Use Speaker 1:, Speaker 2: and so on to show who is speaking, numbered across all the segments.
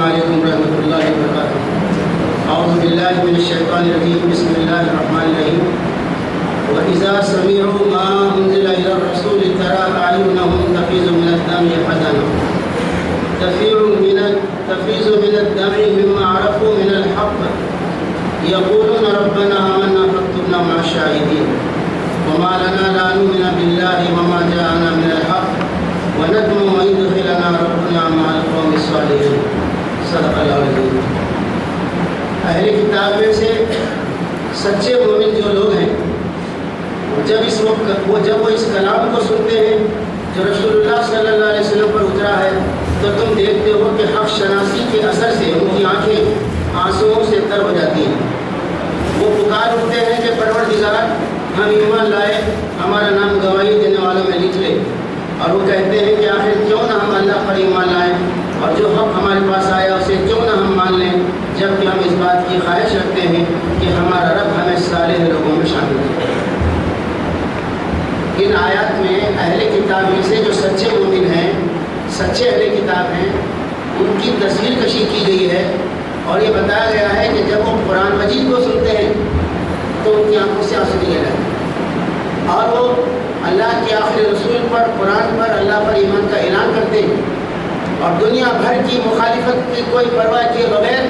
Speaker 1: علیکم ورحمۃ اللہ وبرکاتہ۔ اعوذ باللہ من الشیطان الرجیم، بسم اللہ الرحمن الرحیم۔ وَإِذَا سَمِعُوا مَا أُنزِلَ إِلَى الرَّسُولِ تَرَىٰ أَعْيُنَهُمْ تَفِيضُ مِنَ الدَّمْعِ حَزَنًا مِّمَّا عَرَفُوا مِنَ الْحَقِّ يَقُولُونَ رَبَّنَا آمَنَّا فَاكْتُبْنَا مَعَ الشَّاهِدِينَ وَمَا لَنَا لَا نُؤْمِنُ بِاللَّهِ وَمَا جَاءَنَا مِنَ الْحَقِّ وَنَطْمَعُ أَن يُدْخِلَنَا رَبُّنَا مَعَ الْقَوْمِ الصَّالِحِينَ۔ صدق اللہ العظیم۔ اہل کتاب میں سے سچے مومن جو لوگ ہیں، جب وہ اس کلام کو سنتے ہیں جو رسول اللہ صلی اللہ علیہ وسلم پر اترا ہے، تو تم دیکھتے ہو کہ حق شناسی کے اثر سے ان کی آنکھیں آنسوؤں سے تر ہو جاتی ہیں۔ وہ پکار اٹھتے ہیں کہ پروردگار، ہم ایمان لائے، ہمارا نام گواہی دینے والوں میں لکھ لے۔ اور وہ کہتے ہیں کہ آخر کیوں نہ ہم اللہ پر ایمان لائیں، اور جو حق ہمارے پاس آیا اسے کیوں نہ ہم مان لیں، جبکہ ہم اس بات کی خواہش رکھتے ہیں کہ ہمارا رب ہمیں صالح لوگوں میں شامل کرے۔ ان آیات میں اہل کتاب میں سے جو سچے مومن ہیں، سچے اہل کتاب ہیں، ان کی تصویر کشی کی گئی ہے، اور یہ بتایا گیا ہے کہ جب وہ قرآن مجید کو سنتے ہیں تو ان کی آنکھوں سے آنسو نکل جاتے ہیں، اور وہ اللہ کے آخری رسول پر، قرآن پر، اللہ پر ایمان کا اعلان کرتے ہیں، اور دنیا بھر کی مخالفت کی کوئی پرواہ کیے بغیر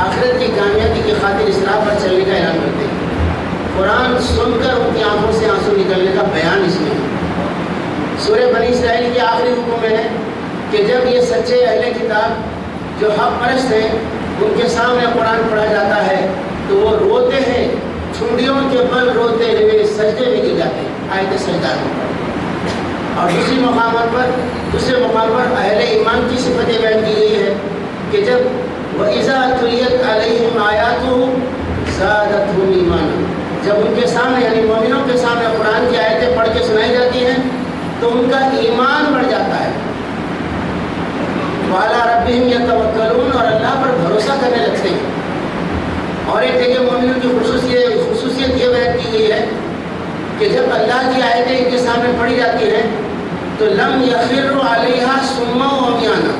Speaker 1: آخرت کی کامیابی کی خاطر اسراف پر چلنے کا اعلان کرتے ہیں۔ قرآن سن کر ان کی آنکھوں سے آنسو نکلنے کا بیان اس میں ہے۔ سورہ بنی اسرائیل کے آخری رکوع میں ہے کہ جب یہ سچے اہل کتاب جو حق پرست ہیں، ان کے سامنے قرآن پڑھا جاتا ہے تو وہ روتے ہیں، چھڑیوں کے بل روتے ہوئے سجدے میں گر جاتے ہیں، آیت سجدہ میں۔ اور دوسرے مقام پر اہل ایمان کی صفتیں بیان کی گئی ہے کہ جب وَإِذَا تُلِيَتْ عَلَيْهِمْ آيَاتُهُ زَادَتْهُمْ إِيمَانًا، جب ان کے سامنے یعنی مومنوں کے سامنے قرآن کی آیتیں پڑھ کے سنائی جاتی ہیں تو ان کا ایمان بڑھ جاتا ہے۔ وَعَلَىٰ رَبِّهِمْ يَتَوَكَّلُونَ، اور اللہ پر بھروسہ کرنے لگتے ہیں۔ اور ایک جگہ مومنوں کی خصوصیت یہ بیان کی گئی ہے کہ جب اللہ کی آیتیں ان کے سامنے پڑھی جاتی ہیں تو لم یخروا علیہا صما وعمیانا،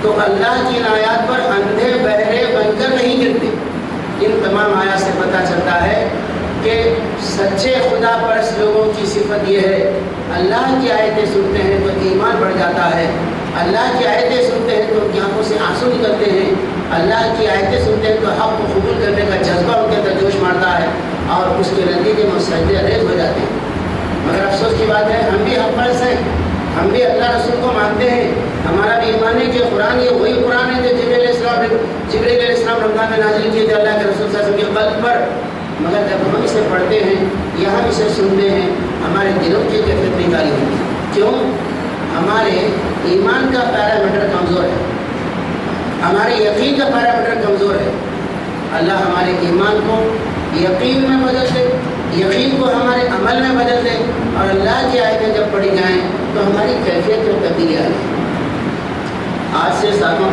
Speaker 1: تو اللہ کی ان آیات پر اندھے بہرے بن کر نہیں گرتے۔ ان تمام آیات سے پتہ چلتا ہے کہ سچے خدا پرست لوگوں کی صفت یہ ہے، اللہ کی آیتیں سنتے ہیں تو ایمان بڑھ جاتا ہے، اللہ کی آیتیں سنتے ہیں تو ان کی آنکھوں سے آنسو نکلتے ہیں، اللہ کی آیتیں سنتے ہیں تو حق کو قبول کرنے کا جذبہ ان کے اندر جوش مارتا ہے، اور اس کے نتیجے میں سجدے ریز ہو جاتے ہیں۔ مگر افسوس کی بات ہے، ہم بھی حق پرست ہیں، ہم بھی اللہ رسول کو مانتے ہیں، ہمارا بھی ایمان ہے کہ قرآن یہ وہی قرآن ہے جو جبریل علیہ السلام رمضان میں نازل کیے تھے اللہ کے رسول صلی اللہ علیہ وسلم کے قلب پر۔ مگر جب ہم اسے پڑھتے ہیں یا ہم اسے سنتے ہیں، ہمارے دلوں کی کیفیت نکالی ہوتی ہے۔ کیوں؟ ہمارے ایمان کا پیرامیٹر کمزور ہے، ہمارے یقین کا پیرامیٹر کمزور ہے۔ اللہ ہمارے ایمان کو یقین میں بدل دے، یقین کو ہمارے عمل میں بدل دے، اور اللہ کی آیتیں جب پڑھی جائیں تو ہماری کیفیت میں تبدیلی آئے۔ آج سے 7واں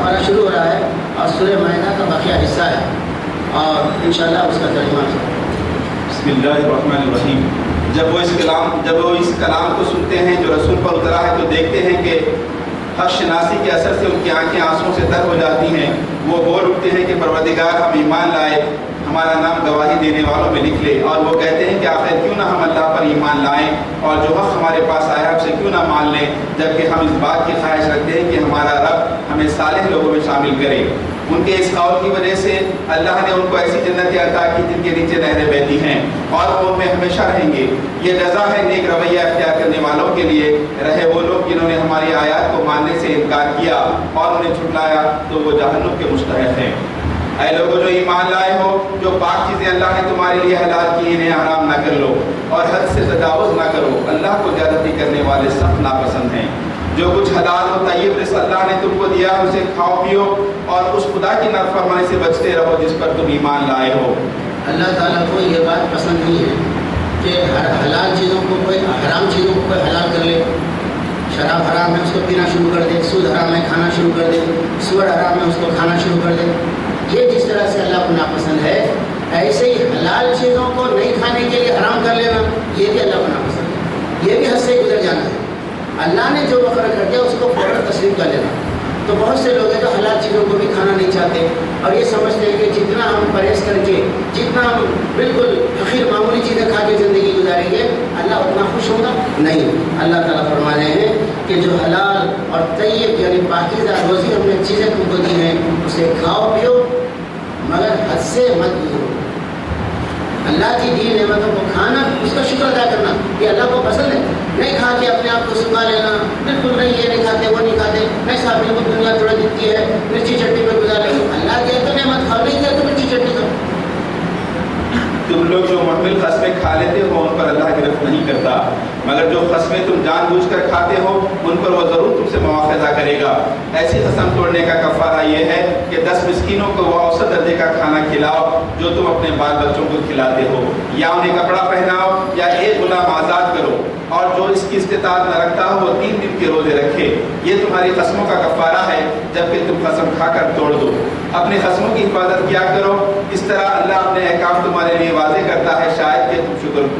Speaker 1: پارہ شروع ہو رہا ہے اور سورہ مائدہ کا باقیہ حصہ ہے، اور انشاءاللہ اس کا ترجمہ ہے۔
Speaker 2: بسم اللہ الرحمن الرحیم۔ جب وہ اس کلام کو سنتے ہیں جو رسول پر اترا ہے تو دیکھتے ہیں کہ حق شناسی کے اثر سے ان کی آنکھیں آنسوؤں سے تر ہو جاتی ہیں۔ وہ بول اٹھتے ہیں کہ پروردگار، ہم ایمان لائے، ہمارا نام گواہی دینے والوں میں لکھ لے۔ اور وہ کہتے ہیں کہ آخر کیوں نہ ہم اللہ پر ایمان لائیں، اور جو حق ہمارے پاس آیا ہے اسے کیوں نہ مان لیں، جبکہ ہم اس بات کی خواہش رکھتے ہیں کہ ہمارا رب ہمیں صالح لوگوں میں شامل کرے۔ ان کے اس قول کی وجہ سے اللہ نے ان کو ایسی جنتیں عطا کی جن کے نیچے نہریں بہتی ہیں، اور وہ ان میں ہمیشہ رہیں گے۔ یہ جزا ہے نیک رویہ اختیار کرنے والوں کے لیے۔ رہے وہ لوگ جنہوں نے ہماری آیات کو ماننے سے انکار کیا اور انہیں جھٹلایا تو وہ جہنم کے مستحق ہیں۔ اے لوگوں جو ایمان لائے ہو، جو پاک چیزیں اللہ نے تمہارے لیے حلال کی انہیں حرام نہ کر لو، اور حد سے تجاوز نہ کرو، اللہ کو زیادتی کرنے والے سخت ناپسند ہیں۔ جو کچھ حلال و طیب رزق اللہ نے تم کو دیا ہے اسے کھاؤ پیو، اور اس خدا کی نافرمانی سے بچتے رہو جس پر تم ایمان لائے ہو۔
Speaker 1: اللہ تعالیٰ کو یہ بات پسند نہیں ہے کہ ہر حلال چیزوں کو کوئی حرام چیزوں کو کوئی حلال کر لے۔ شراب حرام ہے اس کو پینا شروع کر دے، سود حرام ہے کھانا شروع کر دے، سور حرام ہے اس کو کھانا شروع کر دے۔ یہ جس طرح سے اللہ کو ناپسند ہے، ایسے ہی حلال چیزوں کو نہیں کھانے کے لیے حرام کر لینا یہ بھی اللہ کو ناپسند ہے، یہ بھی حد سے گزر جانا ہے۔ اللہ نے جو مقرر کر دیا اس کو فوراً تسلیم کر لینا۔ تو بہت سے لوگ ہیں جو حلال چیزوں کو بھی کھانا نہیں چاہتے اور یہ سمجھتے ہیں کہ جتنا ہم پرہیز کر کے، جتنا ہم بالکل حقیر معمولی چیزیں کھا کے زندگی گزاریں گے، اللہ اتنا خوش ہوگا نہیں۔ اللہ تعالیٰ فرما رہے ہیں کہ جو حلال اور طیب یعنی پاکیزہ روزی ہم نے چیزیں تم کو دی ہیں، اسے کھاؤ پیو مگر حد سے مت گزرو۔ اللہ کی دی نعمتوں کو کھانا، اس کا شکر ادا کرنا، یہ اللہ کو پسند ہے۔ نہیں کھا کے اپنے آپ کو سکھا لینا، بالکل نہیں، یہ نہیں کھاتے وہ نہیں کھاتے، نہیں صاحب بالکل دنیا تھوڑا دکھتی ہے، مرچی چٹنی پہ گزار لیں۔ اللہ کیا تو نعمت کھاؤ، نہیں کیا تو مرچی چٹنی کھاؤ۔
Speaker 2: تم لوگ جو محمل قسمیں کھا لیتے ہو ان پر اللہ گرفت نہیں کرتا، مگر جو قسمیں تم جان بوجھ کر کھاتے ہو ان پر وہ ضرور تم سے مواخذہ کرے گا۔ ایسی قسم توڑنے کا کفارہ یہ ہے کہ 10 مسکینوں کو وہ اوسط درجے کا کھانا کھلاؤ جو تم اپنے بال بچوں کو کھلاتے ہو، یا انہیں کپڑا پہناؤ یا ایک غلام آزاد کرو، اور جو اس کی استطاعت نہ رکھتا ہو وہ 3 دن کے روزے رکھے۔ یہ تمہاری قسموں کا کفارہ ہے جبکہ تم قسم کھا کر توڑ دو۔ اپنے قسموں کی حفاظت کیا کرو، اس طرح اللہ اپنے احکام تمہارے لیے واضح کرتا ہے شاید کہ تم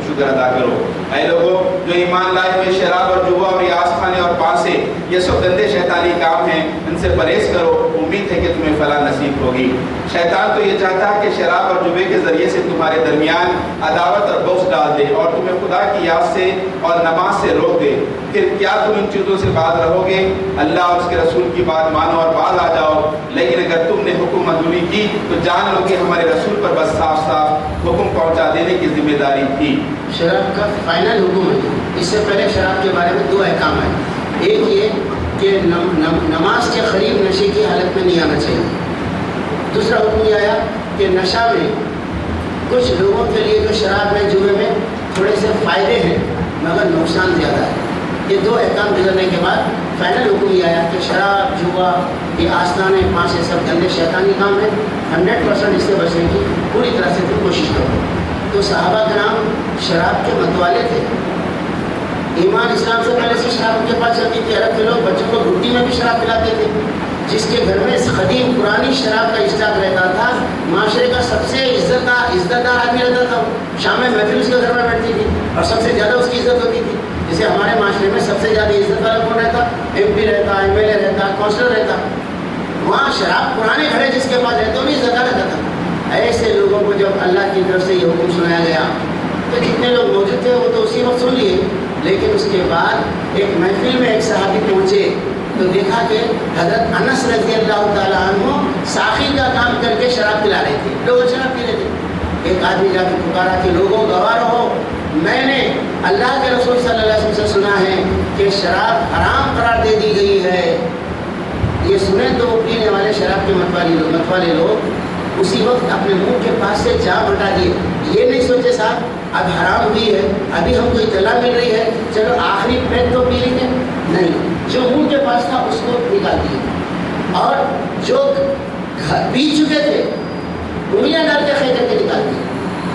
Speaker 2: شکر ادا کرو۔ اے لوگوں جو ایمان لائے ہوئے، شراب اور جوا اور یاس کھانے اور پانسے یہ سب گندے شیطانی کام ہیں، ان سے پرہیز کرو، امید ہے کہ تمہیں فلاح نصیب ہوگی۔ شیطان تو یہ چاہتا ہے کہ شراب اور جوے کے ذریعے سے تمہارے درمیان عداوت اور بغض ڈال دے اور تمہیں خدا کی یاد سے اور نماز سے روک دے۔ پھر کیا تم ان چیزوں سے باز رہو گے؟ اللہ اور اس کے رسول کی بات مانو اور باز آ جاؤ۔ لیکن اگر تم نے حکم مندولی کی تو جان لو کہ ہمارے رسول پر بس صاف صاف حکم پہنچا دینے کی ذمہ داری تھی۔
Speaker 1: شراب کا فائنل حکم ہے، اس سے پہلے شراب کے بارے میں 2 احکام ہیں۔ ایک یہ کہ نماز کے قریب نشے کی حالت میں نہیں آنا چاہیے۔ دوسرا حکم یہ آیا کہ نشہ میں کچھ لوگوں کے لیے جو شراب میں جوئے میں تھوڑے سے فائدے ہیں مگر نقصان زیادہ ہے۔ یہ 2 احکام گزرنے کے بعد فائنل حکم یہ آیا کہ شراب، جوا، یہ آستانے، پانسے سب گندے شیطانی کام ہے، 100% اس سے بچنے کی پوری طرح سے تم کوشش کرو۔ تو صحابہ کرام شراب کے متوالے تھے، ایمان اسلام سے پہلے سے شراب کے پاس چلتی تھی۔ عرب کے لوگ بچوں کو روٹی میں بھی شراب پلاتے تھے۔ جس کے گھر میں قدیم پرانی شراب کا اسٹاک رہتا تھا، معاشرے کا سب سے عزت دار آدمی رہتا تھا۔ شام میں محفل اس کے گھر میں بیٹھتی تھی اور سب سے زیادہ اس کی عزت ہوتی تھی۔ جیسے ہمارے معاشرے میں سب سے زیادہ عزت والا کون رہتا؟ MP رہتا، MLA رہتا، کونسلر رہتا۔ وہاں شراب پرانے گھر جس کے پاس رہتے انہیں عزت رہتا تھا۔ ایسے لوگوں کو جب اللہ کی طرف سے یہ حکم سنایا گیا تو جتنے لوگ موجود تھے وہ تو اسی وقت سن لیے، لیکن اس کے بعد ایک محفل میں ایک صحابی پہنچے تو دیکھا کہ حضرت انس رضی اللہ تعالیٰ عنہ ساقی کا کام کر کے شراب پلا رہے تھے، لوگ شراب پی رہے تھے۔ ایک آدمی جا کے پکارا کہ لوگوں گواہ رہو، میں نے اللہ کے رسول صلی اللہ علیہ وسلم سے سنا ہے کہ شراب حرام قرار دے دی گئی ہے۔ یہ سنیں تو وہ پینے والے شراب کے مت والے لوگ اسی وقت اپنے منہ کے پاس سے جام ہٹا دیے۔ یہ نہیں سوچے صاحب اب حرام ہوئی ہے، ابھی ہم کو اطلاع مل رہی ہے، چلو آخری پیک تو پی لیں گے، نہیں، جو منہ کے پاس تھا اس کو نکال دیے، اور جو پی چکے تھے انگلیاں ڈال کے خے کر کے نکال دیے۔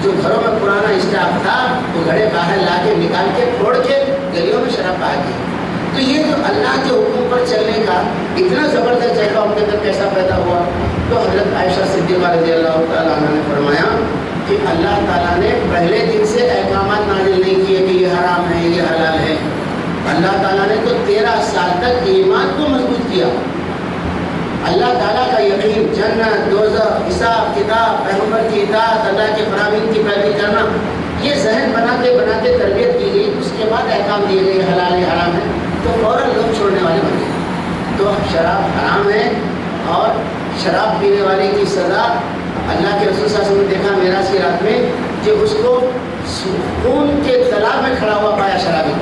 Speaker 1: جو گھروں میں پرانا اسٹاک تھا وہ گھڑے باہر لا کے نکال کے پھوڑ کے گلیوں میں شراب بہا دیا۔ تو یہ جو اللہ کے حکم پر چلنے کا اتنا زبردست جذبہ ان کے اندر کیسا پیدا ہوا؟ تو حضرت عائشہ صدیقہ رضی اللہ تعالیٰ عنہ نے فرمایا کہ اللہ تعالیٰ نے پہلے دن سے احکامات نازل نہیں کیے کہ یہ حرام ہے یہ حلال ہے۔ اللہ تعالیٰ نے تو 13 سال تک ایمان کو مضبوط کیا۔ اللہ تعالیٰ کا یقین، جنت، دوزخ، حساب کتاب، پیغمبر کی اطاعت، اللہ کے فرامین کی پیروی کرنا، یہ ذہن بناتے تربیت کی گئی۔ اس کے بعد احکام دیے گئے حلال ہے حرام ہے تو فوراً لوگ چھوڑنے والے بن گئے۔ تو شراب حرام ہے اور شراب پینے والے کی سزا اللہ کے رسول صلی اللہ علیہ وسلم نے دیکھا معراج کی رات میں کہ اس کو خون کے تالاب میں کھڑا ہوا پایا شرابی،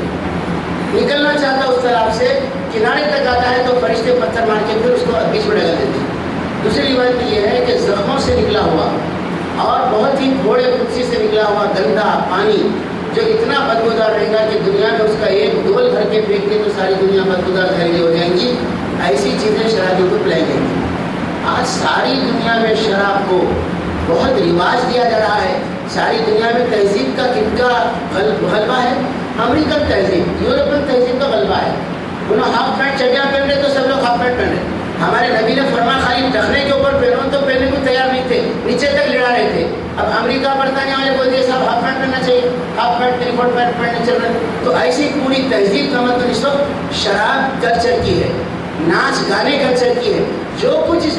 Speaker 1: نکلنا چاہتا اس تالاب سے، کنارے تک آتا ہے تو فرشتے پتھر مار کے پھر اس کو بیچ میں ڈال دیتے۔ دوسری روایت یہ ہے کہ زخموں سے نکلا ہوا اور بہت ہی گھوڑے خودسی سے نکلا ہوا گندا پانی جو اتنا بدبودار رہے گا کہ دنیا میں اس کا ایک ڈول بھر کے پھینک دے تو ساری دنیا بدبودار زہریلی ہو جائیں گی، ایسی چیزیں شرابیوں کو پلائی جائیں گی۔ آج ساری دنیا میں شراب کو بہت رواج دیا جا رہا ہے، ساری دنیا میں تہذیب کا کن کا غلبہ ہے؟ امریکن تہذیب، یورپین تہذیب کا غلبہ ہے۔ انہوں ہاف پینٹ چڈیاں پہن رہے تو سب لوگ ہاف پینٹ پہن رہے۔ ہمارے نبی نے فرمایا خالی ٹخنے کے اوپر پہنو تو پہننے کو تیار نہیں تھے، نیچے تک لڑا رہے تھے۔ اب امریکہ برطانیہ والے بولتے ہیں صاحب ہاف پینٹ پہننا چاہیے، ہاف پینٹ ریکارڈ پینٹ پہننے چل رہے۔ تو ایسی پوری تہذیب کا مطلب اس وقت شراب کلچر کی ہے، ناچ گانے کلچر کی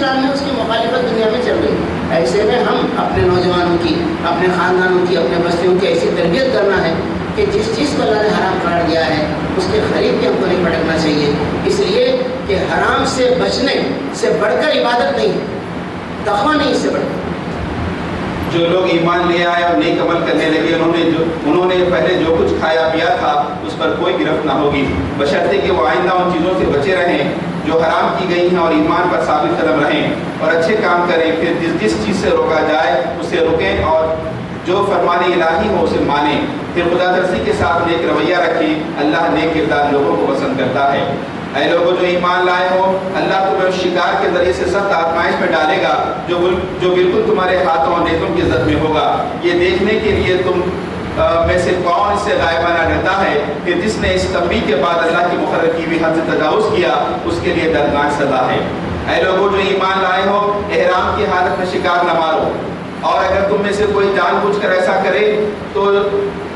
Speaker 1: اسلام میں اس کی مخالفت دنیا میں چل رہی ہے۔ ایسے میں ہم اپنے نوجوانوں کی، اپنے خاندانوں کی، اپنے بستیوں کی ایسی تربیت کرنا ہے کہ جس چیز کو اللہ نے حرام قرار دیا ہے اس کے قریب بھی ہم کو نہیں بھٹکنا چاہیے، اس لیے کہ حرام سے بچنے سے بڑھ کر عبادت نہیں، تقویٰ نہیں اس سے بڑھ کر۔
Speaker 2: جو لوگ ایمان لے آئے اور نیک عمل کرنے لگے انہوں نے پہلے جو کچھ کھایا پیا تھا اس پر کوئی گرفت نہ ہوگی، بشرطے کہ وہ آئندہ ان چیزوں سے بچے رہیں جو حرام کی گئی ہیں اور ایمان پر ثابت قدم رہیں اور اچھے کام کریں، پھر جس چیز سے روکا جائے اس سے رکیں اور جو فرمان الہی ہو اسے مانیں، پھر خدا ترسی کے ساتھ نیک رویہ رکھیں۔ اللہ نیک کردار لوگوں کو پسند کرتا ہے۔ اے لوگوں جو ایمان لائے ہو، اللہ تمہیں اس شکار کے ذریعے سے سخت آزمائش میں ڈالے گا جو بالکل تمہارے ہاتھوں اور نیتوں کی زد میں ہوگا، یہ دیکھنے کے لیے تم میں سے کون اس سے غائبانہ ڈرتا ہے کہ جس نے اس تنبیہ کے بعد اللہ کی مقرر کی ہوئی حد سے تجاوز کیا اس کے لیے دردناک سزا ہے۔ اے لوگوں جو ایمان لائے ہو، احرام کی حالت میں شکار نہ مارو، اور اگر تم میں سے کوئی جان بوجھ کر ایسا کرے تو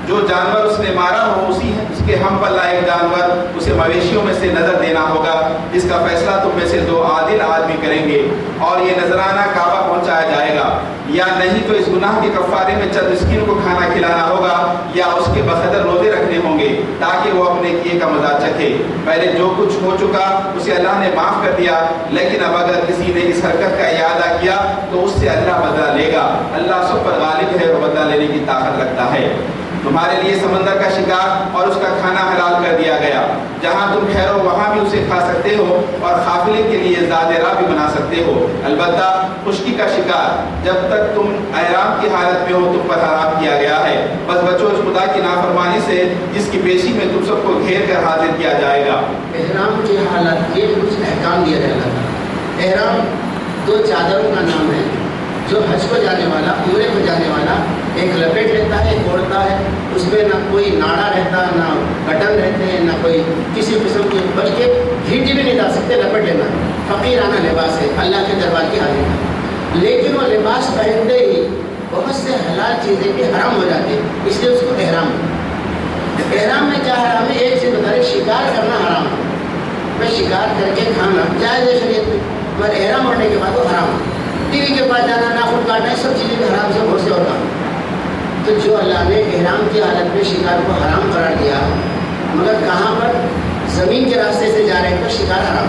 Speaker 2: جو جانور اس نے مارا ہو اس کے ہم پر لائق جانور اسے مویشیوں میں سے نظر دینا ہوگا، جس کا فیصلہ تم میں سے 2 عادل آدمی کریں گے، اور یہ نذرانہ کعبہ پہنچایا جائے گا، یا نہیں تو اس گناہ کے کفارے میں چند مسکین کو کھانا کھلانا ہوگا یا اس کے بقدر روزے رکھنے ہوں گے تاکہ وہ اپنے کیے کا مزہ چکھے۔ پہلے جو کچھ ہو چکا اسے اللہ نے معاف کر دیا، لیکن اب اگر کسی نے اس حرکت کا اعادہ کیا تو اس سے اللہ بدلہ لے گا۔ اللہ سب پر غالب ہے اور بدلہ لینے کی طاقت رکھتا ہے۔ تمہارے لیے سمندر کا شکار اور اس کا کھانا حلال کر دیا گیا، جہاں تم ٹھہرو وہاں بھی اسے کھا سکتے ہو اور قافلے کے لیے زاد راہ بھی بنا سکتے ہو، البتہ خشکی کا شکار جب تک تم احرام کی حالت میں ہو تم پر حرام کیا گیا ہے، بس بچو اس خدا کی نافرمانی سے جس کی پیشی میں تم سب کو گھیر کر حاضر کیا جائے گا۔
Speaker 1: احرام کی حالت یہ کچھ احکام دیا جائے گا۔ احرام 2 چادروں کا نام ہے، جو حج کو جانے والا، عمرے کو جانے والا ایک لپیٹ لیتا ہے، ایک اوڑھتا ہے، اس میں نہ کوئی ناڑا رہتا، نہ بٹن رہتے ہیں، نہ کوئی کسی قسم کی، بلکہ گھیٹی بھی نہیں ڈال سکتے، لپیٹ لینا فقیرانہ لباس ہے اللہ کے دربار کی حاضری کا۔ لیکن وہ لباس پہنتے ہی بہت سے حلال چیزیں بھی حرام ہو جاتی ہیں، اس لیے اس کو احرام ہے۔ احرام میں کیا حرام ہے؟ ایک چیز بتا رہے، شکار کرنا حرام ہے، میں شکار کر کے کھانا جائز ہے شریعت میں، مگر احرام ہونے کے بعد وہ حرام ہے۔ ٹی وی کے پاس جانا، ناخن کاٹنا، سب چیزیں بھی حرام سے بہت سے اور کام۔ تو جو اللہ نے احرام کی حالت میں شکار کو حرام قرار دیا، مگر کہاں پر؟ زمین کے راستے سے جا رہے ہیں تو شکار حرام،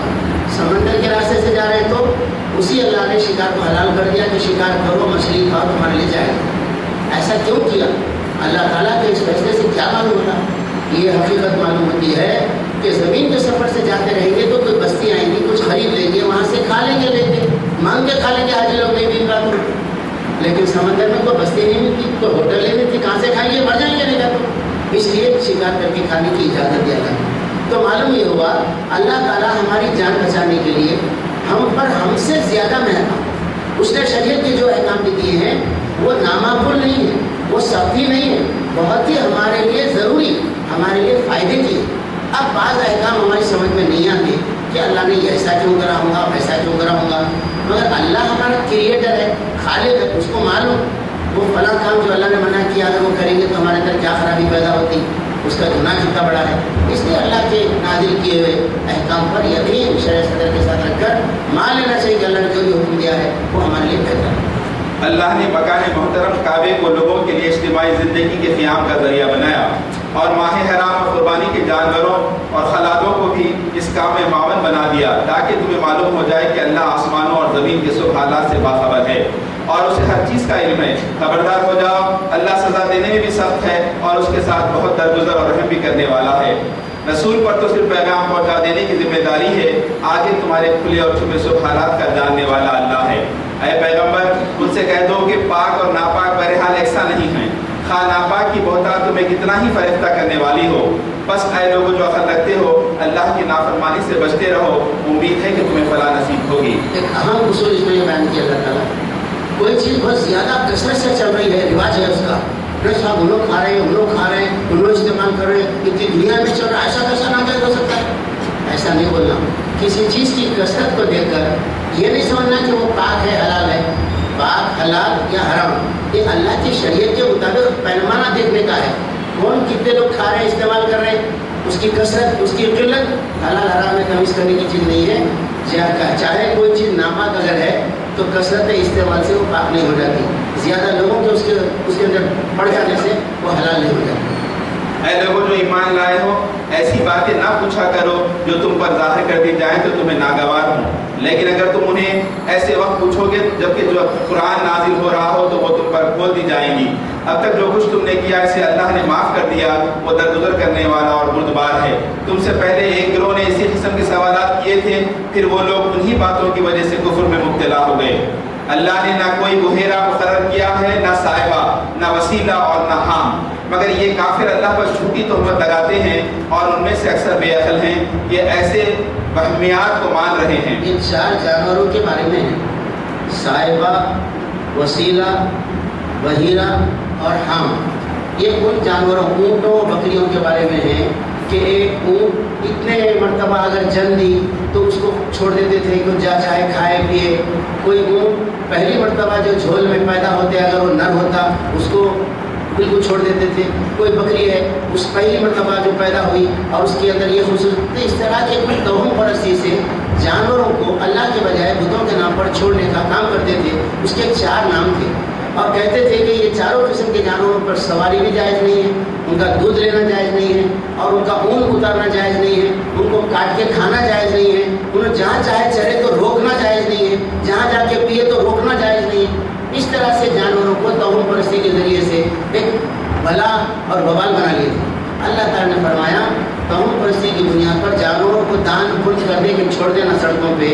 Speaker 1: سمندر کے راستے سے جا رہے ہیں تو اسی اللہ نے شکار کو حلال کر دیا کہ شکار کرو، مچھلی کھاؤ، تمہارے لیے جائز۔ ایسا کیوں کیا؟ اللہ تعالیٰ کے اس فیصلے سے کیا معلوم ہوتا؟ یہ حقیقت معلوم ہوتی ہے کہ زمین کے سفر سے جاتے رہیں گے تو کوئی بستی آئیں گی، کچھ خرید لیں گے، وہاں سے کھا لیں گے، لیتے مانگ کے کھا لیں گے، حاجی لوگ نہیں مل رہا تو۔ لیکن سمندر میں کوئی بستی نہیں ملتی، کوئی ہوٹل نہیں ملتی، کہاں سے کھائیں گے؟ مر جائیں گے نہیں تو، اس لیے شکار کر کے کھانے کی اجازت دیا گیا۔ تو معلوم یہ ہوا اللہ تعالیٰ ہماری جان بچانے کے لیے ہم سے زیادہ مہربان، اس نے شریعت کے جو احکام دیے ہیں وہ نامعقول نہیں ہے، وہ سختی نہیں ہے، بہت ہی ہمارے لیے ضروری، ہمارے لیے فائدے کی۔ اب بعض احکام ہماری سمجھ میں نہیں آتے کہ اللہ نے یہ ایسا کیوں کرا ہوگا، ویسا کیوں کرا ہوگا، مگر اللہ ہمارا کریٹر ہے، خالق ہے، اس کو معلوم وہ فلاں کام جو اللہ نے منع کیا اگر وہ کریں گے تو ہمارے اندر کیا خرابی پیدا ہوتی، اس کا گناہ کتنا بڑا ہے۔ اس لیے اللہ کے نازل کیے ہوئے احکام پر یقین شرع صدر کے ساتھ رکھ کر مان لینا چاہیے کہ اللہ نے جو بھی حکم دیا ہے وہ ہمارے لیے بہتر ہے۔
Speaker 2: اللہ نے مکان محترم کعبے کو لوگوں کے لیے اجتماعی زندگی کے قیام کا ذریعہ بنایا، اور ماہ حرام اور قربانی کے جانوروں اور خلادوں کو بھی اس کام میں معاون بنا دیا، تاکہ تمہیں معلوم ہو جائے کہ اللہ آسمانوں اور زمین کے سب حالات سے باخبر ہے اور اسے ہر چیز کا علم ہے۔ خبردار ہو جاؤ، اللہ سزا دینے میں بھی سخت ہے اور اس کے ساتھ بہت درگزر اور رحم بھی کرنے والا ہے۔ رسول پر تو صرف پیغام پہنچا دینے کی ذمہ داری ہے، آگے تمہارے کھلے اور چھپے سب حالات کا جاننے والا اللہ ہے۔ اے پیغمبر، ان سے کہہ دو کہ پاک اور ناپاک بہرحال یکساں نہیں ہیں، خواہ ناپاک کی بہتات تمہیں کتنا ہی فریفتہ کرنے والی ہو۔ بس اے لوگوں جو عقل رکھتے ہو، اللہ کی نافرمانی سے بچتے رہو، امید ہے کہ تمہیں فلاح نصیب ہوگی۔
Speaker 1: ایک اہم اصول اس میں یہ بیان کیا اللہ تعالیٰ، کوئی چیز بہت زیادہ کثرت سے چل رہی ہے، رواج ہے اس کا، صاحب ان لوگ کھا رہے ہیں، ان لوگ کھا رہے ہیں، ان لوگ استعمال کر رہے ہیں، اتنی دنیا میں چل رہا ہے، ایسا کیسا ناجائز ہو سکتا ہے؟ ایسا نہیں بولنا۔ کسی چیز کی کثرت کو دیکھ کر یہ نہیں سمجھنا کہ وہ پاک ہے، حلال ہے۔ پاک، حلال یا حرام یہ اللہ کی شریعت کے مطابق پیمانہ دیکھنے کا ہے، کون کتنے لوگ کھا رہے ہیں، استعمال کر رہے ہیں، اس کی کثرت، اس کی قلت، حلال حرام میں تمیز کرنے کی چیز نہیں ہے۔ چاہے کوئی چیز ناپاک اگر ہے تو کثرت استعمال سے وہ پاک نہیں ہو جاتی، زیادہ لوگوں کے اس کے اندر پڑ جانے سے وہ حلال نہیں ہو جاتی۔
Speaker 2: اے لوگوں جو ایمان لائے ہو، ایسی باتیں نہ پوچھا کرو جو تم پر ظاہر کر دی جائیں تو تمہیں ناگوار ہوں، لیکن اگر تم انہیں ایسے وقت پوچھو گے جبکہ جو قرآن نازل ہو رہا ہو تو وہ تم پر کھول دی جائیں گی۔ اب تک جو کچھ تم نے کیا اسے اللہ نے معاف کر دیا، وہ درگزر کرنے والا اور بردبار ہے۔ تم سے پہلے ایک گروہ نے اسی قسم کے سوالات کیے تھے، پھر وہ لوگ انہی باتوں کی وجہ سے کفر میں مبتلا ہو گئے۔ اللہ نے نہ کوئی بحیرہ مقرر کیا ہے، نہ صاحبہ، نہ وسیلہ اور نہ حام، مگر یہ کافر اللہ پر جھوٹی تہمت لگاتے ہیں اور ان میں سے اکثر بے عقل ہیں، یہ ایسے وہمیات کو مان رہے ہیں۔
Speaker 1: ان 4 جانوروں کے بارے میں ہے، صاحبہ، وسیلہ، بحیرہ اور حام۔ یہ ان جانوروں، اونٹوں بکریوں کے بارے میں ہے کہ ایک اونٹ اتنے مرتبہ اگر جن دی تو اس کو چھوڑ دیتے تھے کہ جا چاہے کھائے پیے۔ کوئی اونٹ پہلی مرتبہ جو جھول میں پیدا ہوتے اگر وہ نر ہوتا اس کو بالکل چھوڑ دیتے تھے۔ کوئی بکری ہے اس پہلی مرتبہ جو پیدا ہوئی اور اس کے اندر یہ خصوصیت، اس طرح کے کچھ توہم پرستی سے جانوروں کو اللہ کے بجائے بتوں کے نام پر چھوڑنے کا کام کرتے تھے۔ اس کے 4 نام تھے اور کہتے تھے کہ یہ چاروں قسم کے جانوروں پر سواری بھی جائز نہیں ہے، ان کا دودھ لینا جائز نہیں ہے اور ان کا اون اتارنا جائز نہیں ہے، ان کو کاٹ کے کھانا جائز نہیں ہے، انہیں جہاں چاہے چرے تو روکنا جائز نہیں ہے، جہاں جا کے پیے تو روکنا جائز نہیں ہے۔ اس طرح سے جانوروں کو توہم پرستی کے ذریعے سے ایک بلا اور وبال بنا لیے تھے۔ اللہ تعالیٰ نے فرمایا توہم پرستی کی بنیاد پر جانوروں کو دان خرچ کر دے کہ چھوڑ دینا سڑکوں پہ،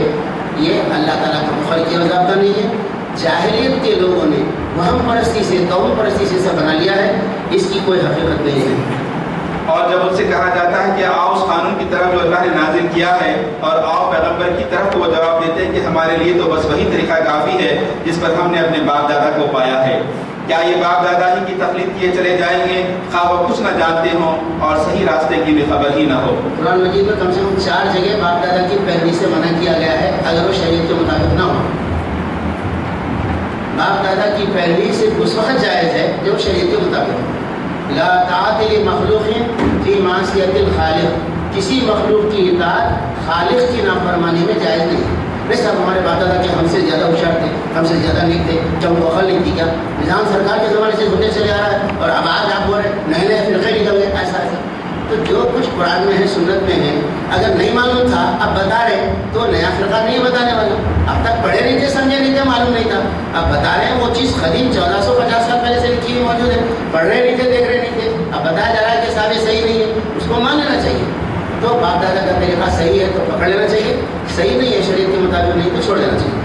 Speaker 1: یہ اللہ تعالیٰ کا مخالفت اور ضابطہ نہیں ہے۔ جاہلیت کے لوگوں نے وہم پرستی سے، توہم پرستی سے بنا لیا ہے، اس کی کوئی حقیقت نہیں ہے۔
Speaker 2: اور جب ان سے کہا جاتا ہے کہ آؤ اس قانون کی طرف جو اللہ نے نازل کیا ہے اور آؤ پیغمبر کی طرف، تو وہ جواب دیتے ہیں کہ ہمارے لیے تو بس وہی طریقہ کافی ہے جس پر ہم نے اپنے باپ دادا کو پایا ہے۔ کیا یہ باپ دادا ہی کی تقلید کیے چلے جائیں گے خواہ وہ کچھ نہ جانتے ہوں اور صحیح راستے کی بھی خبر ہی نہ ہو؟
Speaker 1: قرآن مجید میں کم سے کم 4 جگہ باپ دادا کی پیروی سے منع کیا گیا ہے اگر وہ شریعت کے مطابق نہ ہو۔ باپ دادا کی پیروی صرف اس وقت جائز ہے جب شریعت کے مطابق۔ لا طاعت لمخلوق فی معصیت الخالق، کسی مخلوق کی اطاعت خالق کی نافرمانی میں جائز نہیں ہے۔ نہیں صاحب ہمارے باپ دادا کے ہم سے زیادہ ہوشیار تھے، ہم سے زیادہ نیک تھے، کیا ان کو عقل نہیں تھی کیا؟ نظام سرکار کے زمانے سے ہوتے چلے آ رہا ہے اور اب آج آپ بول رہے نئے نئے فرقے نکل گئے، ایسا ایسا۔ تو جو کچھ قرآن میں ہے، سنت میں ہے، اگر نہیں معلوم تھا اب بتا رہے تو نیا فرقہ نہیں بتانے والا۔ اب تک پڑھے نہیں تھے، سمجھے نہیں تھے، معلوم نہیں تھا، اب بتا رہے ہیں وہ چیز قدیم 1450 سال پہلے سے لکھی ہوئی موجود ہے، پڑھ رہے نہیں تھے، دیکھ رہے نہیں تھے، اب بتایا جا رہا ہے کہ صاحب یہ صحیح نہیں ہے، اس کو مان لینا چاہیے۔ تو باپ دادا کا طریقہ صحیح ہے تو پکڑ لینا چاہیے، صحیح نہیں ہے شریعت کے مطابق نہیں تو چھوڑ دینا چاہیے۔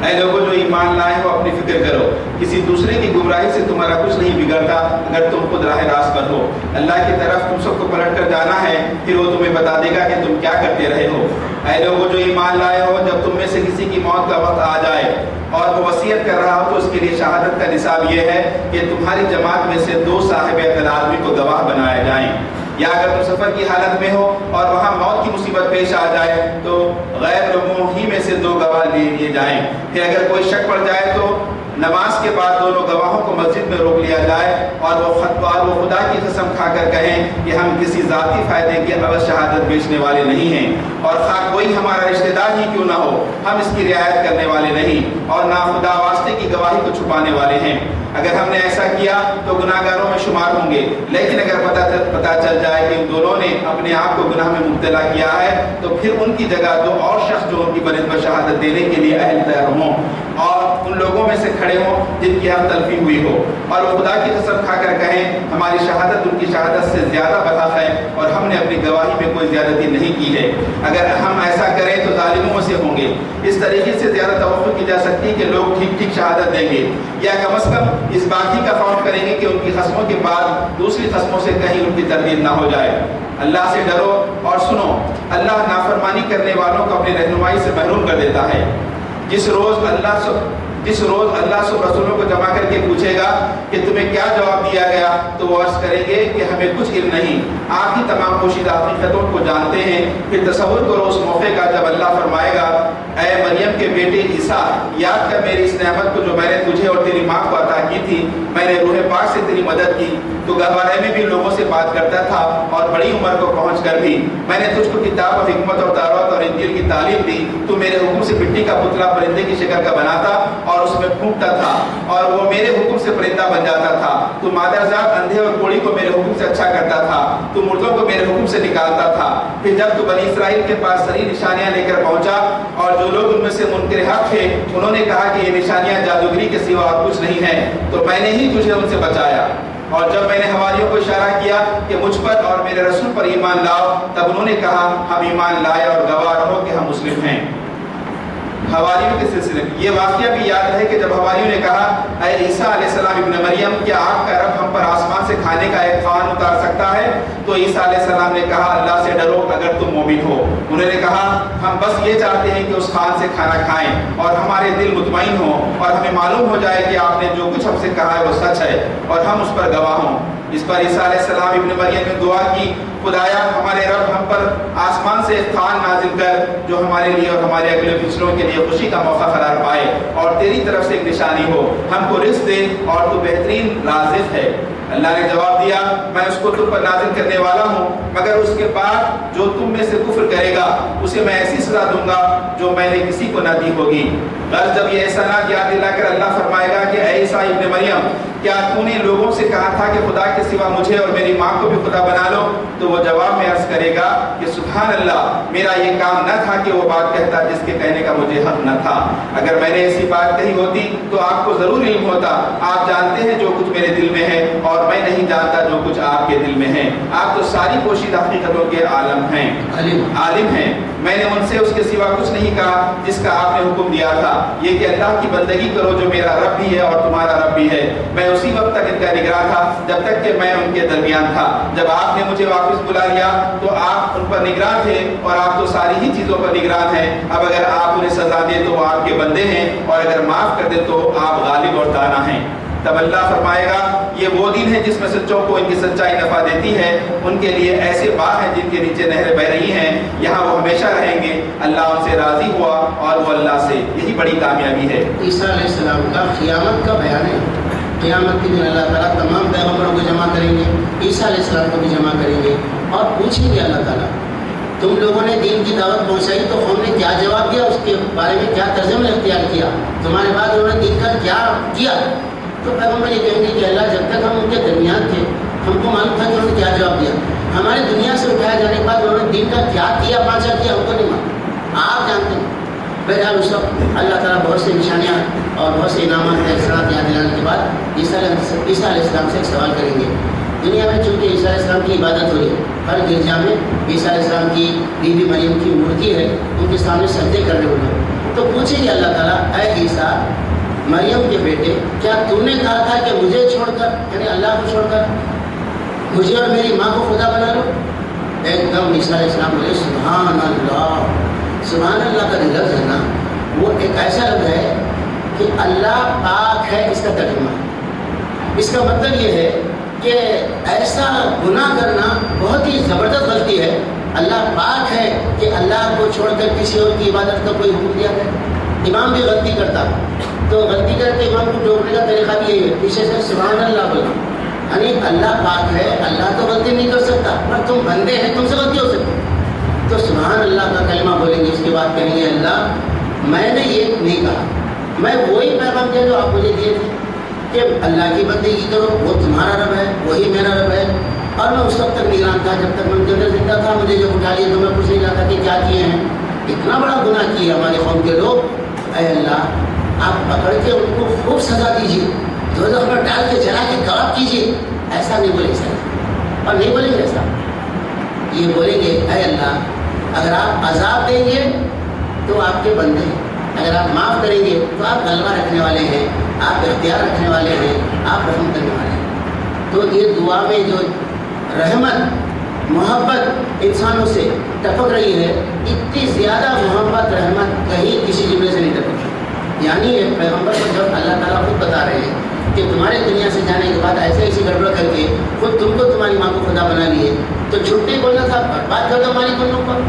Speaker 2: اے لوگوں جو ایمان لائے ہو اپنی فکر کرو، کسی دوسرے کی گمراہی سے تمہارا کچھ نہیں بگڑتا اگر تم خود راہ راست پر ہو۔ اللہ کی طرف تم سب کو پلٹ کر جانا ہے، پھر وہ تمہیں بتا دے گا کہ تم کیا کرتے رہے ہو۔ اے لوگوں جو ایمان لائے ہو، جب تم میں سے کسی کی موت کا وقت آ جائے اور وہ وصیت کر رہا ہو تو اس کے لیے شہادت کا نصاب یہ ہے کہ تمہاری جماعت میں سے 2 صاحب عقل آدمی کو گواہ بنائے جائیں، یا اگر تم سفر کی حالت میں ہو اور وہاں موت کی مصیبت پیش آ جائے تو غیر لوگوں ہی میں سے 2 گواہ لے لیے جائیں۔ پھر اگر کوئی شک پڑ جائے تو نماز کے بعد دونوں گواہوں کو مسجد میں روک لیا جائے اور وہ خدا کی قسم کھا کر کہیں کہ ہم کسی ذاتی فائدے کی عوض شہادت بیچنے والے نہیں ہیں، اور خواہ کوئی ہمارا رشتہ دار ہی کیوں نہ ہو ہم اس کی رعایت کرنے والے نہیں، اور نہ خدا واسطے کی گواہی کو چھپانے والے ہیں۔ اگر ہم نے ایسا کیا تو گناہ گاروں میں شمار ہوں گے، لیکن اگر پتہ چل جائے کہ ان دونوں نے اپنے آپ کو گناہ میں مبتلا کیا ہے تو پھر ان کی جگہ 2 اور شخص جو ان کی بنسبت شہادت دینے کے لیے اہل تیار ہوں اور ان لوگوں میں سے کھڑے ہوں جن کی حق تلفی ہوئی ہو، اور وہ خدا کی قسم کھا کر کہیں ہماری شہادت ان کی شہادت سے زیادہ برحق ہے اور ہم نے اپنی گواہی میں کوئی زیادتی نہیں کی ہے۔ اگر ہم ایسا کریں تو ظالموں میں سے ہوں گے۔ اس طریقے سے زیادہ توقع کی جا سکتی کہ لوگ ٹھیک ٹھیک شہادت دیں گے، یا کم از کم اس بات ہی کا خوف کریں گے کہ ان کی قسموں کے بعد دوسری قسموں سے کہیں ان کی تردید نہ ہو جائے۔ اللہ سے ڈرو اور سنو، اللہ نافرمانی کرنے والوں کو اپنی رہنمائی سے محروم کر دیتا ہے۔ جس روز اللہ سب رسولوں کو جمع کر کے پوچھے گا کہ تمہیں کیا جواب دیا گیا تو وہ عرض کریں گے کہ ہمیں کچھ علم نہیں، آپ ہی تمام پوشیدہ حقیقتوں کو جانتے ہیں۔ پھر تصور کرو اس موقع کا جب اللہ فرمائے گا اے مریم کے بیٹے عیسیٰ، یاد کر میری اس نعمت کو جو میں نے تجھے اور تیری ماں کو عطا کی تھی۔ میں نے روح پاک سے تیری مدد کی، تو گہوارے میں بھی لوگوں سے بات کرتا تھا اور بڑی عمر کو پہنچ کر بھی میں نے تجھ کو کتاب اور حکمت اور تورات اور انجیل کی تعلیم دی۔ تو میرے حکم سے مٹی کا پتلا پرندے کی شکل کا بناتا اور اس میں پھونکتا تھا اور وہ میرے حکم سے پرندہ بن جاتا تھا۔ تو مادرزاد اندھے اور کوڑی کو میرے حکم سے اچھا کرتا تھا، تو مردوں کو میرے حکم سے نکالتا تھا۔ پھر جب تو بنی اسرائیل کے پاس صحیح نشانیاں لے کر پہنچا اور جو لوگ ان میں سے منکر حق تھے انہوں نے کہا کہ یہ نشانیاں جادوگری کے سوا اور کچھ نہیں ہے، تو میں نے ہی تجھے ان سے بچایا۔ اور جب میں نے حواریوں کو اشارہ کیا کہ مجھ پر اور میرے رسول پر ایمان لاؤ، تب انہوں نے کہا ہم ایمان لائے اور گواہ رہو کہ ہم مسلم ہیں۔ حواریوں کے سلسلے میں یہ واقعہ بھی یاد ہے کہ جب حواریوں نے کہا اے عیسیٰ علیہ السلام ابن مریم، کیا آپ کا رب ہم پر آسمان سے کھانے کا ایک خوان اتار سکتا ہے؟ تو عیسیٰ علیہ السلام نے کہا اللہ سے ڈرو اگر تم مومن ہو۔ انہوں نے کہا ہم بس یہ چاہتے ہیں کہ اس خوان سے کھانا کھائیں اور ہمارے دل مطمئن ہوں اور ہمیں معلوم ہو جائے کہ آپ نے جو کچھ ہم سے کہا ہے وہ سچ ہے اور ہم اس پر گواہ ہوں۔ اس پر عیسیٰ علیہ السلام ابن مریم نے دعا کی، خدایا ہمارے رب ہم پر آسمان سے ایک خوان نازل کر جو ہمارے لیے اور ہمارے اگلے پچھلوں کے لیے خوشی کا موقع قرار پائے اور تیری طرف سے ایک نشانی ہو، ہم کو رزق دے اور تو بہترین رازق ہے۔ اللہ نے جواب دیا میں اس کو تم پر نازل کرنے والا ہوں، مگر اس کے بعد جو تم میں سے کفر کرے گا اسے میں ایسی سزا دوں گا جو میں نے کسی کو نہ دی ہوگی۔ غرض جب یہ احسانات یاد دلا کر اللہ فرمائے گا کہ اے عیسیٰ ابن مریم، کیا تو نے لوگوں سے کہا تھا کہ خدا کے سوا مجھے اور میری ماں کو بھی خدا بنا لو؟ تو وہ جواب میں عرض کرے گا کہ سبحان اللہ، میرا یہ کام نہ تھا کہ وہ بات کہتا جس کے کہنے کا مجھے حق نہ تھا۔ اگر میں نے ایسی بات کہی ہوتی تو آپ کو ضرور علم ہوتا۔ آپ جانتے ہیں جو کچھ میرے دل میں ہے اور میں نہیں جانتا جو کچھ آپ کے دل میں ہے۔ آپ تو ساری پوشیدہ حقیقتوں کے عالم ہیں، عالم ہیں۔ میں نے ان سے اس کے سوا کچھ نہیں کہا جس کا آپ نے حکم دیا تھا، یہ کہ اللہ کی بندگی کرو جو میرا رب بھی ہے اور تمہارا رب بھی ہے۔ میں اسی وقت تک ان کا نگراں تھا جب تک کہ میں ان کے درمیان تھا۔ جب آپ نے مجھے واپس بلا لیا تو آپ ان پر نگراں تھے اور آپ تو ساری ہی چیزوں پر نگراں ہیں۔ اب اگر آپ انہیں سزا دیں تو وہ آپ کے بندے ہیں اور اگر معاف کر دیں تو آپ غالب اور دانا ہیں۔ تب اللہ فرمائے گا یہ وہ دن ہے جس میں سچوں کو ان کی سچائی نفع دیتی ہے، ان کے لیے ایسے باغ ہیں جن کے نیچے نہریں بہ رہی ہیں، یہاں وہ ہمیشہ رہیں گے۔ اللہ ان سے راضی ہوا اور وہ اللہ سے، یہی بڑی کامیابی ہے۔
Speaker 1: عیسیٰ علیہ السلام کا قیامت کا بیان ہے۔ قیامت کے دن اللہ تعالیٰ تمام پیغمبروں کو جمع کریں گے، عیسیٰ علیہ السلام کو بھی جمع کریں گے اور پوچھیں گے اللہ تعالیٰ تم لوگوں نے دین کی دعوت پہنچائی تو قوم نے کیا جواب دیا، اس کے بارے میں کیا طرز عمل اختیار کیا، تمہارے بعد انہوں نے دین کا کیا کیا؟ تو پیغمبر یہ کہیں گے کہ اللہ جب تک ہم ان کے درمیان تھے ہم کو معلوم تھا کہ انہوں نے کیا جواب دیا، ہمارے دنیا سے اٹھائے جانے کے بعد انہوں نے دین کا کیا کیا پانچا کیا ہم کو نہیں معلوم، آپ جانتے ہیں۔ بہرحال اس وقت اللہ تعالیٰ بہت سے نشانیاں اور بہت سے انعامات احسانات یاد دلانے کے بعد عیسیٰ علیہ السلام سے ایک سوال کریں گے۔ دنیا میں چونکہ عیسیٰ علیہ السلام کی عبادت ہو رہی ہے، ہر گرجا میں عیسیٰ علیہ السلام کی بیوی مریم کی مورتی ہے، ان کے سامنے سجدے کر رہے ہوئے، تو پوچھیں گے اللہ تعالیٰ اے عیسیٰ مریم کے بیٹے، کیا تم نے کہا تھا کہ مجھے چھوڑ کر یعنی اللہ کو چھوڑ کر مجھے اور میری ماں کو خدا بنا لو؟ ایک دم عیسیٰ علیہ السلام بولے سبحان اللہ۔ سبحان اللہ کا جو لفظ ہے نا وہ ایک ایسا لفظ ہے کہ اللہ پاک ہے، اس کا ترجمہ ہے۔ اس کا مطلب یہ ہے کہ ایسا گناہ کرنا بہت ہی زبردست غلطی ہے، اللہ پاک ہے کہ اللہ کو چھوڑ کر کسی اور کی عبادت کا کوئی حکم دیا جائے۔ امام بھی غلطی کرتا تو غلطی کرتے امام کو ٹوکنے کا طریقہ بھی یہی ہے، پیچھے سے سبحان اللہ بولنا، یعنی اللہ پاک ہے، اللہ تو غلطی نہیں کر سکتا پر تم بندے ہیں، تم سے غلطی ہو سکتی، تو سبحان اللہ کا کلمہ بولیں گے۔ اس کے بعد کہیں گے اللہ میں نے یہ نہیں کہا، میں وہی پیغام دیا جو آپ مجھے دیے تھے کہ اللہ کی بندگی کرو، وہ تمہارا رب ہے، وہی میرا رب ہے، اور میں اس وقت تک نگران تھا جب تک میں ان کے اندر زندہ تھا۔ مجھے جب اٹھا لیا تو میں پوچھ نہیں رہا تھا کہ کیا کیے ہیں، اتنا بڑا گناہ کیا ہمارے قوم کے لوگ، اے اللہ آپ پکڑ کے ان کو خوب سزا دیجیے، دوزخ میں ڈال کے جلا کے کباب کیجیے۔ ایسا نہیں بولیں سر، اور نہیں بولیں گے ایسا، یہ بولیں گے اے اللہ اگر آپ عذاب دیں گے تو آپ کے بندے ہیں، اگر آپ معاف کریں گے تو آپ غلبہ رکھنے والے ہیں، آپ اختیار رکھنے والے ہیں، آپ رحم کرنے والے ہیں۔ تو یہ دعا میں جو رحمت محبت انسانوں سے ٹپک رہی ہے، اتنی زیادہ محبت رحمت کہیں کسی جملے سے نہیں ٹپک، یعنی ایک پیغمبر کو جب اللہ تعالیٰ خود بتا رہے ہیں کہ تمہارے دنیا سے جانے کے بعد ایسے ایسی گڑبڑ کر کے خود تم کو تمہاری ماں کو خدا بنا لیے، تو چھٹی بولنا تھا برباد کر دو ہماری کنوں پر،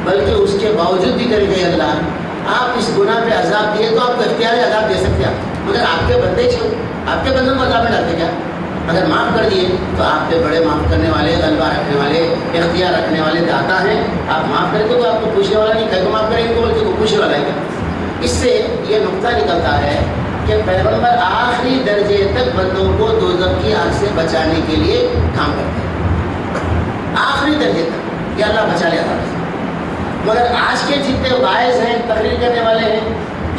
Speaker 1: بلکہ اس کے باوجود بھی کر گئے اللہ آپ اس گناہ پہ عذاب دیے تو آپ کو اختیاری عذاب دے سکتے ہیں، مگر آپ کے بندے چھو، آپ کے بندوں کو عذاب میں ڈالتے کیا؟ اگر معاف کر دیے تو آپ پہ بڑے معاف کرنے والے، غلبہ رکھنے والے، اختیار رکھنے والے داتا ہیں، آپ معاف کریں تو آپ کو پوچھنے والا نہیں، کہیں کو معاف کریں ان کو بولتے کو پوچھنے والا ہے۔ اس سے یہ نقطہ نکلتا ہے کہ پیغمبر آخری درجے تک بندوں کو دوزخ کی آگ سے بچانے کے لیے کام کرتے ہیں، آخری درجے تک، یا اللہ بچا لیا تھا۔ مگر آج کے جتنے واعظ ہیں، تقریر کرنے والے ہیں،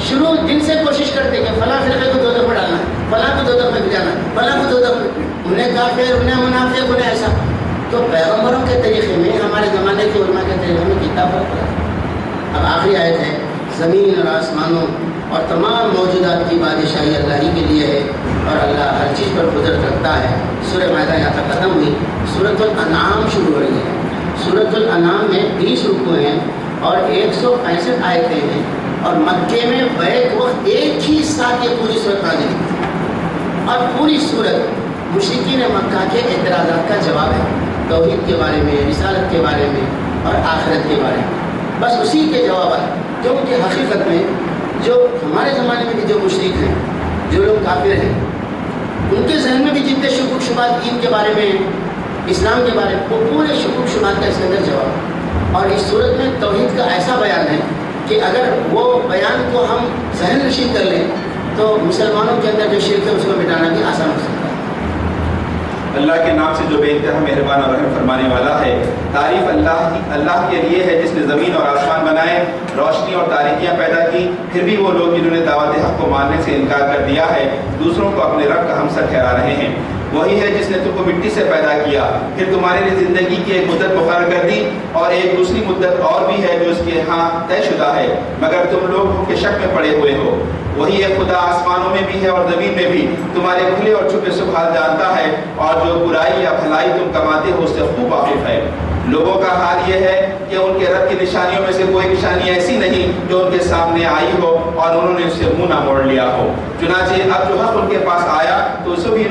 Speaker 1: شروع دن سے کوشش کرتے ہیں کہ فلاں فرقے کو دوزخ میں ڈالنا ہے، فلاں کو دوزخ میں بھجانا ہے، فلاں کو دوزخ میں، انہیں کافر، انہیں منافق، انہیں ایسا۔ تو پیغمبروں کے طریقے میں ہمارے زمانے کے علماء کے طریقے میں کتنا فرق پڑا۔ اب آخری آیت ہے، زمین اور آسمانوں اور تمام موجودات کی بادشاہی اللہ ہی کے لیے ہے اور اللہ ہر چیز پر قدرت رکھتا ہے۔ سورہ مائدہ یہاں تک ختم ہوئی، سورۃ الانعام شروع ہو رہی ہے۔ سورۃ الانعام میں 20 رکوع ہیں اور 165 آیتیں ہیں، اور مکے میں بیک وقت ایک ہی ساتھ یہ پوری صورت نازل ہوئی، اور پوری صورت مشرکین مکہ کے اعتراضات کا جواب ہے، توحید کے بارے میں، رسالت کے بارے میں اور آخرت کے بارے میں، بس اسی کے جوابات، کیونکہ حقیقت میں جو ہمارے زمانے میں بھی جو مشرک ہیں، جو لوگ کافر ہیں، ان کے ذہن میں بھی جتنے شکوک شبہات دین کے بارے میں، اسلام کے بارے میں، وہ پورے شکوک شبہات کا اس کے اندر جواب ہے۔ اور اس صورت میں توحید کا ایسا بیان ہے کہ اگر وہ بیان کو ہم ذہن نشین کر لیں تو مسلمانوں کے اندر جو شرک ہے اس کو مٹانا بھی آسان ہو سکتا ہے۔
Speaker 2: اللہ کے نام سے جو بے انتہا مہربان اور رحم فرمانے والا ہے۔ تعریف اللہ کے لیے ہے جس نے زمین اور آسمان بنائے، روشنی اور تاریکیاں پیدا کی، پھر بھی وہ لوگ جنہوں نے دعوت حق کو ماننے سے انکار کر دیا ہے دوسروں کو اپنے رب کا ہمسر ٹھہرا رہے ہیں۔ وہی ہے جس نے تم کو مٹی سے پیدا کیا، پھر تمہارے لیے زندگی کی ایک مدت مقرر کر دی اور ایک دوسری مدت اور بھی ہے جو اس کے ہاں طے شدہ ہے، مگر تم لوگ کے شک میں پڑے ہوئے ہو۔ وہی ایک خدا آسمانوں میں بھی ہے اور زمین میں بھی، تمہارے کھلے اور چھپے سب حال جانتا ہے، اور جو برائی یا بھلائی تم کماتے ہو اس سے خوب واقف ہے۔ لوگوں کا حال یہ ہے کہ ان کے رب کی نشانیوں میں سے کوئی نشانی ایسی نہیں جو ان کے سامنے آئی ہو اور انہوں نے اس سے منہ نہ موڑ لیا ہو۔ چنانچہ اب جو حق ان کے پاس آیا تو اسے بھی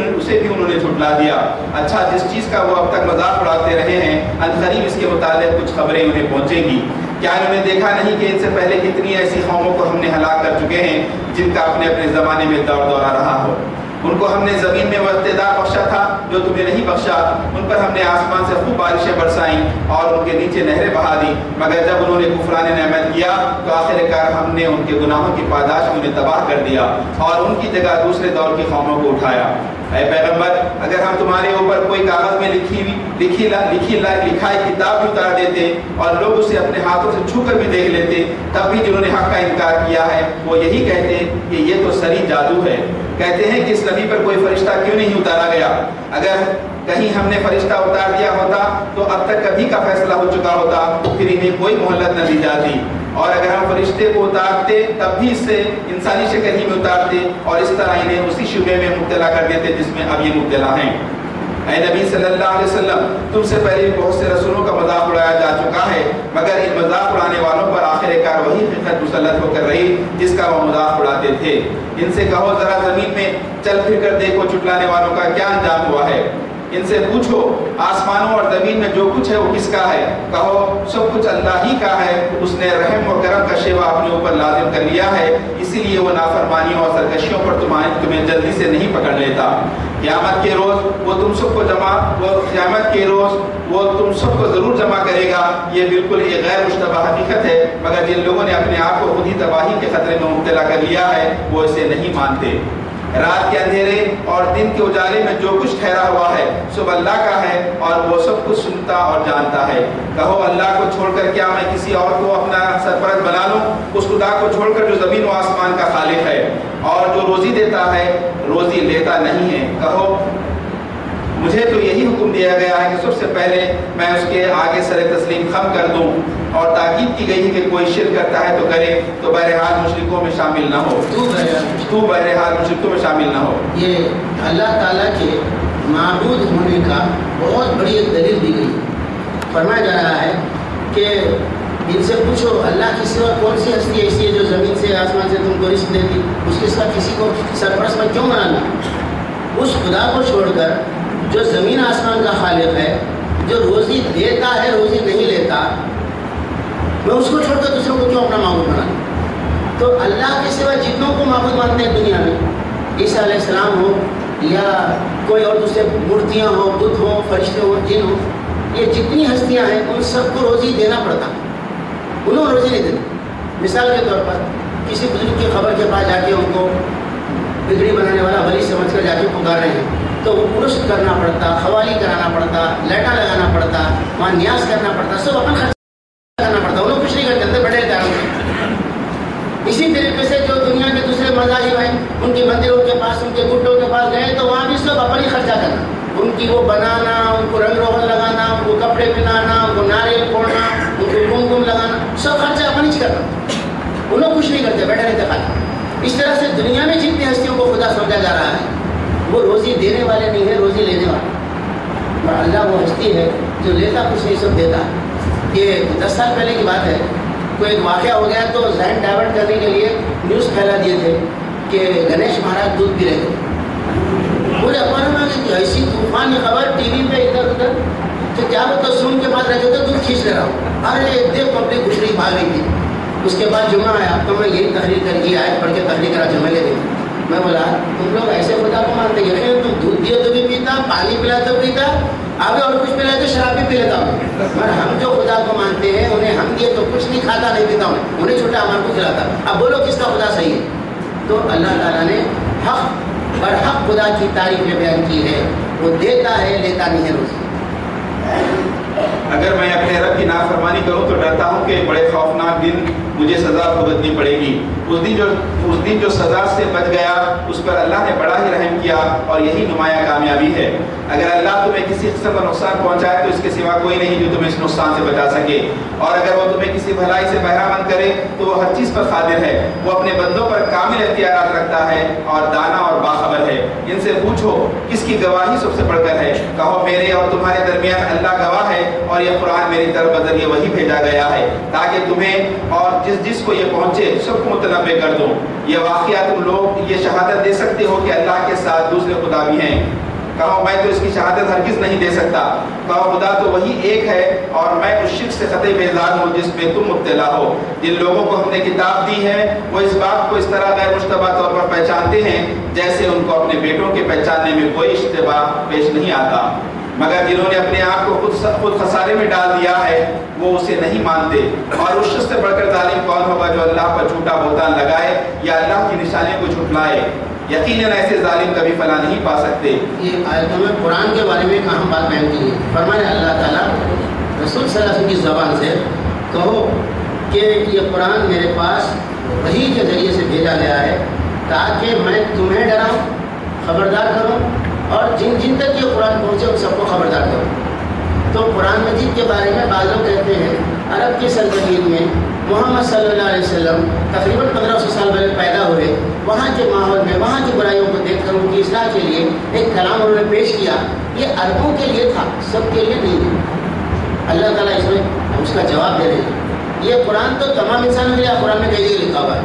Speaker 2: انہوں نے جھٹلا دیا۔ اچھا، جس چیز کا وہ اب تک مذاق اڑاتے رہے ہیں، عنقریب اس کے متعلق کچھ خبریں انہیں پہنچیں گی۔ کیا انہوں نے دیکھا نہیں کہ ان سے پہلے کتنی ایسی قوموں کو ہم نے ہلاک کر چکے ہیں جن کا اپنے اپنے زمانے میں دور دورہ رہا ہو؟ ان کو ہم نے زمین میں وہ اقتدار بخشا تھا جو تمہیں نہیں بخشا، ان پر ہم نے آسمان سے خوب بارشیں برسائیں اور ان کے نیچے نہریں بہا دی، مگر جب انہوں نے کفران نعمت کیا تو آخر کار ہم نے ان کے گناہوں کی پاداش انہیں تباہ کر دیا اور ان کی جگہ دوسرے دور کی قوموں کو اٹھایا۔ اے پیغمبر، اگر ہم تمہارے اوپر کوئی کاغذ میں لکھائی کتاب بھی اتار دیتے اور لوگ اسے اپنے ہاتھوں سے چھو کر بھی دیکھ لیتے، تب بھی جنہوں نے حق کا انکار کیا ہے وہ یہی کہتے کہ یہ تو سری جادو ہے۔ کہتے ہیں کہ اس نبی پر کوئی فرشتہ کیوں نہیں اتارا گیا؟ اگر کہیں ہم نے فرشتہ اتار دیا ہوتا تو اب تک کبھی کا فیصلہ ہو چکا ہوتا، پھر انہیں کوئی مہلت نہ دی جاتی، اور اگر ہم فرشتے کو اتارتے تب بھی اس سے انسانی شکل ہی میں اتارتے اور اس طرح انہیں اسی شبے میں مبتلا کر دیتے جس میں اب یہ مبتلا ہیں۔ اے نبی صلی اللہ علیہ وسلم، تم سے پہلے بہت سے رسولوں کا مذاق اڑایا جا چکا ہے، مگر ان مذاق اڑانے والوں پر آخر کار وہی حقیقت مسلط ہو کر رہی جس کا وہ مذاق اڑاتے تھے۔ ان سے کہو ذرا زمین میں چل پھر کر دیکھو جھٹلانے والوں کا کیا انجام ہوا ہے۔ ان سے پوچھو آسمانوں اور زمین میں جو کچھ ہے وہ کس کا ہے؟ کہو سب کچھ اللہ ہی کا ہے، اس نے رحم و کرم کا شیوا اپنے اوپر لازم کر لیا ہے، اسی لیے وہ نافرمانیوں اور سرکشیوں پر تمہیں جلدی سے نہیں پکڑ لیتا۔ قیامت کے روز وہ تم سب کو ضرور جمع کرے گا۔ یہ بالکل ایک غیر مشتبہ حقیقت ہے، مگر جن لوگوں نے اپنے آپ کو خود ہی تباہی کے خطرے میں مبتلا کر لیا ہے وہ اسے نہیں مانتے۔ رات کے اندھیرے اور دن کے اجالے میں جو کچھ ٹھہرا ہوا ہے سب اللہ کا ہے اور وہ سب کچھ سنتا اور جانتا ہے۔ کہو اللہ کو چھوڑ کر کیا میں کسی اور کو اپنا سرپرست بنا لوں؟ اس خدا کو چھوڑ کر جو زمین و آسمان کا خالق ہے اور جو روزی دیتا ہے روزی لیتا نہیں ہے۔ کہو مجھے تو یہی حکم دیا گیا ہے کہ سب سے پہلے میں اس کے آگے سر تسلیم خم کر دوں، اور تاکید کی گئی ہے کہ کوئی شرک کرتا ہے تو کرے تو بہرحال مشرکوں میں شامل نہ ہو، تو بہرحال مشرکوں میں شامل نہ ہو۔
Speaker 1: یہ اللہ تعالیٰ کے معبود ہونے کا بہت بڑی ایک دلیل دی گئی۔ فرمایا جا رہا ہے کہ ان سے پوچھو اللہ کی سوا کون سی ہستی ایسی ہے جو زمین سے آسمان سے تم کو رزق دیتی، اس کے ساتھ کسی کو سرپرست میں کیوں بنانا؟ اس خدا کو چھوڑ کر جو زمین آسمان کا خالق ہے، جو روزی دیتا ہے روزی نہیں لیتا، میں اس کو چھوڑ کر دوسروں کو کیوں اپنا معبود بنانا؟ تو اللہ کے سوا جتنوں کو معبود مانتے ہیں دنیا میں، عیسیٰ علیہ السلام ہو یا کوئی اور دوسرے مورتیاں ہوں، بت ہوں، فرشتے ہوں، جن ہوں، یہ جتنی ہستیاں ہیں ان سب کو روزی دینا پڑتا، انہوں روزی نہیں دیتے۔ مثال کے طور پر کسی بزرگ کی خبر کے پاس جا کے ان کو بگڑی بنانے والا ولی سمجھ کر جا کے پکار رہے ہیں تو وہ پرش کرنا پڑتا، قوالی کرانا پڑتا، لائٹاں لگانا پڑتا، وہاں نیاز کرنا پڑتا، سب اپنا خرچ کرنا پڑتا، انہوں کچھ نہیں کرتے، اندر بیٹھے رہتے ہیں۔ اسی طریقے سے جو دنیا کے دوسرے مذاہب ہیں ان کے مندروں کے پاس، ان کے گھٹوں کے پاس گئے تو وہاں بھی سب اپنی خرچہ کرنا، ان کی وہ بنانا، ان کو رنگ روغن لگانا، ان کو کپڑے پہنانا، ان کو ناریل پھوڑنا، ان کو کمکم لگانا، سب خرچہ اپنی ہی کرنا، انہوں کچھ نہیں کرتے، بیٹھے رہتے خالی۔ اس طرح سے دنیا میں جتنی ہستیوں کو خدا سمجھا جا رہا ہے وہ روزی دینے والے نہیں ہیں، روزی لینے والے، اور اللہ وہ ہستی ہے جو لیتا کچھ نہیں، سب دیتا ہے۔ یہ 10 سال پہلے کی بات ہے، کوئی ایک واقعہ ہو گیا تو ذہن ڈائیورٹ کرنے کے لیے نیوز پھیلا دیے تھے کہ گنیش مہاراج دودھ پی رہے تھے، پورے اخباروں میں کہ ایسی طوفان کی خبر ٹی وی پہ ادھر ادھر، تو کیا وہ تو سن کے بعد رہتے تھے دودھ کھینچ لے رہا ہوں، ارے دیکھ پبلک گھس رہی بھاگ رہی تھی۔ اس کے بعد جمعہ آیا تو میں یہی تحریر کر کے آیت پڑھ کے تحریر کرا جمعے کے دن، میں بولا تم لوگ ایسے خدا کو مانتے ہیں، تم دودھ دیے تو بھی پیتا، پانی پلا تو پیتا، آگے اور کچھ پلا تو شراب بھی پی لیتا ہوں، مگر ہم جو خدا کو مانتے ہیں انہیں ہم دیے تو کچھ نہیں کھاتا نہیں پیتا ہوں، انہیں چھوٹا ہمارے کو کھلاتا۔ اب بولو کس کا خدا صحیح ہے؟ تو اللہ تعالیٰ نے حق برحق خدا کی تعریف میں بیان کی ہے، وہ دیتا ہے لیتا نہیں ہے روزی۔
Speaker 2: اگر میں اپنے رب کی نافرمانی کروں تو ڈرتا ہوں کہ بڑے خوفناک دن مجھے سزا بھگتنی پڑے گی۔ اس دن جو سزا سے بچ گیا اس پر اللہ نے بڑا ہی رحم کیا اور یہی نمایاں کامیابی ہے۔ اگر اللہ تمہیں کسی قسم کا نقصان پہنچائے تو اس کے سوا کوئی نہیں جو تمہیں اس نقصان سے بچا سکے، اور اگر وہ تمہیں کسی بھلائی سے بہرہ مند کرے تو وہ ہر چیز پر قادر ہے، وہ اپنے بندوں پر کامل اختیارات رکھتا ہے اور دانا اور باخبر ہے۔ ان سے پوچھو کس کی گواہی سب سے بڑھ کر ہے، کہو میرے اور تمہارے درمیان اللہ گواہ ہے اور یہ قرآن میری طرف بذریعہ وہی بھیجا گیا ہے تاکہ تمہیں اور جس کو یہ پہنچے سب کو متنبع کر دو۔ یہ واقعہ تم لوگ یہ شہادت دے سکتے ہو کہ اللہ کے ساتھ دوسرے خدا بھی ہیں، کہو میں تو اس کی شہادت ہرگز نہیں دے سکتا، کہو خدا تو وہی ایک ہے اور میں اس شرک سے قطعی بیزار ہوں جس میں تم مبتلا ہو۔ جن لوگوں کو ہم نے کتاب دی ہے وہ اس بات کو اس طرح غیر مشتبہ طور پر پہچانتے ہیں جیسے ان کو اپنے بیٹوں کے پہچاننے میں کوئی اشتباہ پیش نہیں آتا، مگر جنہوں نے اپنے آپ کو خود خسارے میں ڈال دیا ہے وہ اسے نہیں مانتے۔ اور اس شخص سے بڑھ کر ظالم کون ہوگا جو اللہ پر جھوٹا بہتان لگائے یا اللہ کی نشانیوں کو جھٹلائے؟ یقیناً ایسے ظالم کبھی فلاح نہیں پا سکتے۔
Speaker 1: یہ آیتوں میں قرآن کے بارے میں ایک اہم بات بیان کی ہے، فرمایا اللہ تعالیٰ رسول صلی اللہ علیہ وسلم کی زبان سے کہو کہ یہ قرآن میرے پاس وحی کے ذریعے سے بھیجا گیا ہے تاکہ میں تمہیں ڈراؤں، خبردار کروں، اور جن جن تک یہ قرآن پہنچے ان سب کو خبردار کروں۔ تو قرآن مجید کے بارے میں بعض لوگ کہتے ہیں عرب کی سرزمین میں محمد صلی اللہ علیہ وسلم تقریباً 1500 سال پہلے پیدا ہوئے، وہاں کے ماحول میں وہاں کی برائیوں کو دیکھ کر ان کی اصلاح کے لیے ایک کلام انہوں نے پیش کیا۔ یہ عربوں کے لیے تھا، سب کے لیے نہیں تھا۔ اللہ تعالیٰ اس میں اس کا جواب دے رہے ہیں۔ یہ قرآن تو تمام انسانوں کے لیے قرآن میں کئی جگہ لکھا ہوا ہے،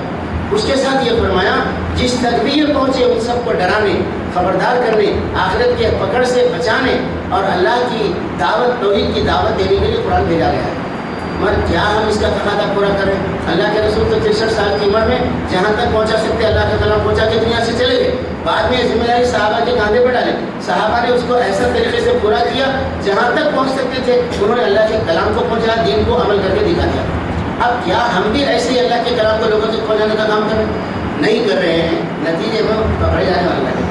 Speaker 1: اس کے ساتھ یہ فرمایا جس تک بھی یہ پہنچے ان سب کو ڈرانے، خبردار کرنے، آخرت کے پکڑ سے بچانے اور اللہ کی دعوت، توحید کی دعوت دینے کے لیے قرآن بھیجا گیا ہے۔ مگر کیا ہم اس کا تقاضا پورا کریں؟ اللہ کے رسول تو 63 سال کی عمر میں جہاں تک پہنچا سکتے اللہ کا کلام پہنچا کے دنیا سے چلے گئے، بعد میں ذمہ داری صحابہ کے کاندھے پہ ڈالے، صحابہ نے اس کو ایسا طریقے سے پورا کیا جہاں تک پہنچ سکتے تھے انہوں نے اللہ کے کلام کو پہنچا، دین کو عمل کر کے دکھا دیا۔ اب کیا ہم بھی ایسے ہی اللہ کے کلام کو لوگوں تک پہنچانے کا کام کریں؟ نہیں کر رہے ہیں، نتیجے میں پکڑے جانے والا ہے۔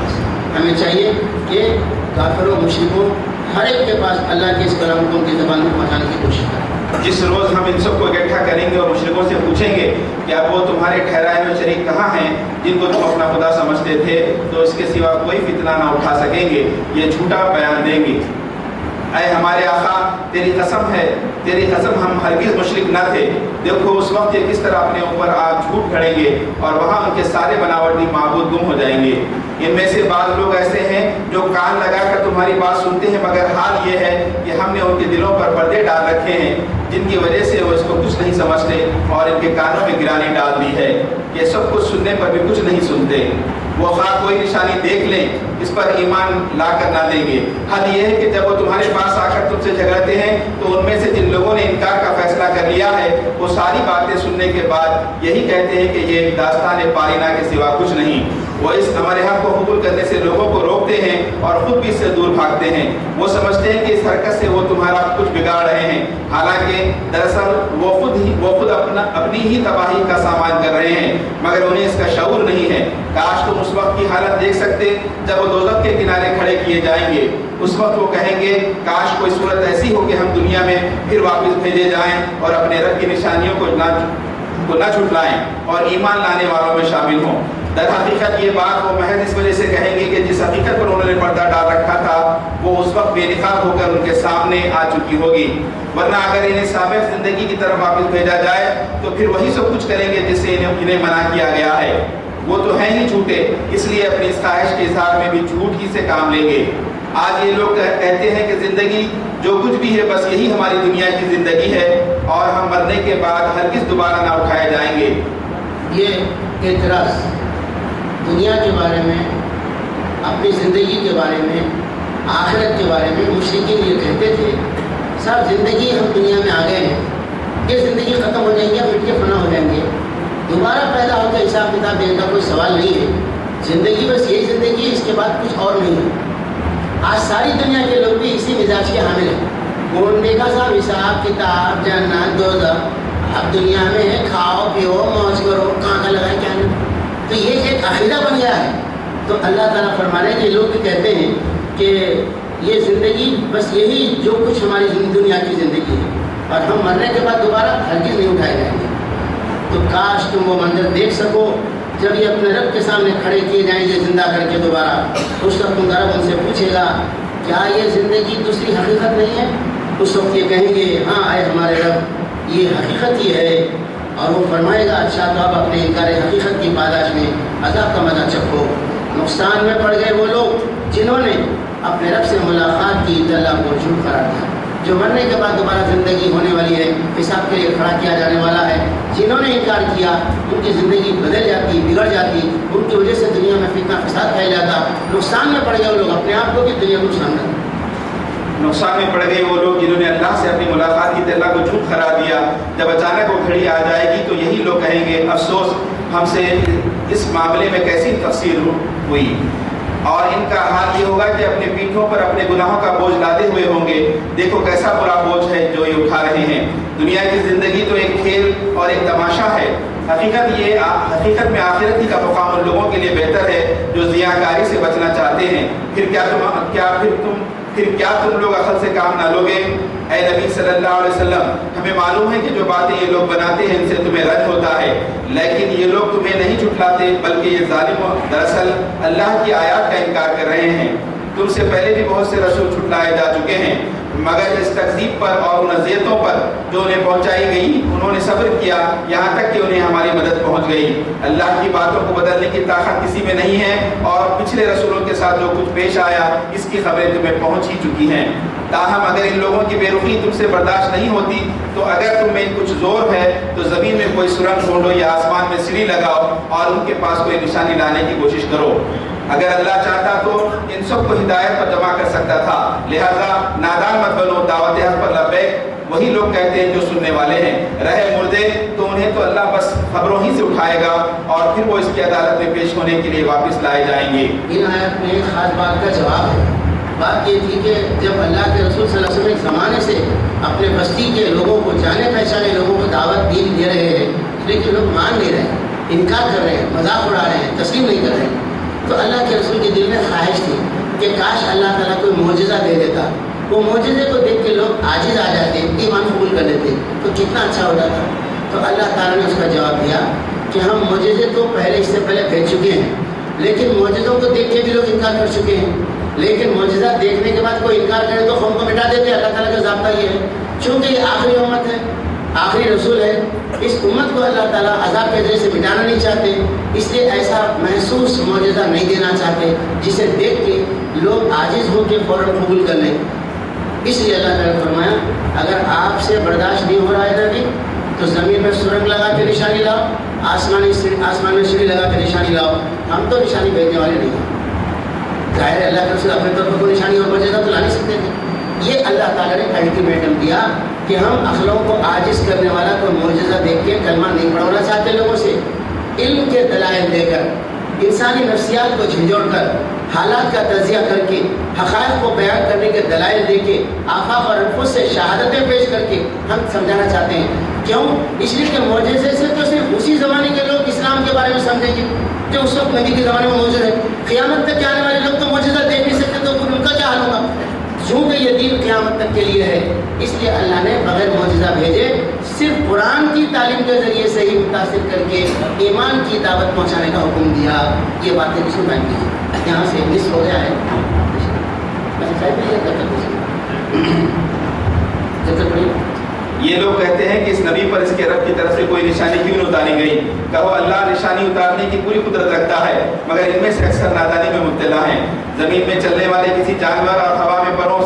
Speaker 1: ہمیں چاہیے کہ کافروں، مشرکوں، ہر ایک کے پاس اللہ کے اس کلام کو ان کی زبان میں پہنچانے کی کوشش کریں۔
Speaker 2: جس روز ہم ان سب کو اکٹھا کریں گے اور مشرکوں سے پوچھیں گے کہ اب وہ تمہارے ٹھہرائے ہوئے شریک کہاں ہیں جن کو تم اپنا خدا سمجھتے تھے، تو اس کے سوا کوئی فتنہ نہ اٹھا سکیں گے، یہ جھوٹا بیان دیں گے۔ اے ہمارے آقا تیری قسم ہے، تیری قسم ہم ہرگز مشرک نہ تھے۔ دیکھو اس وقت یہ کس طرح اپنے اوپر آپ جھوٹ گھڑیں گے اور وہاں ان کے سارے بناوٹی معبود گم ہو جائیں گے۔ ان میں سے بعض لوگ ایسے ہیں جو کان لگا کر تمہاری بات سنتے ہیں، مگر حال یہ ہے کہ ہم نے ان کے دلوں پر پردے ڈال رکھے ہیں، جن کی وجہ سے وہ اس کو کچھ نہیں سمجھتے اور ان کے کانوں میں گرانی ڈال دی ہے کہ سب کچھ سننے پر بھی کچھ نہیں سنتے. وہ خواہ کوئی نشانی دیکھ لیں اس پر ایمان لا کر نہ دیں گے. حال یہ ہے کہ جب وہ تمہارے پاس آ کر تم سے جھگڑتے ہیں تو ان میں سے جن لوگوں نے انکار کا فیصلہ کر لیا ہے وہ ساری باتیں سننے کے بعد یہی کہتے ہیں کہ یہ داستان پارینہ کے سوا کچھ نہیں. وہ اس امر حق کو قبول کرنے سے لوگوں کو روکتے ہیں اور خود بھی اس سے دور بھاگتے ہیں. وہ سمجھتے ہیں کہ اس حرکت سے وہ تمہارا کچھ بگاڑ رہے ہیں، حالانکہ دراصل وہ خود اپنی ہی تباہی کا سامان کر رہے ہیں، مگر انہیں اس کا شعور نہیں ہے. کاش تم اس وقت کی حالت دیکھ سکتے جب وہ دوزخ کے کنارے کھڑے کیے جائیں گے. اس وقت وہ کہیں گے کاش کوئی صورت ایسی ہو کہ ہم دنیا میں پھر واپس بھیجے جائیں اور اپنے رب کی نشانیوں کو نہ جھٹلائیں اور ایمان لانے والوں میں شامل ہوں. در حقیقت یہ بات وہ محض اس وجہ سے کہیں گے کہ جس حقیقت پر انہوں نے پردہ ڈال رکھا تھا وہ اس وقت بے نقاب ہو کر ان کے سامنے آ چکی ہوگی. ورنہ اگر انہیں سابق زندگی کی طرف واپس بھیجا جائے تو پھر وہی سب کچھ کریں گے جس سے انہیں منع کیا گیا ہے. وہ تو ہیں ہی جھوٹے، اس لیے اپنی اس خواہش کے اظہار میں بھی جھوٹ ہی سے کام لیں گے. آج یہ لوگ کہتے ہیں کہ زندگی جو کچھ بھی ہے بس یہی ہماری دنیا کی زندگی ہے اور ہم مرنے کے بعد ہرگز دوبارہ نہ اٹھائے جائیں گے.
Speaker 1: یہ اعتراض دنیا کے بارے میں، اپنی زندگی کے بارے میں، آخرت کے بارے میں مشرکین یہ کہتے تھے صاحب زندگی ہم دنیا میں آ گئے ہیں، یہ زندگی ختم ہو جائیں گے، مٹ کے فنا ہو جائیں گے، دوبارہ پیدا ہو کے حساب کتاب دینے کا کوئی سوال نہیں ہے. زندگی بس یہی زندگی ہے، اس کے بعد کچھ اور نہیں ہے. آج ساری دنیا کے لوگ بھی اسی مزاج کے حامل ہیں. وہ نے کہا صاحب حساب کتاب جنت دوزخ اب دنیا میں ہے، کھاؤ پیو موج کرو، کہاں لگائے کیا نہیں. تو یہ ایک عقیدہ بن گیا ہے. تو اللہ تعالیٰ فرما رہے ہیں کہ لوگ کہتے ہیں کہ یہ زندگی بس یہی جو کچھ ہماری دنیا کی زندگی ہے اور ہم مرنے کے بعد دوبارہ ہرگز نہیں اٹھائے جائیں گے. تو کاش تم وہ منظر دیکھ سکو جب یہ اپنے رب کے سامنے کھڑے کیے جائیں گے زندہ کر کے دوبارہ. اس وقت تم رب ان سے پوچھے گا کیا یہ زندگی دوسری حقیقت نہیں ہے؟ اس وقت یہ کہیں گے ہاں اے ہمارے رب یہ حقیقت ہی ہے. اور وہ فرمائے گا اچھا تو اب اپنے انکار حقیقت کی پاداش میں عذاب کا مزہ چکھو. نقصان میں پڑ گئے وہ لوگ جنہوں نے اپنے رب سے ملاقات کی تو اللہ کو جھوٹ قرار دیا. جو مرنے کے بعد دوبارہ زندگی ہونے والی ہے، حساب کے لیے کھڑا کیا جانے والا ہے، جنہوں نے انکار کیا ان کی زندگی بدل جاتی، بگڑ جاتی، ان کی وجہ سے دنیا میں فتنہ فساد پھیل جاتا. نقصان میں پڑ گئے وہ لوگ، اپنے آپ کو بھی دنیا کو نقصان کرتے.
Speaker 2: نقصان میں پڑ گئے وہ لوگ جنہوں نے اللہ سے اپنی ملاقات کی تو اللہ کو جھوٹ قرار دیا. جب اچانک وہ گھڑی آ جائے گی تو یہی لوگ کہیں گے افسوس ہم سے اس معاملے میں کیسی تقصیر ہوئی. اور ان کا حال یہ ہوگا کہ اپنے پیٹھوں پر اپنے گناہوں کا بوجھ لاتے ہوئے ہوں گے. دیکھو کیسا برا بوجھ ہے جو یہ اٹھا رہے ہیں. دنیا کی زندگی تو ایک کھیل اور ایک تماشا ہے. حقیقت میں آخرت ہی کا مقام ان لوگوں کے لیے بہتر ہے جو ضیاءکاری سے بچنا چاہتے ہیں. پھر کیا تم لوگ عقل سے کام نہ لوگے؟ اے نبی صلی اللہ علیہ وسلم ہمیں معلوم ہے کہ جو باتیں یہ لوگ بناتے ہیں ان سے تمہیں رد ہوتا ہے، لیکن یہ لوگ تمہیں نہیں جھٹلاتے بلکہ یہ ظالم دراصل اللہ کی آیات کا انکار کر رہے ہیں. تم سے پہلے بھی بہت سے رسول جھٹلائے جا چکے ہیں، مگر اس تکذیب پر اور ان اذیتوں پر جو انہیں پہنچائی گئی انہوں نے صبر کیا یہاں تک کہ انہیں ہماری مدد پہنچ گئی. اللہ کی باتوں کو بدلنے کی طاقت کسی میں نہیں ہے اور پچھلے رسولوں کے ساتھ جو کچھ پیش آیا اس کی خبریں تمہیں پہنچ ہی چکی ہیں. تاہم اگر ان لوگوں کی بے رخی تم سے برداشت نہیں ہوتی تو اگر تم میں کچھ زور ہے تو زمین میں کوئی سرنگ ڈھونڈو یا آسمان میں سیڑھی لگاؤ اور ان کے پاس کوئی نشانی لانے کی کوشش کرو. اگر اللہ چاہتا تو ان سب کو ہدایت پر جمع کر سکتا تھا. لہذا نادان مت بنو، دعوت حق پر لبیک وہی لوگ کہتے ہیں جو سننے والے ہیں. رہے مردے تو انہیں تو اللہ بس خبروں ہی سے اٹھائے گا اور پھر وہ اس کی عدالت میں پیش ہونے کے لیے واپس لائے جائیں گے.
Speaker 1: ان آیت میں ایک خاص بات کا جواب ہے. بات یہ تھی کہ جب اللہ کے رسول صلی اللہ علیہ وسلم ایک زمانے سے اپنے بستی کے لوگوں کو، جانے پہچانے لوگوں کو دعوت دین دے رہے ہیں لیکن لوگ مان نہیں رہے ہیں، انکار کر رہے ہیں، مذاق اڑا رہے ہیں، تسلیم نہیں کر رہے ہیں، تو اللہ کے رسول کے دل میں خواہش تھی کہ کاش اللہ تعالیٰ کوئی معجزہ دے دیتا. وہ معجزے کو دیکھ کے لوگ عاجز آ جاتے، ایمان قبول کر لیتے تو کتنا اچھا ہوتا تھا. تو اللہ تعالیٰ نے اس کا جواب دیا کہ ہم معجزے تو اس سے پہلے بھیج چکے ہیں، لیکن معجزوں کو دیکھ کے بھی لوگ انکار کر چکے ہیں. لیکن معجزہ دیکھنے کے بعد کوئی انکار کرے تو قوم کو مٹا دیتے. اللہ تعالیٰ کا ضابطہ یہ ہے چونکہ یہ آخری امت ہے، آخری رسول ہے، اس امت کو اللہ تعالیٰ عذاب کے ذریعے سے مٹانا نہیں چاہتے، اس لیے ایسا محسوس معجزہ نہیں دینا چاہتے جسے دیکھ کے لوگ عاجز ہو کے فوراً قبول کر لیں. اس لیے اللہ تعالیٰ نے فرمایا اگر آپ سے برداشت نہیں ہو رہا ہے نبی تو زمین میں سرنگ لگا کے نشانی لاؤ، آسمان میں سیڑھی لگا کے نشانی لاؤ. ہم تو نشانی بھیجنے والے نہیں ہیں. ظاہر ہے اللہ کے رسول اپنے طور پر کوئی نشانی اور معجزہ تو لا نہیں سکتے تھے. یہ اللہ تعالیٰ نے الٹیمیٹم دیا کہ ہم عقلوں کو عاجز کرنے والا کوئی معجزہ دیکھ کے کلمہ نہیں پڑھانا چاہتے لوگوں سے. علم کے دلائل دے کر، انسانی نفسیات کو جھنجھوڑ کر، حالات کا تجزیہ کر کے، حقائق کو بیان کرنے کے دلائل دے کے، آفاق اور انفس سے شہادتیں پیش کر کے ہم سمجھانا چاہتے ہیں. کیوں؟ اس لیے کہ معجزے سے تو صرف اسی زمانے کے لوگ اسلام کے بارے میں سمجھیں گے جو اس وقت نبی کے زمانے میں موجود ہے. قیامت تک کے آنے والے لوگ تو معجزہ دیکھ نہیں سکتے، تو ان کا کیا حال ہوگا؟ چونکہ یہ دین قیامت تک کے لیے ہے، اس لیے اللہ نے بغیر معجزہ بھیجے صرف قرآن کی تعلیم کے ذریعے سے ہی متاثر کر کے ایمان کی دعوت پہنچانے کا حکم دیا. یہ باتیں کس کو بیان کی ہیں؟ یہاں سے نصف ہو گیا ہے.
Speaker 2: یہ لوگ کہتے ہیں کہ اس نبی پر اس کے رب کی طرف سے کوئی نشانی کیوں نہ اتاری گئی؟ کہو اللہ نشانی اتارنے کی پوری قدرت رکھتا ہے، مگر ان میں سے اکثر نادانی میں مبتلا ہیں. زمین میں چلنے والے کسی جانور اور ہوا میں پروں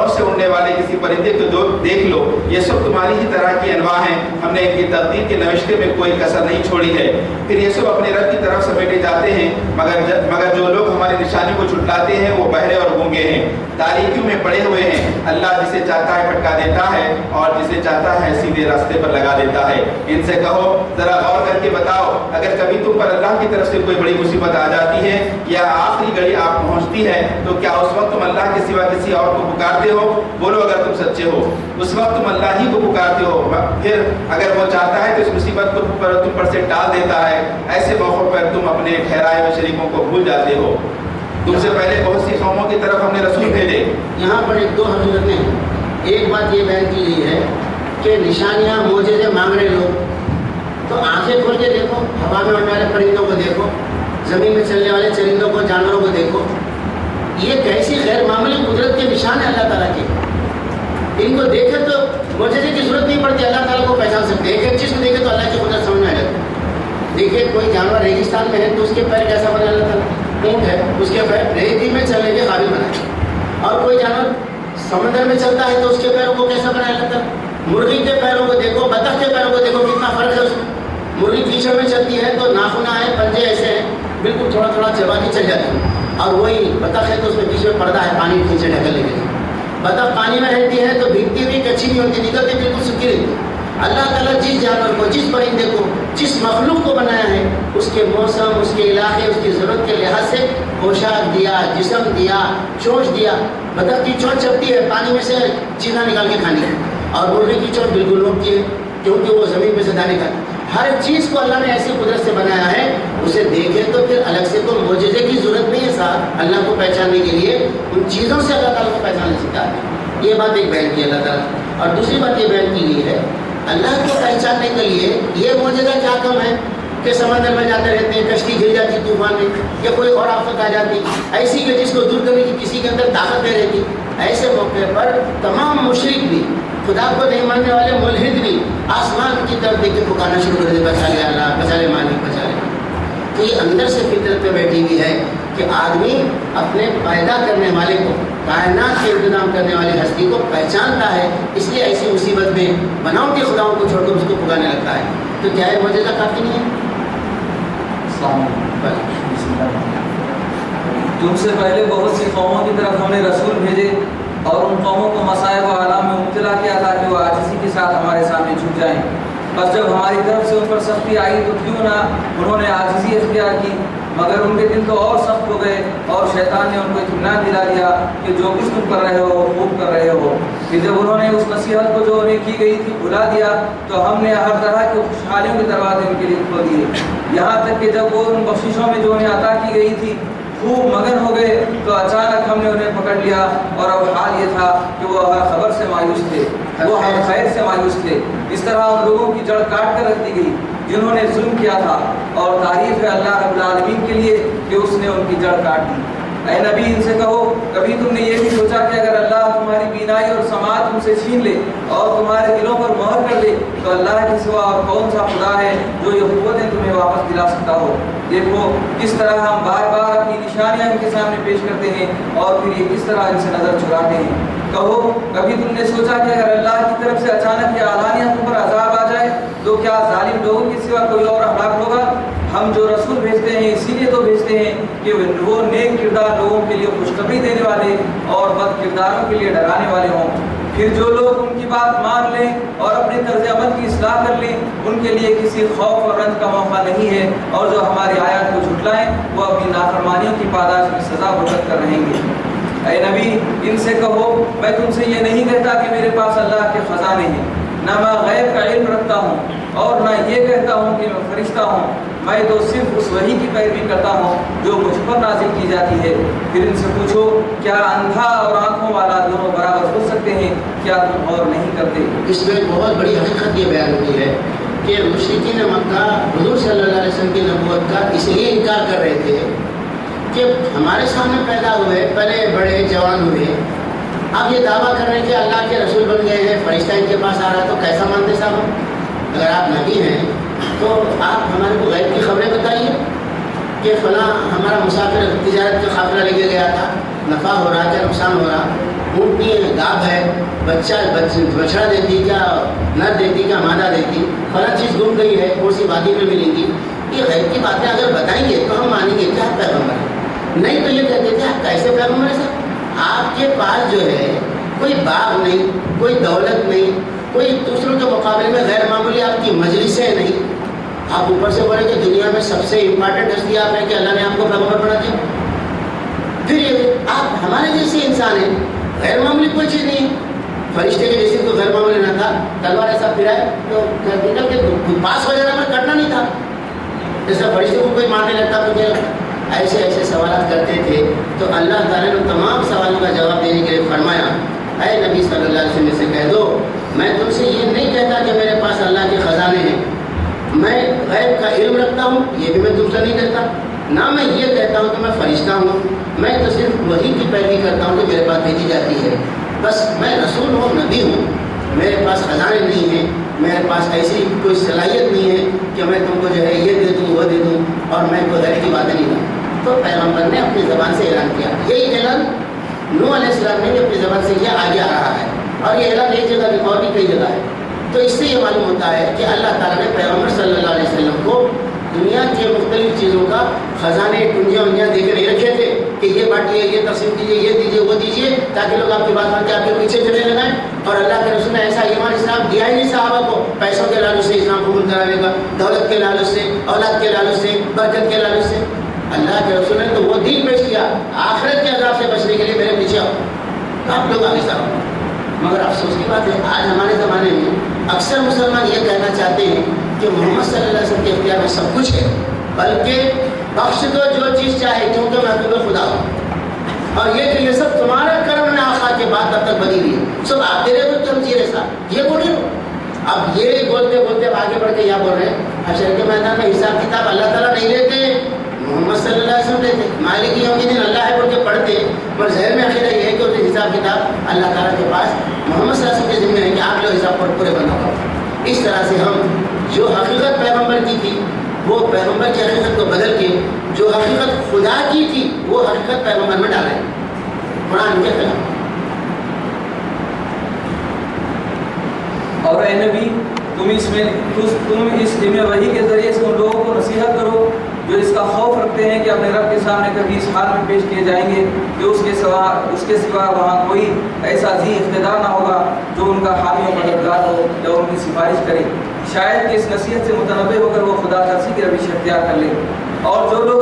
Speaker 2: سے اڑنے والے کسی پرندے کو دیکھ لو، یہ سب تمہاری ہی طرح کی انواع ہیں. ہم نے ان کی تقدیر کے نوشتے میں کوئی کسر نہیں چھوڑی ہے. پھر یہ سب اپنے رب کی طرف سمیٹے جاتے ہیں، مگر جو لوگ ہماری نشانی کو جھٹلاتے ہیں وہ بہرے اور گونگے ہیں، تاریکیوں میں پڑے ہوئے ہیں. اللہ جسے چاہتا ہے پھٹکا دیتا ہے اور جسے چاہتا ہے سیدھے راستے پر لگا دیتا ہے. ان سے کہو ذرا غور کر کے بتاؤ، اگر کبھی تم پر اللہ کی طرف سے کوئی بڑی مصیبت آ جاتی ہے یا آخری گھڑی آپ پہنچتی ہے تو کیا اس وقت تم اللہ کے سوا کسی اور کو پکارتے ہو؟ بولو اگر تم سچے ہو. اس وقت تم اللہ ہی کو پکارتے ہو. پھر اگر وہ چاہتا ہے تو اس مصیبت کو تم پر سے ٹال دیتا ہے. ایسے موقع پر تم اپنے ٹھہرائے ہوئے شریکوں کو بھول جاتے ہو. تم سے پہلے بہت سی قوموں کی طرف ہم نے رسول بھیجے.
Speaker 1: یہاں پر ایک دو حقیقتیں ہیں. ایک بات یہ بیان کی گئی ہے کہ نشانیاں معجزے مانگ رہے لوگ تو آنکھیں کھول کے دیکھو، ہوا میں اڑنے والے پرندوں کو دیکھو، زمین میں چلنے والے چرندوں کو، جانوروں کو دیکھو. یہ کیسی غیر معمولی قدرت کے نشان ہے اللہ تعالیٰ کے. ان کو دیکھے تو معجزے کی ضرورت نہیں پڑتی، اللہ تعالیٰ کو پہچان سکتے. ایک چیز کو دیکھے تو اللہ کی قدرت سمجھ میں آ جاتی. دیکھیے کوئی جانور ریگستان میں ہے تو اس کے پیر کیسا بنا اللہ تعالیٰ؟ اونٹ ہے، اس کے پیر ریتی میں چلنے کے قابل بنائے. اور کوئی جانور سمندر میں چلتا ہے تو اس کے پیروں کو کیسا بنایا اللہ تعالیٰ؟ مرغی کے پیروں کو دیکھو، بطخ کے پیروں کو دیکھو، کتنا فرق ہے اس میں. مرغی کیچڑ میں چلتی ہے تو ناخنا ہے، پنجے ایسے ہیں، بالکل تھوڑا تھوڑا چبا کے چل جاتی ہے. اور وہی بطخ ہے تو اس میں بیچ میں پردہ ہے پانی کھینچے ڈھکلنے کے لیے. بطخ پانی میں رہتی ہے تو بھیگتی ہوئی کچھی نہیں ہوتی، نکلتی بالکل سکی رہتی ہے. اللہ تعالیٰ جس جانور کو، جس پرندے کو، جس مخلوق کو بنایا ہے اس کے موسم، اس کے علاقے، اس کی ضرورت کے لحاظ سے پوشاک دیا، جسم دیا، چونچ دیا. بطخ کی چونچ چپتی ہے، پانی میں سے چیزاں نکال کے کھانی ہے، اور مرغی کی چونچ بالکل روکتی ہے کیونکہ وہ زمین میں سے دانے کھاتی. ہر چیز کو اللہ نے ایسی قدرت سے بنایا ہے، اسے دیکھے تو پھر الگ سے تو معجزے کی ضرورت نہیں ہے. صاحب اللہ کو پہچاننے کے لیے ان چیزوں سے اللہ تعالیٰ کو پہچان سکتا ہے. یہ بات ایک بیان کی اللہ تعالیٰ. اور دوسری بات یہ بیان کی گئی ہے اللہ کو پہچاننے کے لیے یہ معجزہ کیا کم ہے کہ سمندر میں جاتے رہتے ہیں، کشتی گر جاتی طوفان میں، یا کوئی اور آفت آ جاتی ایسی کہ جس کو دور کرنے کی کسی کے اندر طاقت نہیں رہتی. ایسے موقع پر تمام مشرک بھی، خدا کو نہیں ماننے والے ملحد بھی آسمان کی طرف دیکھ کے پکارنا شروع کر دے، بچا لے اللہ، بچا لے مالک، بچا لے. تو یہ اندر سے فطرت پہ بیٹھی ہوئی ہے کہ آدمی اپنے پیدا کرنے والے کو، کائنات کے انتظام کرنے والی ہستی کو پہچانتا ہے، اس لیے ایسی مصیبت میں بناؤٹی خداؤں کو چھوڑ کر اس کو پکارنے لگتا ہے. تو کیا یہ معجزہ کافی نہیں ہے؟
Speaker 3: تم سے پہلے بہت سی قوموں کی طرف ہم نے رسول بھیجے اور ان قوموں کو مصائب و آلام میں مبتلا کیا تاکہ وہ عاجزی کے ساتھ ہمارے سامنے جھک جائیں. بس جب ہماری طرف سے ان پر سختی آئی تو کیوں نہ انہوں نے عاجزی اختیار کی، مگر ان کے دل تو اور سخت ہو گئے اور شیطان نے ان کو اطمینان دلا دیا کہ جو کچھ تم کر رہے ہو وہ خوب کر رہے ہو. کہ جب انہوں نے اس نصیحت کو جو انہیں کی گئی تھی بھلا دیا تو ہم نے ہر طرح کی خوشحالیوں کے دروازے ان کے لیے کھول دیے. یہاں تک کہ جب وہ ان بخششوں میں جو انہیں عطا کی گئی تھی خوب مگن ہو گئے تو اچانک ہم نے انہیں پکڑ لیا. اور اب حال یہ تھا کہ وہ ہر خبر سے مایوس تھے، وہ ہر خیر سے مایوس تھے. اس طرح ان لوگوں کی جڑ کاٹ کر رکھ دی گئی جنہوں نے ظلم کیا تھا، اور تعریف ہے اللہ رب العالمین کے لیے کہ اس نے ان کی جڑ کاٹ دی. اے نبی ان سے کہو کبھی تم نے یہ بھی سوچا کہ اگر اللہ تمہاری بینائی اور سماعت تم سے چھین لے اور تمہارے دلوں پر مہر کر لے تو اللہ کے سوا اور کون سا خدا ہے جو یہ قوتیں تمہیں واپس دلا سکتا ہو؟ دیکھو کس طرح ہم بار بار اپنی نشانیاں ان کے سامنے پیش کرتے ہیں اور پھر یہ کس طرح ان سے نظر چراتے ہیں۔ کہو کبھی تم نے سوچا کہ اگر اللہ کی طرف سے اچانک یا اعلانیہ تم پر عذاب آ جائے تو کیا ظالم لوگوں کے سوا کوئی اور ہلاک ہوگا؟ ہم جو رسول بھیجتے ہیں اسی لیے تو بھیجتے ہیں کہ وہ نیک کردار لوگوں کے لیے خوشخبری دینے والے اور بد کرداروں کے لیے ڈرانے والے ہوں۔ پھر جو لوگ ان کی بات مان لیں اور اپنے طرز عمل کی اصلاح کر لیں ان کے لیے کسی خوف اور رنج کا موقع نہیں ہے، اور جو ہماری آیات کو جھٹلائیں وہ اپنی نافرمانیوں کی پاداش میں سزا بھگت کر رہیں گے۔ اے نبی ان سے کہو میں تم سے یہ نہیں کہتا کہ میرے پاس اللہ کے خزانے ہیں، نہ میں غیب کا علم رکھتا ہوں اور نہ یہ کہتا ہوں کہ میں فرشتہ ہوں، میں تو صرف اس وحی کی پیروی کرتا ہوں جو مجھ پر نازل کی جاتی ہے۔ پھر ان سے پوچھو کیا اندھا اور آنکھوں والا دونوں برابر ہو سکتے ہیں؟ کیا تم غور نہیں کرتے؟
Speaker 1: اس میں بہت بڑی حقیقت یہ بیان ہوئی ہے کہ مشرکین مکہ حضور صلی اللہ علیہ وسلم کی نبوت کا اس لیے انکار کر رہے تھے کہ ہمارے سامنے پیدا ہوئے پلے بڑے جوان ہوئے، اب یہ دعویٰ کر رہے ہیں کہ اللہ کے رسول بن گئے ہیں، فرشتہ ان کے پاس آ رہا ہے، تو کیسا مانتے صاحب؟ اگر آپ نبی ہیں تو آپ ہمارے کو غیب کی خبریں بتائیے کہ فلاں ہمارا مسافر تجارت کا قافلہ لے کے گیا تھا، نفع ہو رہا کیا نقصان ہو رہا، اونٹنی گاب ہے، بچڑا دیتی کیا نر دیتی کیا مادہ دیتی، فلاں چیز گم گئی ہے کون سی وادی میں ملیں گی، یہ غیب کی باتیں اگر بتائیں گے تو ہم مانیں گے کہ آپ پیغمبر ہیں، نہیں تو یہ کہتے تھے آپ کیسے پیغمبر ہیں صاحب؟ آپ کے پاس جو ہے کوئی باغ نہیں، کوئی دولت نہیں، کوئی دوسروں کے مقابلے میں غیر معمولی آپ کی مجلسیں نہیں، آپ اوپر سے بولے کہ دنیا میں سب سے امپارٹنٹ ہستی آپ ہیں کہ اللہ نے آپ کو پیغمبر بنا دیا، پھر یہ آپ ہمارے جیسے انسان ہیں، غیر معمولی کوئی چیز نہیں ہے، فرشتے کے جیسے کوئی غیر معمولی نہ تھا، تلوار ایسا پھرائے تو کہ پاس ہو جانا میں کرنا نہیں تھا، جیسا فرشتے کو کوئی مارنے لگتا مجھے ایسے ایسے سوالات کرتے تھے، تو اللہ تعالیٰ نے تمام سوالوں کا جواب دینے کے لیے فرمایا اے نبی صلی اللہ علیہ وسلم سے کہہ دو میں تم سے یہ نہیں کہتا کہ میرے پاس اللہ کے خزانے ہیں، میں غیب کا علم رکھتا ہوں یہ بھی میں تم سے نہیں کہتا، نہ میں یہ کہتا ہوں کہ میں فرشتہ ہوں، میں تو صرف وہی کی پیروی کرتا ہوں کہ میرے پاس بھیجی جاتی ہے، بس میں رسول ہوں نبی ہوں، میرے پاس خزانے نہیں ہیں، میرے پاس ایسی کوئی صلاحیت نہیں ہے کہ میں تم کو جو ہے یہ دے دوں وہ دے دوں اور میں کوئی غیر کی باتیں نہیں کروں۔ تو پیغمبر نے اپنی زبان سے اعلان کیا، یہی اعلان نوح علیہ السلام نے بھی اپنی زبان سے کیا، آگے آ رہا ہے، اور یہ اعلان ایک جگہ نہیں اور بھی کئی جگہ ہے۔ تو اس سے یہ معلوم ہوتا ہے کہ اللہ تعالیٰ نے پیغمبر صلی اللہ علیہ وسلم کو دنیا کے مختلف چیزوں کا خزانے کنجیاں دے کے نہیں رکھے تھے کہ یہ بانٹیے یہ تقسیم کیجیے یہ دیجیے وہ دیجیے تاکہ لوگ آپ کی بات مان کے آپ کے پیچھے چلے لگائیں، اور اللہ کے رسول نے ایسا ایمان اسلام دیا ہی نہیں صحابہ کو پیسوں کے لالچ سے اسلام قبول کرانے کا، دولت کے لالچ سے، اولاد کے لالچ سے، برکت کے لالچ سے۔ اللہ کے رسول نے تو وہ دین پیش کیا آخرت کے عذاب سے بچنے کے لیے میرے پیچھے آؤ، آپ لوگ آگے چلو۔ مگر افسوس کی بات ہے آج ہمارے زمانے میں اکثر مسلمان یہ کہنا چاہتے ہیں کہ محمد صلی اللہ علیہ وسلم کے اختیار میں سب کچھ ہے، بلکہ بخش دو جو چیز چاہے کیونکہ میں محبوب خدا ہوں، اور یہ کہ یہ سب تمہارا کرم نے آخا کے بعد تب تک بنی ہوئی ہے، سب آپ دے رہے ہو کہ ہم جی رہے صاحب یہ بول رہے ہو۔ اب یہ بولتے بولتے اب آگے بڑھ کے یہ بول رہے ہیں حشر کے میدان میں حساب کتاب اللہ تعالیٰ نہیں لیتے، محمد صلی اللہ علیہ وسلم لیتے، مالک یوم الدین اللہ ہے بول کے پڑھتے، پر ذہن میں عقیدہ یہ ہے کہ اسے حساب کتاب اللہ تعالیٰ کے پاس محمد صلی اللہ علیہ وسلم کے ذمہ ہے کہ آپ لوگ حساب پورے بنا کرو۔ اس طرح سے ہم جو حقیقت پیغمبر کی تھی وہ پیغمبر کی حقیقت کو بدل کے جو حقیقت خدا کی تھی وہ حقیقت پیغمبر میں ڈالیں، قرآن کے خلاف۔
Speaker 3: اور اے نبی تم اس علم وحی کے ذریعے سے ان لوگوں کو نصیحت کرو جو اس کا خوف رکھتے ہیں کہ اپنے رب کے سامنے کبھی اس حال میں پیش کیے جائیں گے کہ اس کے سوا وہاں کوئی ایسا ذی اقتدار نہ ہوگا جو ان کا حامی و مددگار ہو یا ان کی سفارش کرے، شاید کہ اس نصیحت سے متنبع ہو کر وہ خدا ترسی کی روش اختیار کر لے۔ اور جو لوگ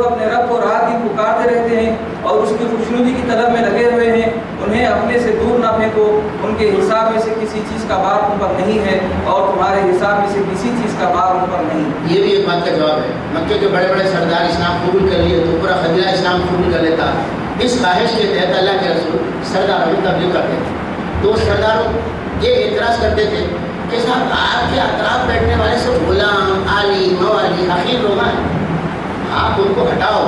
Speaker 3: اپنے رب کو رات دن پکارتے رہتے ہیں اور اس کی خوشنودی کی طلب میں لگے ہوئے ہیں انہیں اپنے سے دور نہ پھینکو، ان کے حساب میں سے کسی چیز کا بار ان پر نہیں ہے اور تمہارے حساب میں سے کسی چیز کا بار ان پر نہیں۔
Speaker 1: یہ بھی ایک بات کا جواب ہے، مکے کے بڑے بڑے سردار اسلام قبول کر لیے تو پورا قبیلہ اسلام قبول کر لیتا، اس خواہش کے تحت اللہ کے رسول سرداروں میں تبلیغ کرتے تھے، تو سرداروں یہ اعتراض کرتے تھے کہ صاحب آپ کے اطراف بیٹھنے والے سب غلام عالی موالی حقیر لوگ ہیں، آپ ان کو ہٹاؤ،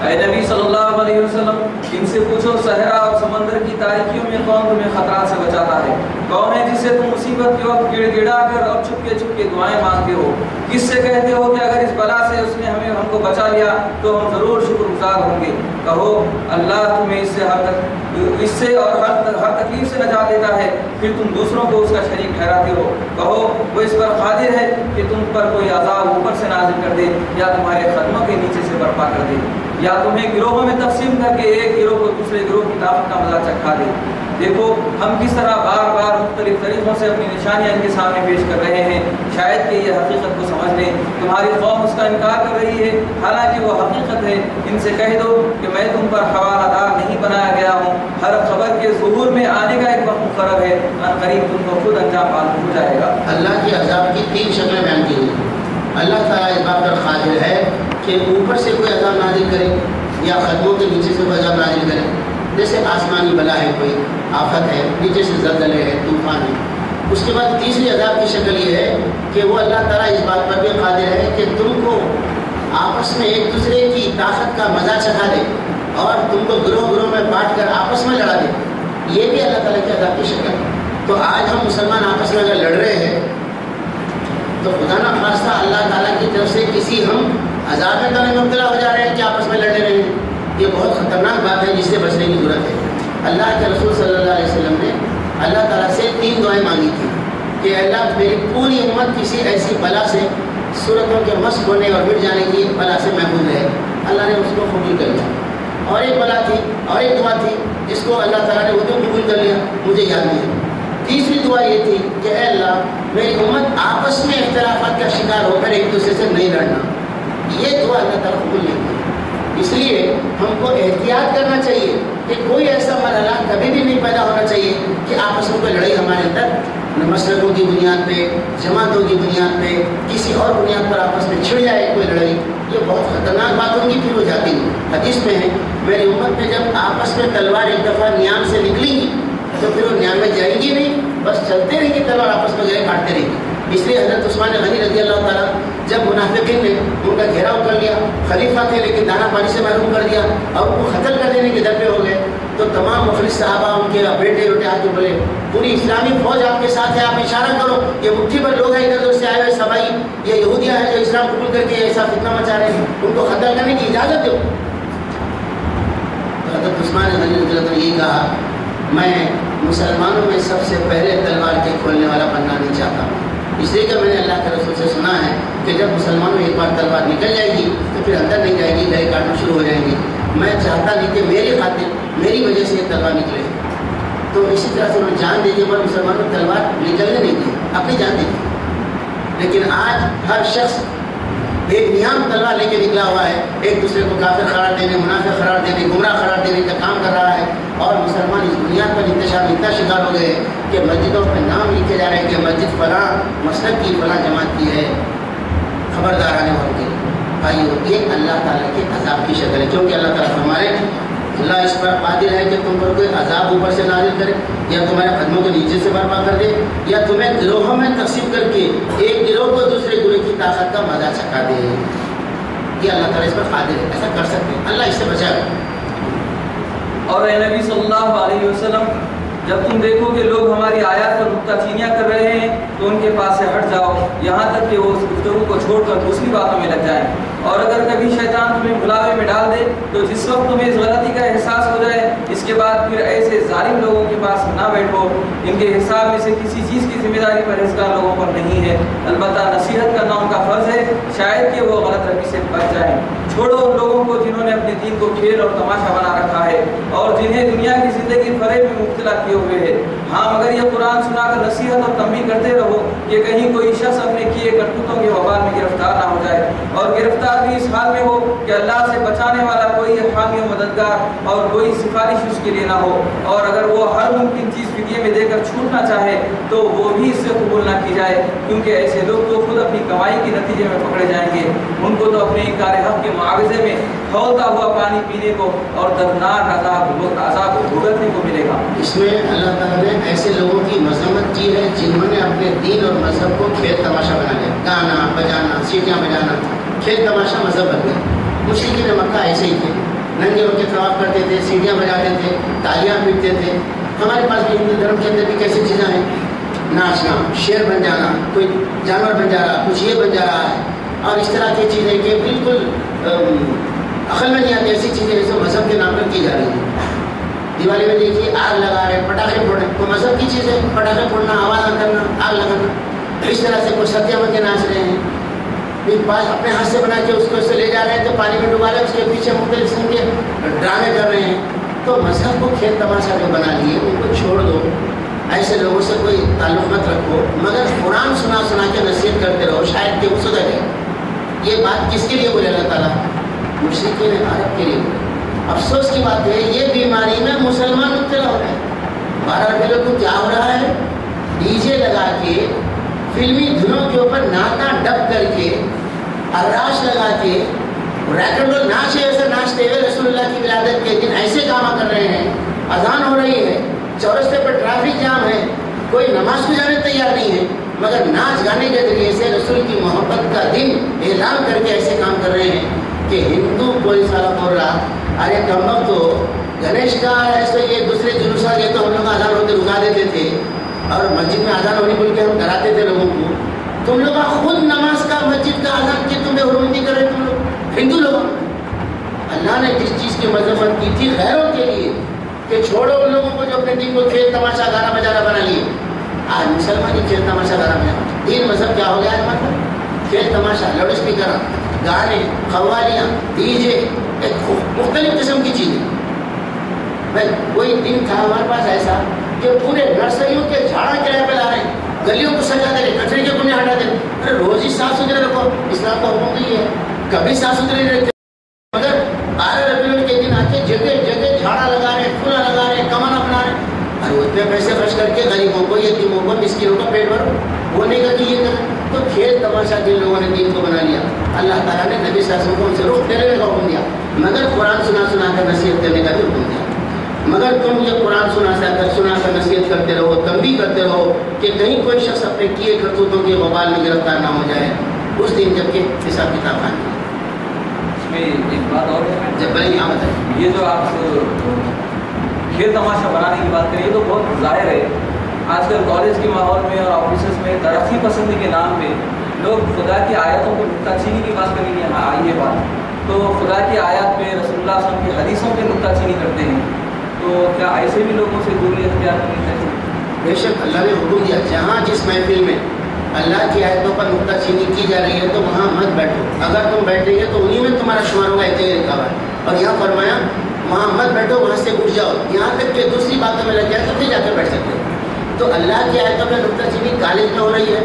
Speaker 3: اے نبی صلی اللہ علیہ وسلم ان سے پوچھو صحرا اور سمندر کی تاریکیوں میں کون تمہیں خطرات سے بچاتا ہے؟ کون ہے جسے تم مصیبت کے وقت گڑ گڑا کر اور چپ کے دعائیں مانگتے ہو؟ کس سے کہتے ہو کہ اگر اس بلا سے اس نے ہم کو بچا لیا تو ہم ضرور شکر گزار ہوں گے؟ کہو اللہ تمہیں اس سے اور ہر تکلیف سے نجات دیتا ہے، پھر تم دوسروں کو اس کا شریک ٹھہراتے ہو۔ کہو وہ اس پر قادر ہے کہ تم پر کوئی عذاب اوپر سے نازل کر دے یا تمہارے قدموں کے نیچے سے برپا کر دے، یا تمہیں گروہوں میں تقسیم کر کے ایک گروہ کو دوسرے گروہ کی طاقت کا مزہ چکھا دے۔ دیکھو ہم کس طرح بار بار مختلف طریقوں سے اپنی نشانیاں ان کے سامنے پیش کر رہے ہیں، شاید کہ یہ حقیقت کو سمجھ لیں۔ تمہاری قوم اس کا انکار کر رہی ہے حالانکہ وہ حقیقت ہے۔ ان سے کہہ دو کہ میں تم پر حوالہ دار نہیں بنایا گیا ہوں، ہر خبر کے ظہور میں آنے کا ایک وقت مقرر ہے، عنقریب تم کو خود انجام معلوم ہو جائے گا۔
Speaker 1: اللہ کے عذاب کی 3 شکلیں بیان کی گئی۔ اللہ تعالیٰ اس بات پر قادر ہے کہ اوپر سے کوئی عذاب نازل کرے یا قدموں کے نیچے سے کوئی عذاب نازل کرے، جیسے آسمانی بلا ہے، کوئی آفت ہے، نیچے سے زلزلے ہے، طوفان ہے۔ اس کے بعد تیسری عذاب کی شکل یہ ہے کہ وہ اللہ تعالیٰ اس بات پر بھی قادر ہے کہ تم کو آپس میں ایک دوسرے کی طاقت کا مزہ چکھا دے اور تم کو گروہ میں بانٹ کر آپس میں لڑا دے۔ یہ بھی اللہ تعالیٰ کے عذاب کی شکل ہے۔ تو آج ہم مسلمان آپس میں اگر لڑ رہے ہیں تو خدا نہ خواستہ اللہ تعالیٰ کی طرف سے کسی ہم عذاب میں تو نہیں مبتلا ہو جا رہے ہیں کہ آپس میں لڑنے رہے ہیں۔ یہ بہت خطرناک بات ہے جس سے بچنے کی ضرورت ہے۔ اللہ کے رسول صلی اللہ علیہ وسلم نے اللہ تعالیٰ سے 3 دعائیں مانگی تھی کہ اللہ میری پوری امت کسی ایسی بلا سے، صورتوں کے مشق ہونے اور مٹ جانے کی بلا سے محفوظ رہے۔ اللہ نے اس کو قبول کر لیا۔ اور ایک بلا تھی اور ایک دعا تھی جس کو اللہ تعالیٰ نے وہ بھی قبول کر لیا، مجھے یاد نہیں ہے۔ تیسری دعا یہ تھی کہ اے اللہ میری امت آپس میں اختلافات کا شکار ہو کر ایک دوسرے سے نہیں لڑنا۔ یہ دعا اللہ تعالیٰ قبول نہیں کی۔ اس لیے ہم کو احتیاط کرنا چاہیے کہ کوئی ایسا مرحلہ کبھی بھی نہیں پیدا ہونا چاہیے کہ آپس میں کوئی لڑائی ہمارے اندر مسلکوں کی بنیاد پہ، جماعتوں کی بنیاد پہ، کسی اور بنیاد پر آپس میں چھڑ جائے کوئی لڑائی۔ یہ بہت خطرناک بات ہوگی، پھر وہ جاتی نہیں۔ حدیث میں ہے میری امت میں جب آپس میں تلوار ایک دفعہ نیام سے نکلیں گی تو پھر وہ نیام میں جائیں گی نہیں، بس چلتے رہیں گی تلوار، آپس میں گرے کاٹتے رہیں گی۔ اس لیے حضرت عثمان غنی رضی اللہ تعالیٰ جب منافقین نے ان کا گھیراؤ کر لیا، خلیفہ تھے لیکن دانا پانی سے محروم کر دیا اور ان کو قتل کر دینے کے در پہ ہو گئے، تو تمام مخلص صحابہ ان کے بیٹے آ کے بولے پوری اسلامی فوج آپ کے ساتھ ہے، آپ اشارہ کرو، یہ مٹھی پر لوگ ہیں ادھر ادھر سے آئے ہوئے سبائی، یہ یہودیاں ہیں جو اسلام قبول کر کے ایسا فتنہ مچا رہے ہیں، ان کو قتل کرنے کی اجازت دو۔ تو حضرت عثمان غنی رضی اللہ نے یہ کہا میں مسلمانوں میں سب سے پہلے تلوار کے کھولنے والا بننا نہیں چاہتا ہوں، اس لیے کہ میں نے اللہ کے رسول سے سنا ہے کہ جب مسلمانوں ایک بار تلوار نکل جائے گی تو پھر اندر نہیں جائے گی، گئے کاٹنا شروع ہو جائیں گے۔ میں چاہتا نہیں کہ میری خاطر، میری وجہ سے یہ تلوار نکلے۔ تو اسی طرح سے انہوں نے جان دے دی پر مسلمانوں کو تلوار نکلنے نہیں دی، اپنی جان دے دی۔ لیکن آج ہر شخص ایک نیام تلوار لے کے نکلا ہوا ہے، ایک دوسرے کو کافر قرار دینے، منافق قرار دینے، گمراہ قرار دینے کا کام کر رہا ہے، اور مسلمان اس بنیاد پر انتشار اتنا شکار ہو گئے کہ مسجدوں پہ نام لکھے جا رہے ہیں کہ مسجد فلاں مسلک کی فلاں جماعت کی ہے، خبردار آنے والوں کے لیے۔ بھائیو یہ اللہ تعالیٰ کے عذاب کی شکل ہے، کیونکہ اللہ تعالیٰ فرما رہے ہیں اللہ اس پر قادر ہے کہ تم پر کوئی عذاب اوپر سے نازل کرے یا تمہارے قدموں کے نیچے سے برپا کر دے یا تمہیں گروہوں میں تقسیم کر کے ایک گروہ کو دوسرے گروہ کی طاقت کا مزہ چکھا دے۔ یہ اللہ تعالیٰ اس پر قادر ہے، ایسا کر سکتے ہیں، اللہ اس سے بچائے۔
Speaker 3: اور اے نبی صلی اللہ علیہ وسلم جب تم دیکھو کہ لوگ ہماری آیات پر نکتہ چینیاں کر رہے ہیں تو ان کے پاس سے ہٹ جاؤ یہاں تک کہ وہ اس گفتگو کو چھوڑ کر دوسری باتوں میں لگ جائیں، اور اگر کبھی شیطان تمہیں بھلاوے میں ڈال دے تو جس وقت تمہیں اس غلطی کا احساس ہو جائے اس کے بعد پھر ایسے ظالم لوگوں کے پاس نہ بیٹھو، ان کے حساب میں سے کسی چیز کی ذمہ داری پرہیزگار لوگوں پر نہیں ہے، البتہ نصیحت کرنا ان کا فرض ہے، شاید کہ وہ غلط روی سے بچ جائیں۔ چھوڑو ان لوگوں کو جنہوں نے اپنے دین کو کھیل اور تماشا بنا رکھا ہے اور جنہیں دنیا کی زندگی فریب میں مبتلا کیے ہوئے ہے۔ ہاں مگر یہ قرآن سنا کر نصیحت اور تنبیہ کرتے رہو کہ کہیں کوئی شخص اپنے کیے کرتوتوں کے وبال میں گرفتار نہ ہو جائے، اور گرفتار بھی اس حال میں ہو کہ اللہ سے بچانے والا کوئی حامی و مددگار اور کوئی سفارش اس کے لیے نہ ہو، اور اگر وہ ہر ممکن چیز فدیے میں دے کر چھوٹنا چاہے تو وہ بھی اس سے قبول نہ کی جائے، کیونکہ ایسے لوگ تو خود اپنی کمائی کے نتیجے میں پکڑے جائیں گے، ان کو تو اپنے انکار حق کے معاوضے میں کھولتا ہوا پانی پینے کو اور دردناک عذاب بھگتنے کو ملے گا۔
Speaker 1: اس میں اللہ تعالیٰ نے ایسے لوگوں کی مذمت کی ہے جنہوں نے اپنے دین اور مذہب کو کھیل تماشا بنا لیا، گانا بجانا، سیٹیاں بجانا، کھیل تماشا مذہب بن گیا۔ مشرکین مکہ ایسے ہی تھے، ننگے ہو کے طواف کرتے تھے، سیڑھیاں بجاتے تھے، تالیاں پیٹتے تھے. ہمارے پاس بھی ہندو دھرم کے اندر بھی کیسی چیزیں ہیں، ناچنا، شیر بن جانا، کوئی جانور بن جا رہا، کچھ یہ بن جا رہا ہے، اور اس طرح کی چیزیں کہ بالکل عقل میں نہیں آتی. ایسی چیزیں جو مذہب کے نام پر کی جا رہی ہیں. دیوالی میں دیکھیے آگ لگا رہے ہیں، پٹاخے پھوڑ رہے ہیں، تو مذہب کی چیز ہے، پٹاخے پھوڑنا، آواز کرنا، آگ لگانا. اس طرح سے کوئی ستیہ بن کے ناچ رہے ہیں، اپنے ہاتھ سے بنا کے اس کو لے جا رہے ہیں تو پانی میں ڈبا رہے ہیں، اس کے پیچھے مختلف قسم کے ڈرامے کر رہے ہیں. تو مذہب کو کھیل تماشا جو بنا لیے ان کو چھوڑ دو. ایسے لوگوں سے کوئی تعلق مت رکھو، مگر قرآن سنا سنا کے نصیحت کرتے رہو. شاید کہ وہ سدھر ہے. یہ بات کس کے لیے بولے اللہ تعالیٰ؟ مشرکین عرب کے لیے. افسوس کی بات ہے یہ بیماری میں مسلمان مبتلا ہو رہے ہیں. 12 روپے کو کیا ہو رہا ہے؟ ڈی جے لگا کے، فلمی دھنوں کے اوپر ناتا ڈب کر کے، اراش لگا کے، ریکڈ ناچ ایسے ناچتے ہوئے رسول اللہ کی ولادت کے دن ایسے کام کر رہے ہیں. اذان ہو رہی ہے، چورستے پر ٹریفک جام ہے، کوئی نماز کو جانے تیار نہیں ہے، مگر ناچ گانے کے ذریعے سے رسول کی محبت کا دن اعلان کر کے ایسے کام کر رہے ہیں کہ ہندو پولیس والا بول رہا ارے کم لوگ تو گنیش کا ایسے یہ دوسرے جلوسا یہ تو ہم لوگ اذان ہوتے رکا دیتے تھے اور مسجد میں اذان ہونے بول کے ہم ڈراتے تھے لوگوں کو. تم لوگ خود نماز کا مسجد کا اذان کی تمہیں حرمت نہیں کر رہے تم لوگ ہندو لوگ. اللہ نے جس چیز کی مذمت کی تھی غیروں کے لیے کہ چھوڑو ان لوگوں کو جو اپنے دین کو کھیل تماشا گانا بجانا بنا لیے. آج مسلمان ہی کھیل تماشا گانا بجانا. دین مذہب کیا ہو گیا آج مطلب کھیل تماشا، لاؤڈ اسپیکر، گانے، قوالیاں، ڈی جے، ایک مختلف قسم کی چیزیں. بھائی کوئی دن تھا ہمارے پاس ایسا کہ پورے نرسریوں کے جھاڑا کرایہ پہ لا رہے ہیں، گلیوں کو سجا دے رہے، کچرے کے کونے ہٹا دے رہے. ارے روز ہی صاف ستھرے رکھو، اسلام کا حکم تو یہ ہے. کبھی صاف ستھرے نہیں رہتے، مگر 12 ربیع کے دن آ کے جگہ جگہ جھاڑا لگا رہے ہیں، پھولا لگا رہے ہیں، کمانا بنا رہے ہیں. اور اتنے پیسے خرچ کر کے غریبوں کو، یتیموں کو، مسکینوں کا پیٹ بھرو. وہ نہیں کہا کہ یہ کریں. تو کھیل تماشا جن لوگوں نے دین کو بنا لیا، اللہ تعالیٰ نے نبی صلی اللہ علیہ وسلم کو ان سے روک دینے کا حکم دیا، مگر قرآن سنا سنا کر نصیحت کرنے کا بھی حکم دیا. مگر تم یہ قرآن سنا کر نصیحت کرتے رہو، تنبیہ کرتے رہو کہ کہیں کوئی شخص اپنے کیے کرتوتوں کے وبال میں گرفتار نہ ہو جائے اس دن جب کہ حساب کتاب آئے.
Speaker 3: اس میں ایک بات اور ہے،
Speaker 1: جب پہلے یہاں بتائیں،
Speaker 3: یہ جو آپ کھیل تماشا بنانے کی بات کریں یہ تو بہت ظاہر ہے. آج کل کالج کے ماحول میں اور آفیسز میں ترقی پسندی کے نام پہ لوگ خدا کی آیتوں کو نکتہ چینی کی بات کریں گے. ہاں آئی ہے بات، تو خدا کی آیات میں رسول اللہ صلی اللہ علیہ وسلم کی حدیثوں پہ نکتہ چینی کرتے ہیں. تو کیا ایسے بھی لوگوں سے دوری اختیار کرنی چاہیے؟
Speaker 1: بے شک اللہ نے حکم دیا جہاں جس محفل میں اللہ کی آیتوں پر نکتہ چینی کی جا رہی ہے تو وہاں مت بیٹھو. اگر تم بیٹھیں گے تو انہیں میں تمہارا شمار ہوگا. اتنے لکھا ہوا ہے. اور یہاں فرمایا وہاں مت بیٹھو، وہاں سے اٹھ جاؤ. یہاں تک کہ دوسری باتوں میں لگ جائے تو پھر جا کے بیٹھ سکتے ہو. تو اللہ کی آیتوں پر نکتہ چینی کالج میں ہو رہی ہے،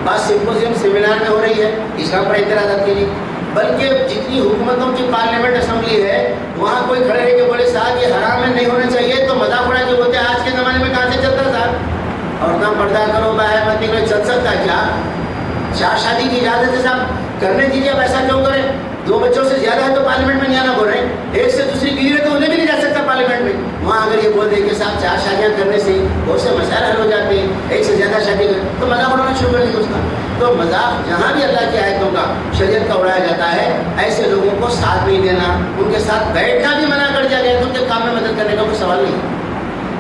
Speaker 1: بعض سمپوزیم سیمینار میں ہو رہی ہے اسلام پر اعتراضات کے لیے. بلکہ جتنی حکومتوں کی پارلیمنٹ اسمبلی ہے وہاں کوئی کھڑے رہ کے بولے صاحب یہ حرام ہے، نہیں ہونا چاہیے، تو مذاق اڑا کے بولتے ہیں آج کے زمانے میں کہاں سے چلتا صاحب؟ اور نہ پردہ کرو باہر مت نکلو. چل سکتا ہے کیا؟ 4 شادی کی اجازت ہے صاحب، کرنے دیجیے. اب ایسا کیوں کریں؟ 2 بچوں سے زیادہ ہے تو پارلیمنٹ میں نہیں آنا بول رہے ہیں. 1 سے دوسری بیوی ہے تو انہیں بھی نہیں جا سکتا پارلیمنٹ میں. وہاں اگر یہ بول دیں کہ صاحب 4 شادیاں کرنے سے بہت سے مسائل حل ہو جاتے ہیں، 1 سے زیادہ شادی کریں تو مذاق اڑانا شروع کر دیں اس کا. تو مذاق جہاں بھی اللہ کی آیتوں کا، شریعت کا اڑایا جاتا ہے، ایسے لوگوں کو ساتھ نہیں دینا، ان کے ساتھ بیٹھنا بھی منع کر دیا گیا. تو ان کے کام میں مدد کرنے کا کوئی سوال نہیں.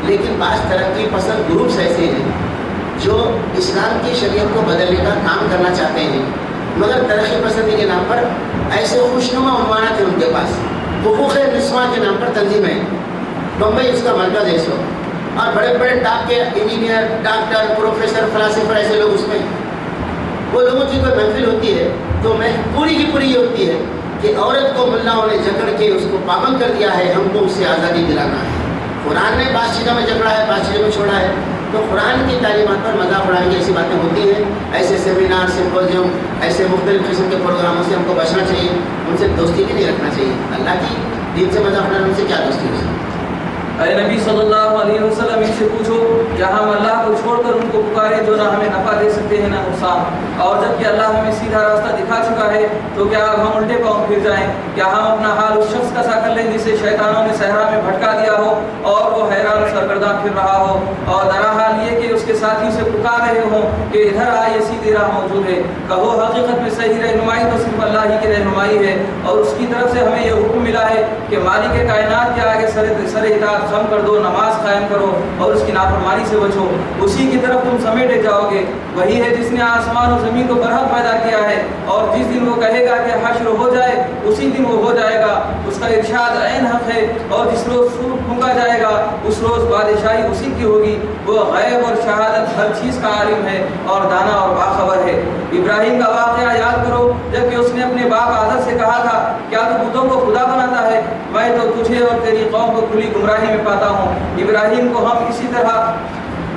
Speaker 1: لیکن بعض ترقی پسند گروپس ایسے ہیں جو اسلام کی شریعت کو بدلنے کا کام کرنا چاہتے ہیں، مگر ترقی پسندی کے نام پر ایسے خوشنما عنوانات ہیں ان کے پاس. حقوق نسواں کے نام پر تنظیم ہے، بمبئی اس کا مرکز ہے اس وقت، اور بڑے بڑے ٹاپ کے انجینئر، ڈاکٹر، پروفیسر، فلاسفر ایسے لوگ اس میں. وہ لوگوں کی کوئی محفل ہوتی ہے تو میں پوری کی پوری یہ ہوتی ہے کہ عورت کو ملاؤں نے جکڑ کے اس کو پابند کر دیا ہے، ہم کو اس سے آزادی دلانا ہے. قرآن نے بعض چیزوں میں جکڑا ہے، بعض چیزوں میں چھوڑا ہے. تو قرآن کی تعلیمات پر مذاق اڑانے کی ایسی باتیں ہوتی ہیں. ایسے سیمینار، سمپوزیم، ایسے مختلف قسم کے پروگراموں سے ہم کو بچنا چاہیے. ان سے دوستی بھی نہیں رکھنا چاہیے. اللہ کی دین سے مذاق اڑانے سے کیا دوستی ہو سکتی؟
Speaker 3: اے نبی صلی اللہ علیہ وسلم ان سے پوچھو کیا ہم اللہ کو چھوڑ کر ان کو پکارے جو نہ ہمیں نفع دے سکتے ہیں نہ نقصان، اور جب کہ اللہ ہمیں سیدھا راستہ دکھا چکا ہے تو کیا اب ہم الٹے پاؤں پھر جائیں؟ کیا ہم اپنا حال اس شخص کا سا کر لیں جسے شیطانوں نے صحرا میں بھٹکا دیا ہو اور وہ حیران سرگرداں پھر رہا ہو، اور درا حال یہ کہ اس کے ساتھی سے پکار رہے ہوں کہ ادھر آئے سیدھی راہ موجود ہے؟ کہو حقیقت میں صحیح رہنمائی تو صرف اللہ ہی کی رہنمائی ہے، اور اس کی طرف سے ہمیں یہ حکم ملا ہے کہ مالک کائنات کے آگے سر اطاعت خم کر دو، نماز قائم کرو اور اس کی نافرمانی سے بچو، اسی کی طرف تم سمیٹے جاؤ گے۔ وہی ہے جس نے آسمان و زمین کو برحق پیدا کیا ہے، اور جس دن وہ کہے گا کہ حشر ہو جائے اسی دن وہ ہو جائے گا، اس کا ارشاد عین حق ہے، اور جس روز سور پھونکا جائے گا اس روز بادشاہی اسی کی ہوگی، وہ غیب اور شہادت ہر چیز کا عالم ہے اور دانا اور باخبر ہے۔ ابراہیم کا واقعہ یاد کرو جب کہ اس نے اپنے باپ آدر سے کہا تھا کیا تو بتوں کو خدا بناتا ہے؟ میں تو تجھے اور تیری قوم کو کھلی گمراہی میں پاتا ہوں۔ ابراہیم کو ہم اسی طرح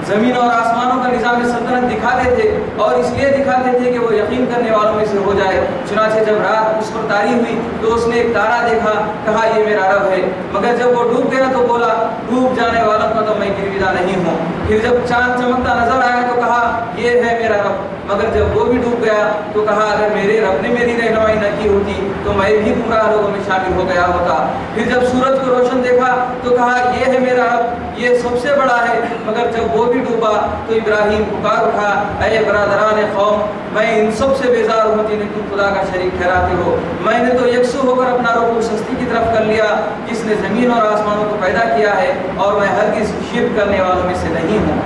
Speaker 3: زمین اور آسمانوں کا نظام سلطنت دکھاتے تھے، اور اس لیے دکھاتے تھے کہ وہ یقین کرنے والوں میں سے ہو جائے۔ چنانچہ جب رات اس پر تاری ہوئی تو اس نے ایک تارا دیکھا، کہا یہ میرا رب ہے، مگر جب وہ ڈوب گیا تو بولا ڈوب جانے والوں کا تو میں گرویدہ نہیں ہوں۔ پھر جب چاند چمکتا نظر آیا تو کہا یہ ہے میرا رب، مگر جب وہ بھی ڈوب گیا تو کہا اگر میرے رب نے میری رہنمائی نہ کی ہوتی تو میں بھی گمراہ لوگوں میں شامل ہو گیا ہوتا۔ پھر جب سورج کو روشن دیکھا تو کہا یہ ہے میرا رب، یہ سب سے بڑا ہے، مگر جب وہ بھی ڈوبا تو ابراہیم پکار اٹھا اے برادران قوم، میں ان سب سے بیزار ہوں جنہیں تم خدا کا شریک ٹھہراتے ہو۔ میں نے تو یکسو ہو کر اپنا رخ اس ہستی کی طرف کر لیا جس نے زمین اور آسمانوں کو پیدا کیا ہے، اور میں ہرگز شرک کرنے والوں میں سے نہیں ہوں۔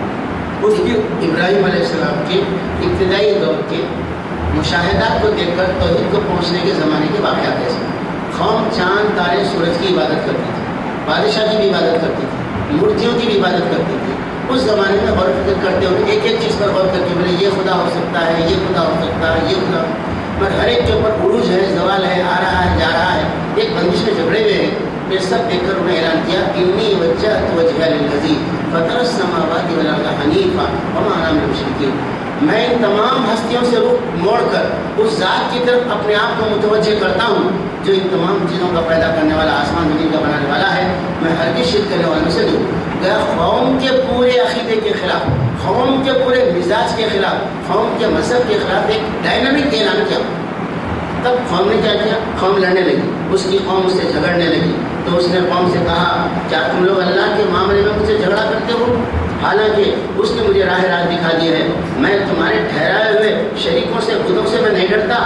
Speaker 1: اس کی ابراہیم علیہ السلام کے ابتدائی دور کے مشاہدات کو دیکھ کر توحید کو پہنچنے کے زمانے کے واقعات ایسے قوم چاند تارے سورج کی عبادت کرتی تھی، بادشاہ کی بھی عبادت کرتی تھی، مورتیوں کی بھی عبادت کرتی تھی۔ اس زمانے میں غور فکر کرتے ہوئے ایک ایک چیز پر غور کر کے بولے یہ خدا ہو سکتا ہے، یہ خدا ہو سکتا ہے، یہ خدا، پر ہر ایک کے اوپر عروج ہے، زوال ہے، آ رہا ہے، جا رہا ہے، ایک بندش میں جھگڑے ہوئے ہیں۔ یہ سب دیکھ کر انہیں اعلان کیا انی وجہت وجہی للذی فطر السماوات والارض حنیفا وما انا من المشرکین، میں ان تمام ہستیوں سے رخ موڑ کر اس ذات کی طرف اپنے آپ کو متوجہ کرتا ہوں جو ان تمام چیزوں کا پیدا کرنے والا، آسمان زمین کا بنانے والا ہے، میں ہرگز شرک کرنے والوں سے نہیں ہوں۔ گیا قوم کے پورے عقیدے کے خلاف، قوم کے پورے مزاج کے خلاف، قوم کے مذہب کے خلاف ایک ڈائنامک اعلان کیا۔ تب قوم نے کیا کیا؟ قوم لڑنے لگی، اس کی قوم اس سے جھگڑنے لگی، تو اس نے قوم سے کہا کیا تم لوگ اللہ کے معاملے میں مجھ سے جھگڑا کرتے ہو؟ حالانکہ اس نے مجھے راہ راست دکھا دی ہے، میں تمہارے ٹھہرائے ہوئے شریکوں سے، خودوں سے میں نہیں ڈرتا۔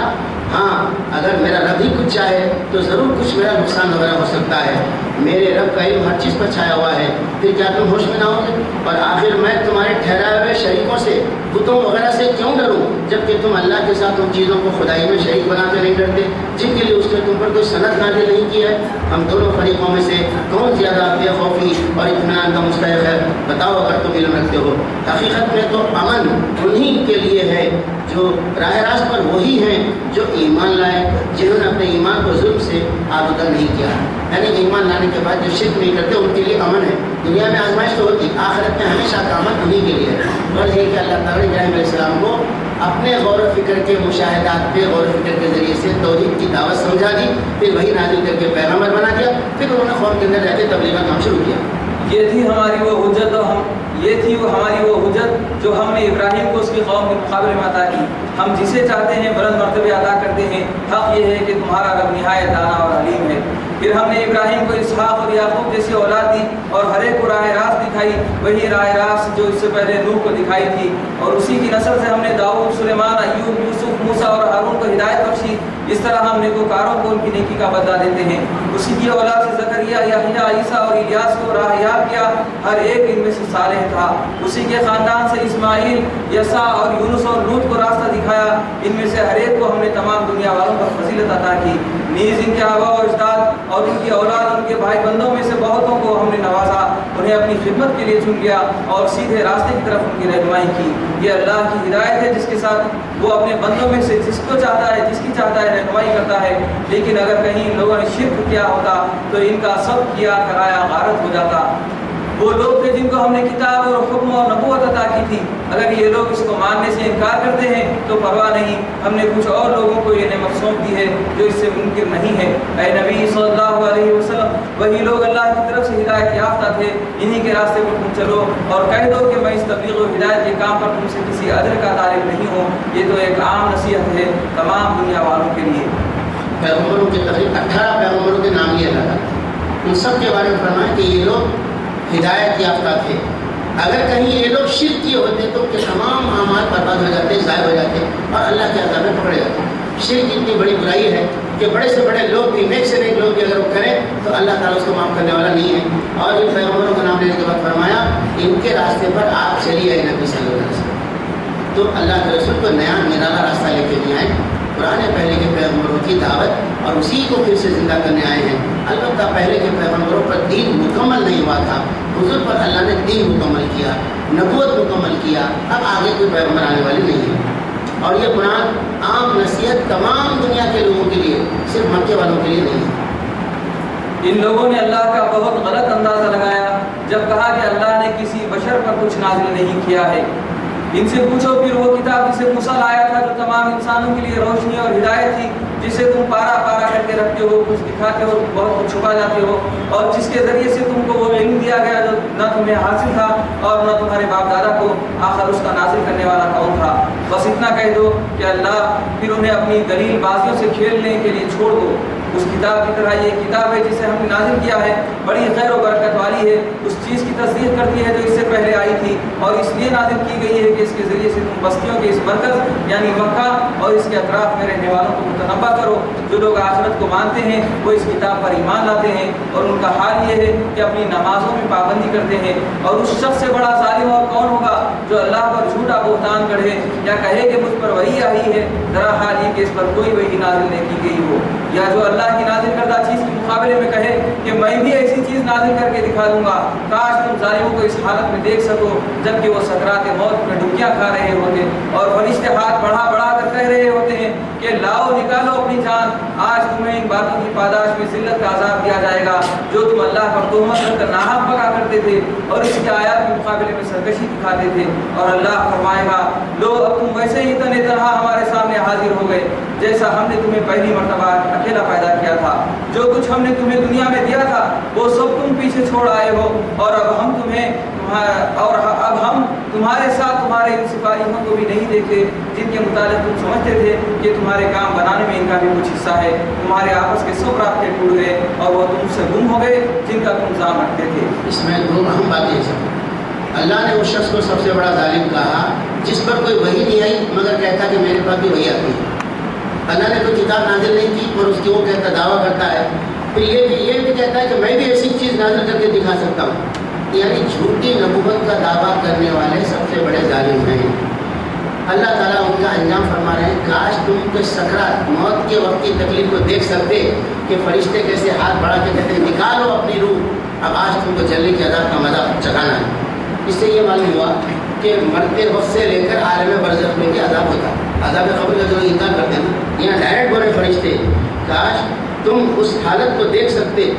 Speaker 1: ہاں اگر میرا رب ہی کچھ چاہے تو ضرور کچھ میرا نقصان وغیرہ ہو سکتا ہے، میرے رب کا علم ہر چیز پر چھایا ہوا ہے، پھر کیا تم ہوش میں نہ ہو گے؟ اور آخر میں تمہارے ٹھہرائے ہوئے شریکوں سے، بتوں وغیرہ سے کیوں ڈروں جبکہ تم اللہ کے ساتھ ان چیزوں کو خدائی میں شریک بنا کے نہیں ڈرتے جن کے لیے اس نے تم پر کوئی سند نازل نہیں کی ہے؟ ہم دونوں فریقوں میں سے کون زیادہ بے خوفی اور اطمینان کا مستحق ہے؟ بتاؤ اگر تم علم رکھتے ہو۔ حقیقت میں تو امن انہی کے لیے ہے جو راہ راست پر وہی ہیں جو ایمان لائے، جنہوں نے اپنے ایمان کو ظلم سے آلودہ نہیں کیا، یعنی ایمان لانے کے بعد جو شرک نہیں کرتے ان کے لیے امن ہے۔ دنیا میں آزمائش تو ہوتی، آخرت میں ہمیشہ کا امن انہی کے لیے ہے۔ غرض یہ کہ اللہ تعالیٰ نے ابراہیم علیہ السلام کو اپنے غور و فکر کے مشاہدات پہ غور و فکر کے ذریعے سے توحید کی دعوت سمجھا دی، پھر وہی نازل کر کے پیغمبر بنا دیا، پھر انہوں نے قوم کے اندر رہ کے تبلیغ کا کام شروع کیا۔
Speaker 3: یہ تھی ہماری وہ حجت، ہماری وہ حجت جو ہم نے ابراہیم کو اس کی قوم کے مقابلے میں عطا کی۔ ہم جسے چاہتے ہیں بلند مرتبے عطا کرتے ہیں۔ حق یہ ہے کہ تمہارا رب نہایت دانا اور علیم ہے۔ پھر ہم نے ابراہیم کو اسحاق اور یعقوب جیسی اولاد دی اور ہر ایک کو راہ راست دکھائی، وہی راہ راست جو اس سے پہلے نوح کو دکھائی تھی، اور اسی کی نسل سے ہم نے داؤد، سلیمان، ایوب، یوسف، موسیٰ اور ہارون کو ہدایت بخشی۔ اس طرح ہم نیکوکاروں کو ان کی نیکی کا بدلہ دیتے ہیں۔ اسی کی اولاد سے زکریا، یحییٰ، عیسیٰ اور الیاس کو راہیاب کیا، ہر ایک ان میں سے صالح تھا۔ اسی کے خاندان سے اسماعیل، یسع اور یونس اور لوط کو راستہ دکھایا، ان میں سے ہر ایک کو ہم نے تمام دنیا والوں پر فضیلت عطا کی۔ نیز ان کے آباء و اجداد اور ان کی اولاد، ان کے بھائی بندوں میں سے بہتوں کو ہم نے نوازا، انہیں اپنی خدمت کے لیے چن لیا اور سیدھے راستے کی طرف ان کی رہنمائی کی۔ یہ اللہ کی ہدایت ہے جس کے ساتھ وہ اپنے بندوں میں سے جس کو چاہتا ہے، جس کی چاہتا ہے رہنمائی کرتا ہے۔ لیکن اگر کہیں ان لوگوں نے شرک کیا ہوتا تو ان کا سب کیا کرایا غارت ہو جاتا۔ وہ لوگ تھے جن کو ہم نے کتاب اور حکم اور نبوت عطا کی تھی، اگر یہ لوگ اس کو ماننے سے انکار کرتے ہیں تو پرواہ نہیں، ہم نے کچھ اور لوگوں کو یہ نعمت سونپ دی ہے جو اس سے منکر نہیں ہے۔ اے نبی صلی اللہ علیہ وسلم، وہی لوگ اللہ کی طرف سے ہدایت یافتہ تھے، انہی کے راستے پر تم چلو اور کہہ دو کہ میں اس تبلیغ و ہدایت کے کام پر تم سے کسی اجر کا طالب نہیں ہوں۔ یہ تو ایک عام نصیحت ہے تمام دنیا والوں کے لیے۔
Speaker 1: پیغمبروں کے تقریباً 18 پیغمبروں کے نام لیے اللہ تعالیٰ، ان سب کے بارے میں فرمایا کہ یہ لوگ ہدایت یافتہ تھے، اگر کہیں یہ لوگ شرک کیے ہوتے تو کہ تمام اعمال برباد ہو جاتے، ضائع ہو جاتے اور اللہ کے عذاب میں پکڑے جاتے۔ شرک اتنی بڑی برائی ہے کہ بڑے سے بڑے لوگ بھی، نیک سے نیک لوگ بھی اگر وہ کریں تو اللہ تعالیٰ اس کو معاف کرنے والا نہیں ہے۔ اور ان پیغمبروں کا نام لینے کے بعد فرمایا ان کے راستے پر آپ چلیے اے نبی صلی اللہ علیہ وسلم۔ تو اللہ کے رسول کو نیا نرالا راستہ لے کے نہیں آئے، پرانے پہلے کے پیغمبروں کی دعوت اور اسی کو پھر سے زندہ کرنے آئے ہیں۔ البتہ پہلے کے پیغمبروں پر دین مکمل نہیں ہوا تھا، حضور پر اللہ نے دین مکمل کیا، نبوت مکمل کیا، اب آگے کوئی پیغمبر آنے والی نہیں ہے۔ اور یہ قرآن عام نصیحت تمام دنیا کے لوگوں کے لیے، صرف مکے والوں کے لیے نہیں ہے۔
Speaker 3: ان لوگوں نے اللہ کا بہت غلط اندازہ لگایا جب کہا کہ اللہ نے کسی بشر پر کچھ نازل نہیں کیا ہے۔ ان سے پوچھو پھر وہ کتاب جسے موسیٰ لایا تھا جو تمام انسانوں کے لیے روشنی اور ہدایت تھی، جسے تم پارا پارا کر کے رکھتے ہو، کچھ دکھاتے ہو، بہت کچھ چھپا جاتے ہو، اور جس کے ذریعے سے تم کو وہ علم دیا گیا جو نہ تمہیں حاصل تھا اور نہ تمہارے باپ دادا کو، آخر اس کا نازل کرنے والا کون تھا؟ بس اتنا کہہ دو کہ اللہ، پھر انہیں اپنی دلیل بازیوں سے کھیلنے کے لیے چھوڑ دو۔ اس کتاب کی طرح یہ کتاب ہے جسے ہم نے نازل کیا ہے، بڑی خیر و برکت والی ہے، اس چیز کی تصدیق کرتی ہے جو اس سے پہلے آئی تھی، اور اس لیے نازل کی گئی ہے کہ اس کے ذریعے سے تم بستیوں کے اس مرکز یعنی مکہ اور اس کے اطراف میں رہنے والوں کو متنبہ کرو۔ جو لوگ آخرت کو مانتے ہیں وہ اس کتاب پر ایمان لاتے ہیں، اور ان کا حال یہ ہے کہ اپنی نمازوں میں پابندی کرتے ہیں۔ اور اس شخص سے بڑا ظالم اور کون ہوگا جو اللہ پر جھوٹا بہتان گڑھے یا کہے کہ مجھ پر وحی آئی ہے، ذرا حال یہ کہ اس پر کوئی وحی نازل نہیں کی گئی ہو، یا جو اللہ کی نازل کردہ چیز کے مقابلے میں کہے کہ میں بھی ایسی چیز نازل کر کے دکھا دوں گا۔ کاش تم ظالموں کو اس حالت میں دیکھ سکو جبکہ وہ سکرات موت میں ڈبکیاں کھا رہے ہوتے اور فرشتے ہاتھ بڑھا بڑھا کر کہہ رہے ہوتے ہیں کہ لاؤ نکالو اپنی جان، آج تمہیں ان باتوں کی پاداش میں ذلت کا عذاب دیا جائے گا جو تم اللہ پر تہمت رکھ کر ناحق پکا کرتے تھے اور اس کی آیات کے مقابلے میں سرکشی دکھاتے تھے۔ اور اللہ فرمائے گا لو اب تم ویسے ہی تن تنہا ہمارے سامنے حاضر ہو گئے جیسا ہم نے تمہیں پہلی مرتبہ اکیلا پیدا کیا تھا۔ جو کچھ ہم نے تمہیں دنیا میں دیا تھا وہ سب تم پیچھے چھوڑ آئے ہو، اور اب ہم تمہارے ساتھ تمہارے ان سپاہیوں کو بھی نہیں دیکھتے جن کے متعلق تم سمجھتے تھے کہ تمہارے کام بنانے میں ان کا بھی کچھ حصہ ہے۔ تمہارے آپس کے سب رابطے ٹوٹ گئے اور وہ تم سے گم ہو گئے جن کا تم الزام رکھتے تھے۔
Speaker 1: اس میں دو اہم باتیں ہیں۔ اللہ نے اس شخص کو سب سے بڑا ظالم کہا جس پر کوئی وحی نہیں آئی مگر کہتا کہ میرے پاس بھی وحی آتی ہے۔ اللہ نے کوئی کتاب نازل نہیں کی اور اس کی وہ کہتا دعویٰ کرتا ہے، پھر یہ بھی کہتا ہے کہ میں بھی ایسی چیز نازل کر کے دکھا سکتا ہوں۔ یعنی جھوٹی نبوت کا دعویٰ کرنے والے سب سے بڑے ظالم ہیں۔ اللہ تعالیٰ ان کا انجام فرما رہے ہیں، کاش تم کے سکرات موت کے وقت کی تکلیف کو دیکھ سکتے کہ فرشتے کیسے ہاتھ بڑھا کے کہتے ہیں نکالو اپنی روح، اب آج تم کو جلنے کے عذاب کا مزہ چکھانا ہے۔ اس سے یہ معلوم ہوا کہ مرتے وقت سے لے کر عالم برزخ میں بھی عذاب ہوتا ہے۔ عذاب قبر کا جو انکار کرتے ہیں نا، یہاں ڈائریکٹ بولے فرشتے، کاش تم اس حالت کو دیکھ سکتے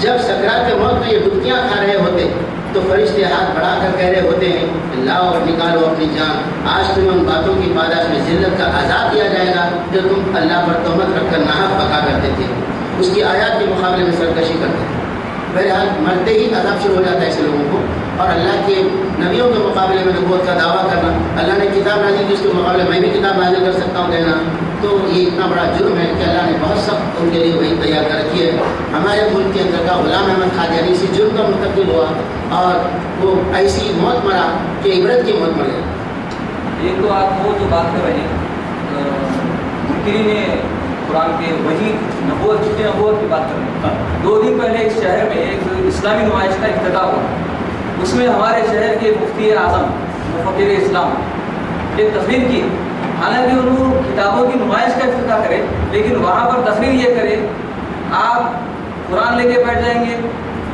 Speaker 1: جب سکرات موت میں یہ ڈبکیاں کھا رہے ہوتے تو فرشتے ہاتھ بڑھا کر کہہ رہے ہوتے ہیں لاؤ اور نکالو اپنی جان، آج تمہیں ان باتوں کی پاداش میں ذلت کا عذاب دیا جائے گا جو تم اللہ پر تہمت رکھ کر ناحق پکا کرتے تھے، اس کی آیات کے مقابلے میں سرکشی کرتے تھے۔ بہرحال مرتے ہی عذاب شروع ہو جاتا ہے ایسے لوگوں کو، اور اللہ کے نبیوں کے مقابلے میں نبوت کا دعویٰ کرنا، اللہ نے کتاب نازل کی اس کے مقابلے میں بھی کتاب نازل کر سکتا ہوں کہنا، تو یہ اتنا بڑا جرم ہے کہ اللہ نے بہت سخت ان کے لیے وہی تیار کر رکھی ہے۔ ہمارے ملک کے اندر کا غلام احمد قادیانی اسی جرم کا مرتکب ہوا اور وہ ایسی موت مرا کہ عبرت کی موت مر گئی۔
Speaker 3: ایک تو آپ وہ جو بات کر رہے ہیں مکری نے قرآن کے وہی نبوت کی بات کر رہے ہیں۔ 2 دن پہلے اس شہر میں ایک اسلامی نمائش کا افتتاح ہوا، اس میں ہمارے شہر کے مفتی اعظم مفکر اسلام ایک تقریر کی، حالانکہ انہوں کتابوں کی نمائش کا افتتاح کرے لیکن وہاں پر تقریر یہ کرے آپ قرآن لے کے بیٹھ جائیں گے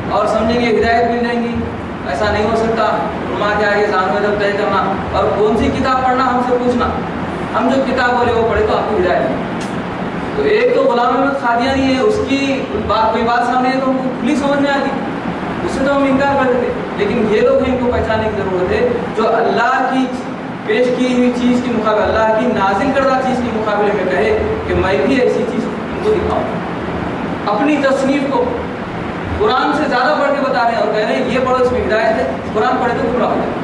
Speaker 3: اور سمجھیں گے ہدایت مل جائیں گی، ایسا نہیں ہو سکتا۔ علماء کے آگے ذہن میں طے کرنا اور کون سی کتاب پڑھنا ہم سے پوچھنا، ہم جو کتاب بولے وہ پڑھے تو آپ کو ہدایت ملے۔ تو ایک تو غلام احمد قادیانی ہے، اس کی کوئی بات سامنے ہے تو ہم کو کھلی سمجھ میں آتی، اس سے تو ہم انکار کر دیتے. لیکن یہ لوگ ہیں، ان کو پہچاننے کی ضرورت ہے جو اللہ کی پیش کی ہوئی چیز کے مقابلے، اللہ کی نازل کردہ چیز کے مقابلے میں کہے کہ میں بھی ایسی چیز ان کو دکھاؤں. اپنی تصنیف کو قرآن سے زیادہ پڑھ کے بتا رہے ہیں اور کہہ رہے ہیں یہ پڑھو اس میں ہدایت ہے، قرآن پڑھے تو گمراہ ہو جائے.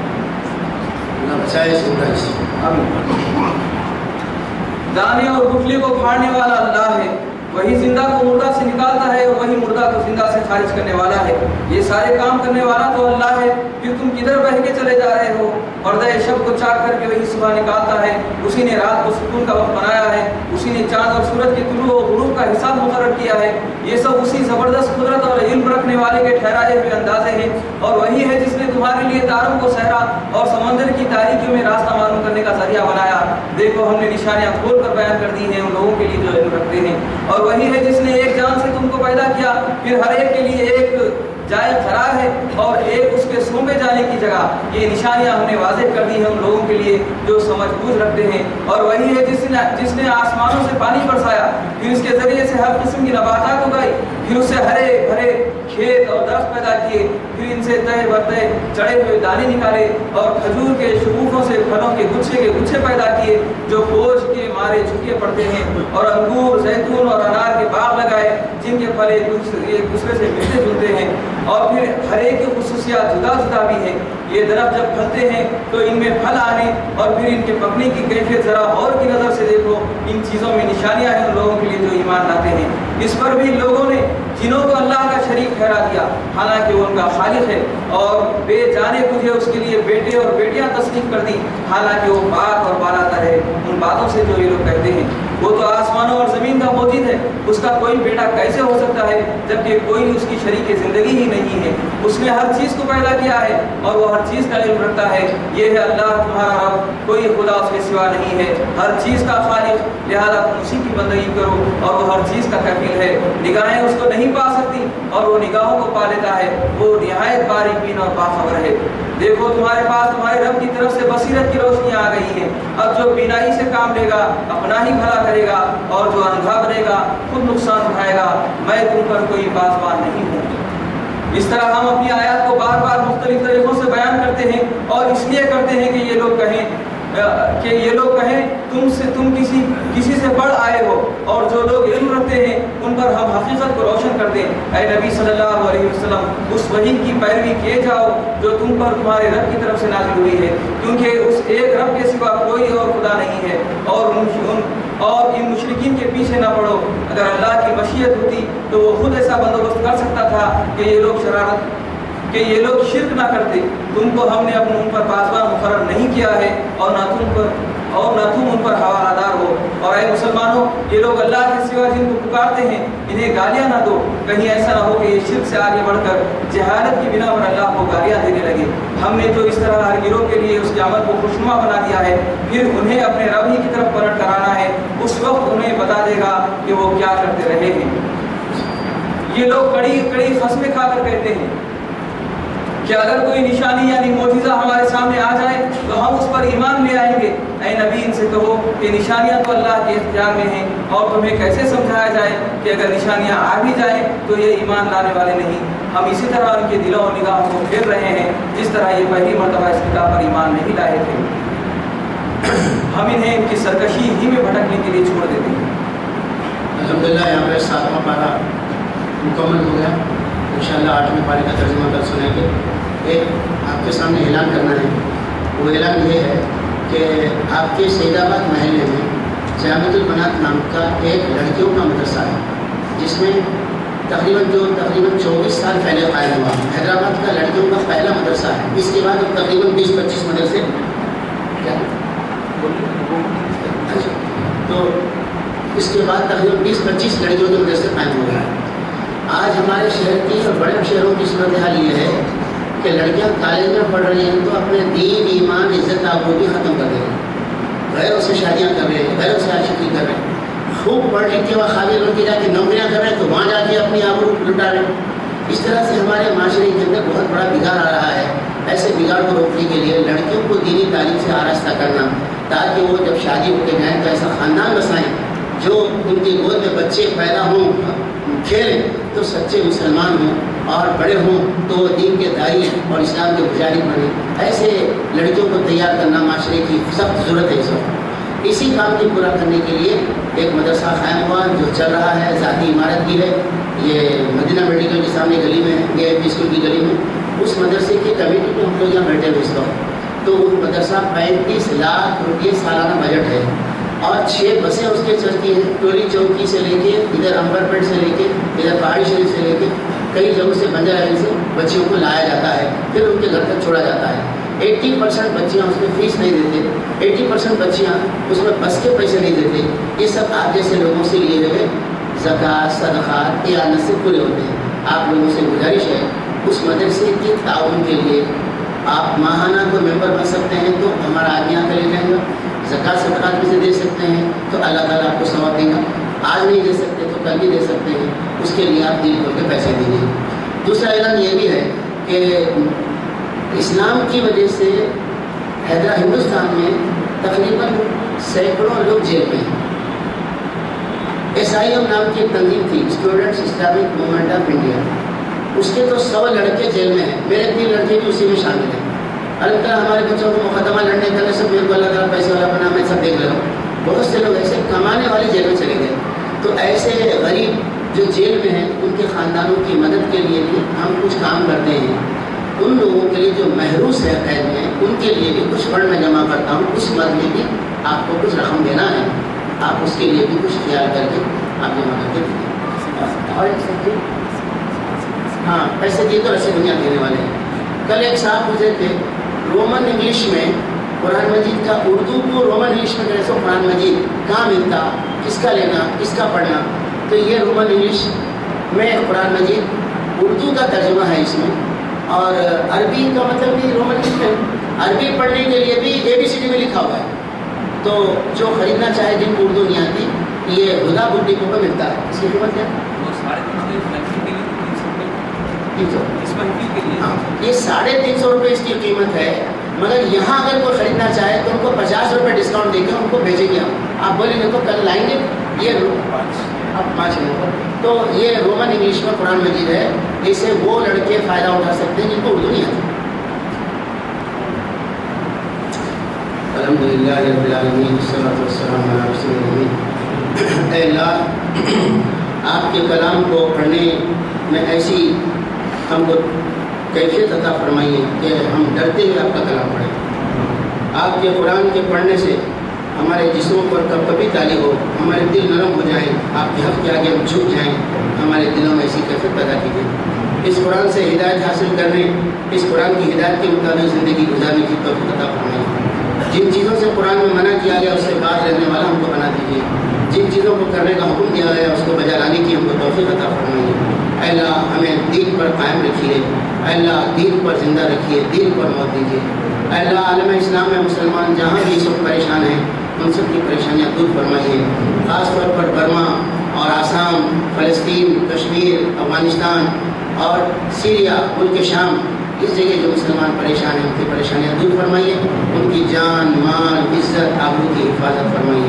Speaker 3: دانے اور گٹھلی کو پھاڑنے والا اللہ ہے، وہی زندہ کو مردہ سے نکالتا ہے اور وہی مردہ کو زندہ سے خارج کرنے والا ہے. یہ سارے کام کرنے والا تو اللہ ہے. پھر تم کدھر بہہ کے چلے جا رہے ہو؟ پردہ شب کو چاک کر کے وہی صبح نکالتا ہے. اسی نے رات کو سکون کا وقت بنایا ہے. اسی نے چاند اور سورج کے طلوع و غروب کا حساب مقرر کیا ہے. یہ سب اسی زبردست قدرت اور علم رکھنے والے کے ٹھہرائے ہوئے اندازے ہیں. اور وہی ہے جس نے تمہارے لیے تاروں کو صحرا اور سمندر کی تاریکیوں میں راستہ معلوم کرنے کا ذریعہ بنایا. دیکھو ہم نے نشانیاں کھول کر بیان کر دی ہیں ان لوگوں کے لیے جو علم رکھتے ہیں. اور وہی ہے جس نے ایک جان سے تم کو پیدا کیا، پھر ہر ایک کے لیے ایک جائے قرار ہے اور ایک اس کے سونپے جانے کی جگہ. یہ نشانیاں ہم نے واضح کر دی ہیں ان لوگوں کے لیے جو سمجھ بوجھ رکھتے ہیں. اور وہی ہے جس نے آسمانوں سے پانی برسایا، پھر اس کے ذریعے سے ہر قسم کی نباتات اگائی، پھر اس سے ہرے بھرے کھیت اور درخت پیدا کیے، پھر ان سے تہہ برتہ چڑھے ہوئے دانے نکالے اور کھجور کے شگوفوں سے پھلوں کے گچھے پیدا کیے جو فوج کے مارے جھکے پڑتے ہیں. اور انگور، زیتون اور انار کے باغ لگائے جن کے پھل ایک دوسرے سے ملتے جلتے ہیں. اور پھر ہر ایک کی خصوصیات جدا جدا بھی ہیں. یہ درخت جب پھلتے ہیں تو ان میں پھل آنے اور پھر ان کے پکنے کی کیفیت ذرا اور کی نظر سے دیکھو. ان چیزوں میں نشانیاں ہیں ان لوگوں کے لیے جو ایمان لاتے ہیں. اس پر بھی لوگوں نے جنوں کو اللہ کا شریک ٹھہرا دیا حالانکہ وہ ان کا خالق ہے، اور بے جانے بوجھے اس کے لیے بیٹے اور بیٹیاں تصدیق کر دی حالانکہ وہ پاک اور بالا تر ہے ان باتوں سے جو یہ لوگ کہتے ہیں. وہ تو آسمانوں اور زمین کا موجود ہے، اس کا کوئی بیٹا کیسے ہو سکتا ہے جبکہ کوئی اس کی شریک زندگی ہی نہیں ہے. اس نے ہر چیز کو پیدا کیا ہے اور وہ ہر چیز کا علم رکھتا ہے. یہ ہے اللہ تمہارا رب، کوئی خدا اس کے سوا نہیں ہے، ہر چیز کا خالق. لہذا تم اسی کی بندگی کرو اور وہ ہر چیز کا کفیل ہے. نگاہیں اس کو نہیں پا سکتی اور وہ نگاہوں کو پا لیتا ہے. وہ نہایت باریک بین اور باخبر ہے. دیکھو تمہارے پاس تمہارے رب کی طرف سے بصیرت کی روشنی آ گئی ہے. اب جو بینائی سے کام لے گا اپنا ہی بھلا کرے گا اور جو اندھا بنے گا خود نقصان اٹھائے گا. میں تم پر کوئی پاسبان نہیں ہوں. اس طرح ہم اپنی آیات کو بار بار مختلف طریقوں سے بیان کرتے ہیں اور اس لیے کرتے ہیں کہ یہ لوگ کہیں تم کسی سے بڑھ آئے ہو، اور جو لوگ علم رکھتے ہیں ان پر ہم حقیقت کو روشن کر دیں. اے نبی صلی اللہ علیہ وسلم اس وحی کی پیروی کیے جاؤ جو تم پر تمہارے رب کی طرف سے نازل ہوئی ہے، کیونکہ اس ایک رب کے سوا کوئی اور خدا نہیں ہے. اور ان مشرکین کے پیچھے نہ پڑو. اگر اللہ کی مشیت ہوتی تو وہ خود ایسا بندوبست کر سکتا تھا کہ یہ لوگ شرک نہ کرتے. تم کو ہم نے ان پر پاسبان مقرر نہیں کیا ہے اور نہ تم ان پر حوالہ دار ہو. اور اے مسلمانوں، یہ لوگ اللہ کے سوا جن کو پکارتے ہیں انہیں گالیاں نہ دو، کہیں ایسا نہ ہو کہ یہ شرک سے آگے بڑھ کر جہالت کی بنا پر اللہ کو گالیاں دینے لگے. ہم نے تو اس طرح ہر گروہ کے لیے اس کے عمل کو خوشنما بنا دیا ہے، پھر انہیں اپنے رب ہی کی طرف پلٹ کرانا ہے. اس وقت انہیں بتا دے گا کہ وہ کیا کرتے رہے ہیں. یہ لوگ کڑی قسمیں کھا کر کہتے ہیں کہ اگر کوئی نشانی یعنی معجزہ ہمارے سامنے آ جائے تو ہم اس پر ایمان لے آئیں گے. اے نبی ان سے کہو کہ نشانیاں تو اللہ کے اختیار میں ہیں، اور تمہیں کیسے سمجھایا جائے کہ اگر نشانیاں آ بھی جائیں تو یہ ایمان لانے والے نہیں. ہم اسی طرح ان کے دلوں اور نگاہوں کو پھیر رہے ہیں جس طرح یہ پہلی مرتبہ اس کتاب پر ایمان نہیں لائے تھے. ہم انہیں ان کی سرکشی ہی میں بھٹکنے کے لیے چھوڑ دیتے ہیں.
Speaker 1: الحمدللہ یہاں پہ 7واں پارہ مکمل ہو گیا. انشاءاللہ 8ویں پارے کا ترجمہ کل سنیں گے. ایک آپ کے سامنے اعلان کرنا ہے. وہ اعلان یہ ہے کہ آپ کے سید آباد محلے میں جامعۃ البنات نام کا ایک لڑکیوں کا مدرسہ ہے جس میں تقریباً 24 سال پہلے قائم ہوا. حیدرآباد کا لڑکیوں کا پہلا مدرسہ ہے. اس کے بعد اب تقریباً 20-25 مدرسے تو اس کے بعد تقریباً 20-25 لڑکیوں کے مدرسے قائم ہو رہا ہے. آج ہمارے شہر کی اور بڑے شہروں کی صورتحال یہ ہے کہ لڑکیاں کالج میں پڑھ رہی ہیں تو اپنے دین، ایمان، عزت آبرو بھی ختم کر رہے ہیں. غیروں سے شادیاں کر رہے ہیں، غیروں سے عاشقی کر رہے ہیں. خوب پڑھ لکھ کے وہ خالی لڑ کے جا کے نوکریاں کر رہے ہیں تو وہاں جا کے اپنی آبرو لٹا رہے ہیں. اس طرح سے ہمارے معاشرے کے اندر بہت بڑا بگاڑ آ رہا ہے. ایسے بگاڑ کو روکنے کے لیے لڑکیوں کو دینی تعلیم سے آراستہ کرنا تاکہ وہ جب شادی ہو کے جائیں تو ایسا خاندان بسائیں جو ان کی گود میں بچے پیدا ہوں، کھیلیں تو سچے مسلمان ہوں. اور بڑے ہوں تو دین کے داعی اور اسلام کے مجاہد بنے. ایسے لڑکیوں کو تیار کرنا معاشرے کی سخت ضرورت ہے اس وقت. اسی کام کو پورا کرنے کے لیے ایک مدرسہ قائم ہوا جو چل رہا ہے، ذاتی عمارت کی ہے. یہ مدینہ میڈیکل کے سامنے گلی میں ہے، یہ اے اسکول کی گلی میں. اس مدرسے کی کمیٹی کو ہم لوگ یہاں بیٹھے ہوئے اس وقت. تو وہ مدرسہ 35 لاکھ روپئے سالانہ بجٹ ہے اور 6 بسیں اس کے چلتی ہیں. ٹولی چوکی سے لے کے ادھر امبر پیٹ سے لے کے ادھر پہاڑی شریف سے لے کے کئی جگہوں سے بنجر علی سے بچیوں کو لایا جاتا ہے، پھر ان کے گھر تک چھوڑا جاتا ہے. 80% بچیاں اس میں فیس نہیں دیتے، 80% بچیاں اس میں بس کے پیسے نہیں دیتے. یہ سب آپ جیسے لوگوں سے لیے ہوئے زکوٰۃ صدقات اعانت سے پورے ہوتے ہیں. آپ لوگوں سے گزارش ہے اس مدرسے کے تعاون کے لیے آپ ماہانہ کو ممبر بن سکتے ہیں تو ہمارا آدمی آ کر لے جائیں گا. زکوٰۃ صدقات میں سے دے سکتے ہیں تو اللہ تعالیٰ آپ کو ثواب دے گا. آج نہیں دے سکتے تو کل بھی دے سکتے ہیں، اس کے لیے آپ دل کھول کے پیسے دیجیے. دوسرا اعلان یہ بھی ہے کہ اسلام کی وجہ سے ہندوستان میں تقریباً سینکڑوں لوگ جیل میں ہیں. SIM نام کی ایک تنظیم تھی، students Islamic movement of India. اس کے تو 100 لڑکے جیل میں ہیں. میرے 3 لڑکے بھی اسی میں شامل ہیں. اللہ تعالیٰ ہمارے بچوں کو مقدمہ لڑنے کے لیے سب میرے کو اللہ تعالیٰ پیسے والا بنا، میں سب دیکھ لے رہا ہوں. بہت سے لوگ ایسے کمانے والے جیل میں چلے گئے. تو ایسے غریب جو جیل میں ہیں ان کے خاندانوں کی مدد کے لیے بھی ہم کچھ کام کرتے ہیں. ان لوگوں کے لیے جو محروس ہے قید میں ان کے لیے بھی کچھ فنڈ میں جمع کرتا ہوں. اس مد میں بھی آپ کو کچھ رقم دینا ہے، آپ اس کے لیے بھی کچھ خیال کر کے آپ جمع کر کے دیجیے. اور ہاں پیسے دیے تو رسی دنیا دینے والے ہیں. کل ایک صاحب پوچھے تھے رومن انگلش میں قرآن مجید کا اردو کو رومن انگلش میں کیسے قرآن مجید کہاں ملتا، کس کا لینا، کس کا پڑھنا. تو یہ رومن انگلش میں قرآن مجید اردو کا ترجمہ ہے اس میں، اور عربی کا مطلب بھی رومن انگلش میں. عربی پڑھنے کے لیے بھی ABCD میں لکھا ہوا ہے. تو جو خریدنا چاہے جن کو اردو نہیں آتی یہ ہدا بک ڈپو پہ ملتا ہے. اس کی قیمت کیا ہے؟ ہاں یہ 350 روپئے اس کی قیمت ہے. مگر یہاں اگر کوئی خریدنا چاہے تو ان کو 50 روپئے ڈسکاؤنٹ دے کے ان کو بھیجیں گے ہم. آپ بولیں گے تو کل لائیں گے. یہ 5 تو یہ رومن انگلش میں قرآن مجید ہے. اس سے وہ لڑکے فائدہ اٹھا سکتے ہیں جن کو اردو نہیں آتی. الحمدللہ رب العالمین والصلاۃ والسلام علی رسول اللہ. اے اللہ آپ کے کلام کو پڑھنے میں ایسی ہم کو کیفیت عطا فرمائیے کہ ہم ڈرتے ہوئے آپ کا کلام پڑھیں. آپ کے قرآن کے پڑھنے سے ہمارے جسموں پر کبھی تعلیم ہو، ہمارے دل نرم ہو جائیں، آپ کے حق کے آگے ہم جھک جائیں. ہمارے دلوں میں ایسی کیفیت پیدا کیجیے. اس قرآن سے ہدایت حاصل کرنے، اس قرآن کی ہدایت کے مطابق زندگی گزارنے کی توفیق عطا فرمائیے. جن چیزوں سے قرآن میں منع کیا گیا اس سے باز رہنے والا ہم کو بنا دیجیے. جن چیزوں کو کرنے کا حکم دیا گیا اس کو بجا لانے کی ہم کو توفیق عطا فرمائیے. اے اللہ ہمیں دین پر قائم رکھیے. اے اللہ دین پر زندہ رکھیے، دین پر موت دیجیے. اے اللہ عالم اسلام میں مسلمان جہاں بھی سب پریشان ہیں ان سب کی پریشانیاں دور فرمائیے. خاص طور پر برما اور آسام، فلسطین، کشمیر، افغانستان اور سیریا، ملک شام، اس جگہ جو مسلمان پریشان ہیں ان کی پریشانیاں دور فرمائیے. ان کی جان، مال، عزت، آبرو کی حفاظت فرمائیے.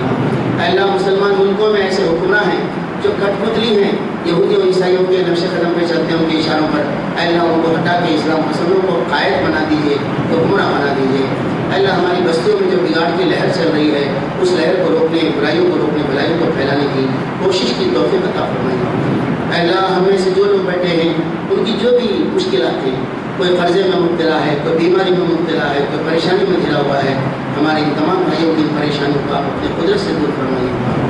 Speaker 1: اے اللہ مسلمان ملکوں میں ایسے حکمراں ہیں جو کٹ پتلی ہیں، یہودی اور عیسائیوں کے نقش قدم پہ چلتے ہیں ان کے اشاروں پر. اے اللہ ان کو ہٹا کے اسلام پسندوں کو قائد بنا دیجیے، حکمراں بنا دیجیے. اے اللہ ہماری بستیوں میں جو بگاڑ کی لہر چل رہی ہے اس لہر کو روکنے، برائیوں کو روکنے، بھلائیوں کو پھیلانے کی کوشش کی توفیق عطا فرمائیے. اے اللہ ہم میں سے جو لوگ بیٹھے ہیں ان کی جو بھی مشکلات ہیں، کوئی قرضے میں مبتلا ہے، کوئی بیماری میں مبتلا ہے، کوئی پریشانی میں گھرا ہوا ہے، ہمارے ان تمام بھائیوں کی پریشانیوں کو آپ اپنے قدرت سے دور فرمائیے.